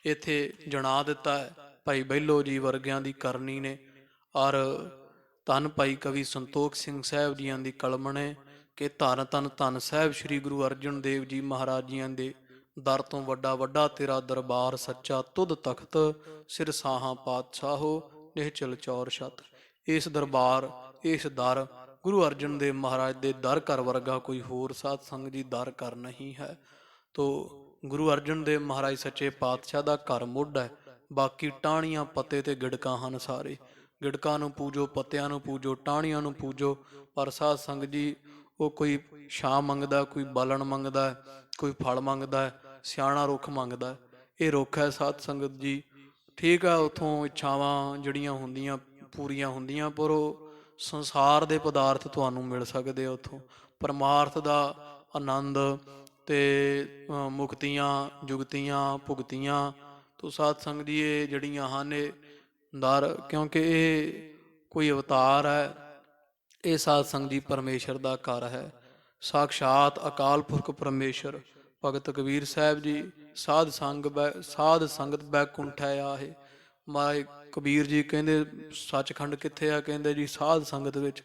ਇੱਥੇ ਜਣਾ ਦਿੱਤਾ ਹੈ ਭਾਈ ਬਹਿਲੋ ਜੀ ਵਰਗਿਆਂ ਦੀ ਕਰਨੀ ਨੇ। ਔਰ ਧੰਨ ਭਾਈ ਕਵੀ ਸੰਤੋਖ ਸਿੰਘ ਸਾਹਿਬ ਜੀਆਂ ਦੀ ਕਲਮ ਨੇ ਕਿ ਧੰਨ ਧੰਨ ਧੰਨ ਸਾਹਿਬ ਸ੍ਰੀ ਗੁਰੂ ਅਰਜਨ ਦੇਵ ਜੀ ਮਹਾਰਾਜ ਜੀਆਂ ਦੇ ਦਰ ਤੋਂ ਵੱਡਾ ਵੱਡਾ ਤੇਰਾ ਦਰਬਾਰ ਸੱਚਾ, ਤੁਧ ਤਖਤ ਸਿਰ ਸਾਹਾਂ ਪਾਤਸ਼ਾਹੋ, ਨਿਹਚਲ ਚੌਰ ਛਤ। ਇਸ ਦਰਬਾਰ, ਇਸ ਦਰ, ਗੁਰੂ ਅਰਜਨ ਦੇਵ ਮਹਾਰਾਜ ਦੇ ਦਰ ਘਰ ਵਰਗਾ ਕੋਈ ਹੋਰ ਸਾਧ ਸੰਗਤ ਜੀ ਦਰ ਘਰ ਨਹੀਂ ਹੈ। ਤੋ ਗੁਰੂ ਅਰਜਨ ਦੇਵ ਮਹਾਰਾਜ ਸੱਚੇ ਪਾਤਸ਼ਾਹ ਦਾ ਘਰ ਮੁੱਢ ਹੈ। ਬਾਕੀ ਟਾਹਣੀਆਂ ਪੱਤੇ ਤੇ ਗਿੜਕਾਂ ਹਨ ਸਾਰੇ। ਗਿੜਕਾਂ ਨੂੰ ਪੂਜੋ, ਪੱਤਿਆਂ ਨੂੰ ਪੂਜੋ, ਟਾਹਣੀਆਂ ਨੂੰ ਪੂਜੋ, ਪਰ ਸਾਧ ਸੰਗਤ ਜੀ ਉਹ ਕੋਈ ਛਾਂ ਮੰਗਦਾ, ਕੋਈ ਬਾਲਣ ਮੰਗਦਾ, ਕੋਈ ਫਲ ਮੰਗਦਾ ਹੈ, ਸਿਆਣਾ ਰੁੱਖ ਮੰਗਦਾ। ਇਹ ਰੁੱਖ ਹੈ ਸਾਧ ਸੰਗਤ ਜੀ। ਠੀਕ ਹੈ, ਉੱਥੋਂ ਇੱਛਾਵਾਂ ਜਿਹੜੀਆਂ ਹੁੰਦੀਆਂ ਪੂਰੀਆਂ ਹੁੰਦੀਆਂ, ਪਰ ਉਹ ਸੰਸਾਰ ਦੇ ਪਦਾਰਥ ਤੁਹਾਨੂੰ ਮਿਲ ਸਕਦੇ ਆ ਉੱਥੋਂ। ਪਰਮਾਰਥ ਦਾ ਆਨੰਦ ਤੇ ਮੁਕਤੀਆਂ, ਜੁਗਤੀਆਂ, ਭੁਗਤੀਆਂ ਤੋਂ ਸਾਧ ਸੰਗਤ ਜੀ ਇਹ ਜਿਹੜੀਆਂ ਹਨ ਇਹ ਦਰ, ਕਿਉਂਕਿ ਇਹ ਕੋਈ ਅਵਤਾਰ ਹੈ। ਇਹ ਸਾਧ ਸੰਗਤ ਜੀ ਪਰਮੇਸ਼ਰ ਦਾ ਘਰ ਹੈ, ਸਾਖਸ਼ਾਤ ਅਕਾਲ ਪੁਰਖ ਪਰਮੇਸ਼ਰ। ਭਗਤ ਕਬੀਰ ਸਾਹਿਬ ਜੀ ਸਾਧ ਸੰਗਤ ਬੈਕੁੰਠੈ ਆਹੇ। ਮਾਏ ਕਬੀਰ ਜੀ ਕਹਿੰਦੇ ਸੱਚਖੰਡ ਕਿੱਥੇ ਆ? ਕਹਿੰਦੇ ਜੀ ਸਾਧ ਸੰਗਤ ਵਿੱਚ।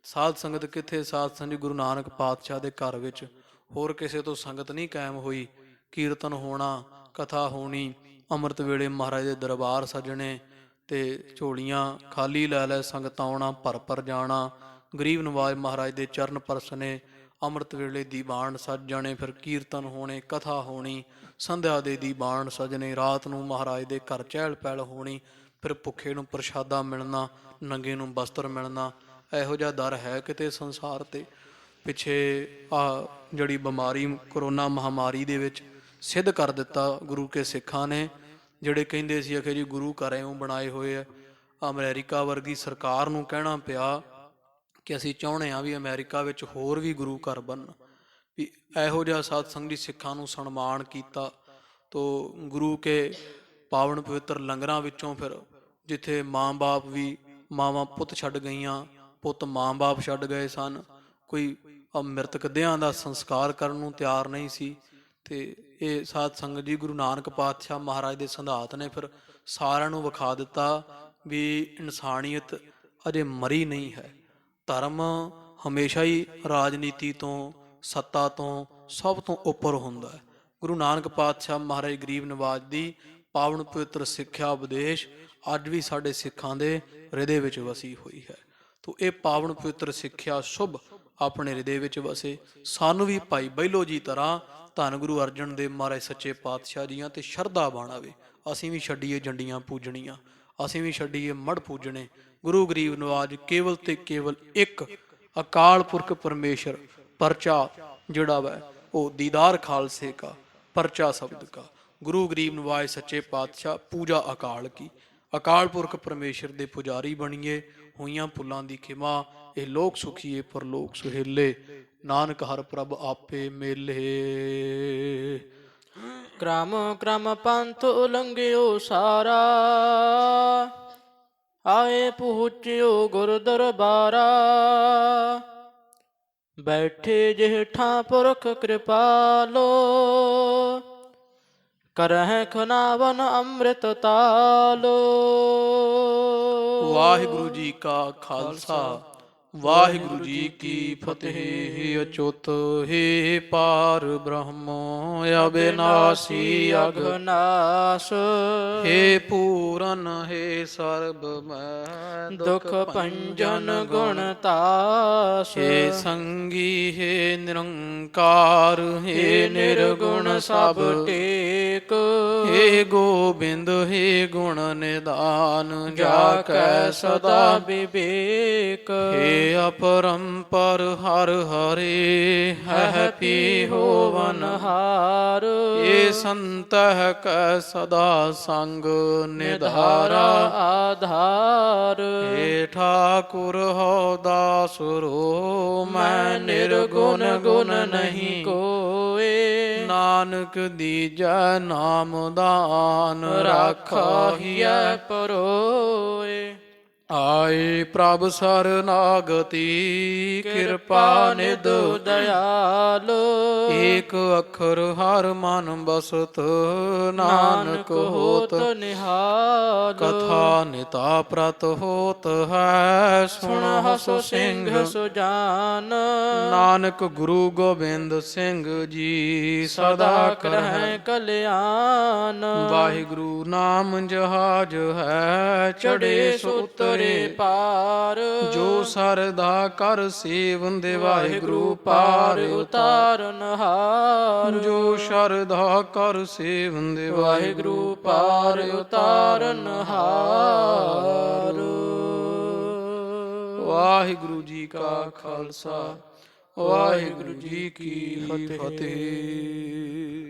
ਸਾਧ ਸੰਗਤ ਕਿੱਥੇ? ਸਾਧ ਸੰਗਤ ਜੀ ਗੁਰੂ ਨਾਨਕ ਪਾਤਸ਼ਾਹ ਦੇ ਘਰ ਵਿੱਚ। ਹੋਰ ਕਿਸੇ ਤੋਂ ਸੰਗਤ ਨਹੀਂ ਕਾਇਮ ਹੋਈ। ਕੀਰਤਨ ਹੋਣਾ, ਕਥਾ ਹੋਣੀ, ਅੰਮ੍ਰਿਤ ਵੇਲੇ ਮਹਾਰਾਜ ਦੇ ਦਰਬਾਰ ਸਜਣੇ ਤੇ ਝੋਲੀਆਂ ਖਾਲੀ ਲੈ ਲੈ ਸੰਗਤ ਆਉਣਾ, ਭਰ ਭਰ ਜਾਣਾ। ਗਰੀਬ ਨਵਾਜ ਮਹਾਰਾਜ ਦੇ ਚਰਨ ਪਰਸਨੇ, ਅੰਮ੍ਰਿਤ ਵੇਲੇ ਦੀਵਾਨ ਸਜ ਜਾਣੇ, ਫਿਰ ਕੀਰਤਨ ਹੋਣੇ, ਕਥਾ ਹੋਣੀ, ਸੰਧਿਆ ਦੇ ਦੀਵਾਨ ਸਜਣੇ, ਰਾਤ ਨੂੰ ਮਹਾਰਾਜ ਦੇ ਘਰ ਚਹਿਲ ਪਹਿਲ ਹੋਣੀ, ਫਿਰ ਭੁੱਖੇ ਨੂੰ ਪ੍ਰਸ਼ਾਦਾ ਮਿਲਣਾ, ਨੰਗੇ ਨੂੰ ਬਸਤਰ ਮਿਲਣਾ। ਇਹੋ ਜਿਹਾ ਦਰ ਹੈ ਕਿਤੇ ਸੰਸਾਰ ਤੇ? ਪਿੱਛੇ ਜਿਹੜੀ ਬਿਮਾਰੀ ਕਰੋਨਾ ਮਹਾਮਾਰੀ ਦੇ ਵਿੱਚ ਸਿੱਧ ਕਰ ਦਿੱਤਾ ਗੁਰੂ ਕੇ ਸਿੱਖਾਂ ਨੇ, ਜਿਹੜੇ ਕਹਿੰਦੇ ਸੀ ਆਖੇ ਜੀ ਗੁਰੂ ਘਰ ਇਉਂ ਬਣਾਏ ਹੋਏ ਆ। ਅਮਰੀਕਾ ਵਰਗੀ ਸਰਕਾਰ ਨੂੰ ਕਹਿਣਾ ਪਿਆ ਕਿ ਅਸੀਂ ਚਾਹੁੰਦੇ ਹਾਂ ਵੀ ਅਮਰੀਕਾ ਵਿੱਚ ਹੋਰ ਵੀ ਗੁਰੂ ਘਰ ਬਣਨ। ਵੀ ਇਹੋ ਜਿਹਾ ਸਾਧ ਸੰਗਤ ਜੀ ਸਿੱਖਾਂ ਨੂੰ ਸਨਮਾਨ ਕੀਤਾ। ਤੋ ਗੁਰੂ ਕੇ ਪਾਵਨ ਪਵਿੱਤਰ ਲੰਗਰਾਂ ਵਿੱਚੋਂ ਫਿਰ ਜਿੱਥੇ ਮਾਂ-ਬਾਪ ਵੀ, ਮਾਵਾਂ ਪੁੱਤ ਛੱਡ ਗਈਆਂ, ਪੁੱਤ ਮਾਂ-ਬਾਪ ਛੱਡ ਗਏ ਸਨ, ਕੋਈ ਮ੍ਰਿਤਕ ਦੇਹਾਂ ਦਾ ਸੰਸਕਾਰ ਕਰਨ ਨੂੰ ਤਿਆਰ ਨਹੀਂ ਸੀ। ਤੇ ਇਹ ਸਾਧ ਸੰਗਤ ਜੀ ਗੁਰੂ ਨਾਨਕ ਪਾਤਸ਼ਾਹ ਮਹਾਰਾਜ ਦੇ ਸਿਧਾਂਤ ਨੇ ਫਿਰ ਸਾਰਿਆਂ ਨੂੰ ਵਿਖਾ ਦਿੱਤਾ ਵੀ ਇਨਸਾਨੀਅਤ ਅਜੇ ਮਰੀ ਨਹੀਂ ਹੈ। ਧਰਮ ਹਮੇਸ਼ਾ ਹੀ ਰਾਜਨੀਤੀ ਤੋਂ, ਸੱਤਾ ਤੋਂ, ਸਭ ਤੋਂ ਉੱਪਰ ਹੁੰਦਾ ਹੈ। ਗੁਰੂ ਨਾਨਕ ਪਾਤਸ਼ਾਹ ਮਹਾਰਾਜ ਗਰੀਬ ਨਵਾਜ ਦੀ ਪਾਵਨ ਪਵਿੱਤਰ ਸਿੱਖਿਆ ਉਪਦੇਸ਼ ਅੱਜ ਵੀ ਸਾਡੇ ਸਿੱਖਾਂ ਦੇ ਹਿਰਦੇ ਵਿੱਚ ਵਸੀ ਹੋਈ ਹੈ। ਤੋ ਇਹ ਪਾਵਨ ਪਵਿੱਤਰ ਸਿੱਖਿਆ ਸ਼ੁਭ ਆਪਣੇ ਹਿਰਦੇ ਵਿੱਚ ਵਸੇ। ਸਾਨੂੰ ਵੀ ਭਾਈ ਬਹਿਲੋ ਜੀ ਤਰ੍ਹਾਂ ਧੰਨ ਗੁਰੂ ਅਰਜਨ ਦੇਵ ਮਹਾਰਾਜ ਸੱਚੇ ਪਾਤਸ਼ਾਹ ਜੀਆਂ ਤੇ ਸ਼ਰਧਾ ਬਣਾਵੇ। ਅਸੀਂ ਵੀ ਛੱਡੀਏ ਜੰਡੀਆਂ ਪੂਜਣੀਆਂ, ਅਸੀਂ ਵੀ ਛੱਡੀਏ ਮੜ ਪੂਜਣੇ। ਗੁਰੂ ਗਰੀਬ ਨਵਾਜ ਕੇਵਲ ਤੇ ਕੇਵਲ ਇੱਕ ਅਕਾਲ ਪੁਰਖ ਪਰਮੇਸ਼ਰ। ਪਰਚਾ ਜਿਹੜਾ ਵੈ ਉਹ ਦੀਦਾਰ ਖਾਲਸੇ ਕਾ, ਪਰਚਾ ਸ਼ਬਦ ਕਾ। ਗੁਰੂ ਗਰੀਬ ਨਵਾਜ ਸੱਚੇ ਪਾਤਸ਼ਾਹ ਪੂਜਾ ਅਕਾਲ ਕੀ। ਅਕਾਲ ਪੁਰਖ ਪਰਮੇਸ਼ਰ ਦੇ ਪੁਜਾਰੀ ਬਣੀਏ, ਹੋਈਆਂ ਭੁੱਲਾਂ ਦੀ ਖਿਮਾ। ਇਹ ਲੋਕ ਸੁਖੀਏ ਪਰਲੋਕ ਸੁਹੇਲੇ, ਨਾਨਕ ਹਰ ਪ੍ਰਭ ਆਪੇ ਮੇਲੇ। ਕ੍ਰਮ ਕ੍ਰਮ ਪੰਥ ਉਲੰਘਿਓ ਸਾਰਾ, ਆਏ ਪਹੁੰਚਿਓ ਗੁਰ ਦਰਬਾਰਾ। ਬੈਠੇ ਜਿਹਠਾਂ ਪੁਰਖ ਕਿਰਪਾਲੋ, ਕਰਹਿ ਖੁਨਾਵਨ ਅੰਮ੍ਰਿਤ ਤਾਲੋ। ਵਾਹਿਗੁਰੂ ਜੀ ਕਾ ਖਾਲਸਾ, ਵਾਹਿਗੁਰੂ ਜੀ ਕੀ ਫਤਿਹ। ਅਚੁੱਤ ਹੈ ਪਾਰ ਬ੍ਰਹਮ, ਅਬਿਨਾਸੀ ਅਗਨਾਸ। ਹੇ ਪੂਰਨ ਹੈ ਸਰਬ ਮੈਂ, ਦੁਖ ਭੰਜਨ ਗੁਣ ਤਾਸ। ਹੇ ਸੰਗੀ ਹੈ ਨਿਰੰਕਾਰ, ਹੇ ਨਿਰਗੁਣ ਸਭ ਟੇਕ। ਹੇ ਗੋਬਿੰਦ ਹੈ ਗੁਣ ਨਿਦਾਨ, ਜਾ ਕੈ ਸਦਾ ਵਿਵੇਕ। ਹੇ ਅਪਰੰਪਰ ਹਰ ਹਰੇ, ਹੈ ਪੀ ਹੋਵਨ ਹਾਰ। ਏ ਸੰਤਹਿ ਕੈ ਸਦਾ ਸੰਗ ਨਿਧਾਰਾ ਆਧਾਰ। ਏ ਠਾਕੁਰ ਹੋ ਦਾਸ रो, ਮੈਂ ਨਿਰਗੁਣ ਗੁਣ ਨਹੀਂ ਕੋਏ। ਨਾਨਕ ਦੀਜੈ ਨਾਮ ਦਾਨ, ਰਾਖਾ ਹੀਐ ਪਰੋਏ। ਆਏ ਪ੍ਰਭ ਸਰਨਾਗਤੀ ਕਿਰਪਾ ਨਿਧ ਦਇਆਲ ਏਕ ਅੱਖਰ ਹਰ ਮਨ ਬਸਤ ਨਾਨਕ ਹੋਤ ਨਿਹਾਲ ਕਥਾ ਨਿਤਾ ਪ੍ਰਤ ਹੋਤ ਹੈ ਸੁਣ ਹਸ ਸਿੰਘ ਸੁਜਾਨ ਨਾਨਕ ਗੁਰੂ ਗੋਬਿੰਦ ਸਿੰਘ ਜੀ ਸਦਾ ਕਰਹਿ ਕਲਿਆਣ ਵਾਹਿਗੁਰੂ ਨਾਮ ਜਹਾਜ ਹੈ ਚੜੇ ਸੋ ਉਤਰੇ ਪਾਰ ਜੋ ਸਰਦਾ ਕਰ ਸੇਵੰਦੇ ਵਾਹਿਗੁਰੂ ਪਾਰ ਉਤਾਰਨ ਹਾਰ ਜੋ ਸ਼ਰਧਾ ਕਰ ਸੇਵੰਦੇ ਵਾਹਿਗੁਰੂ ਪਾਰ ਉਤਾਰਨ ਹਾਰ ਵਾਹਿਗੁਰੂ ਜੀ ਕਾ ਖਾਲਸਾ ਵਾਹਿਗੁਰੂ ਜੀ ਕੀ ਫਤਿਹ।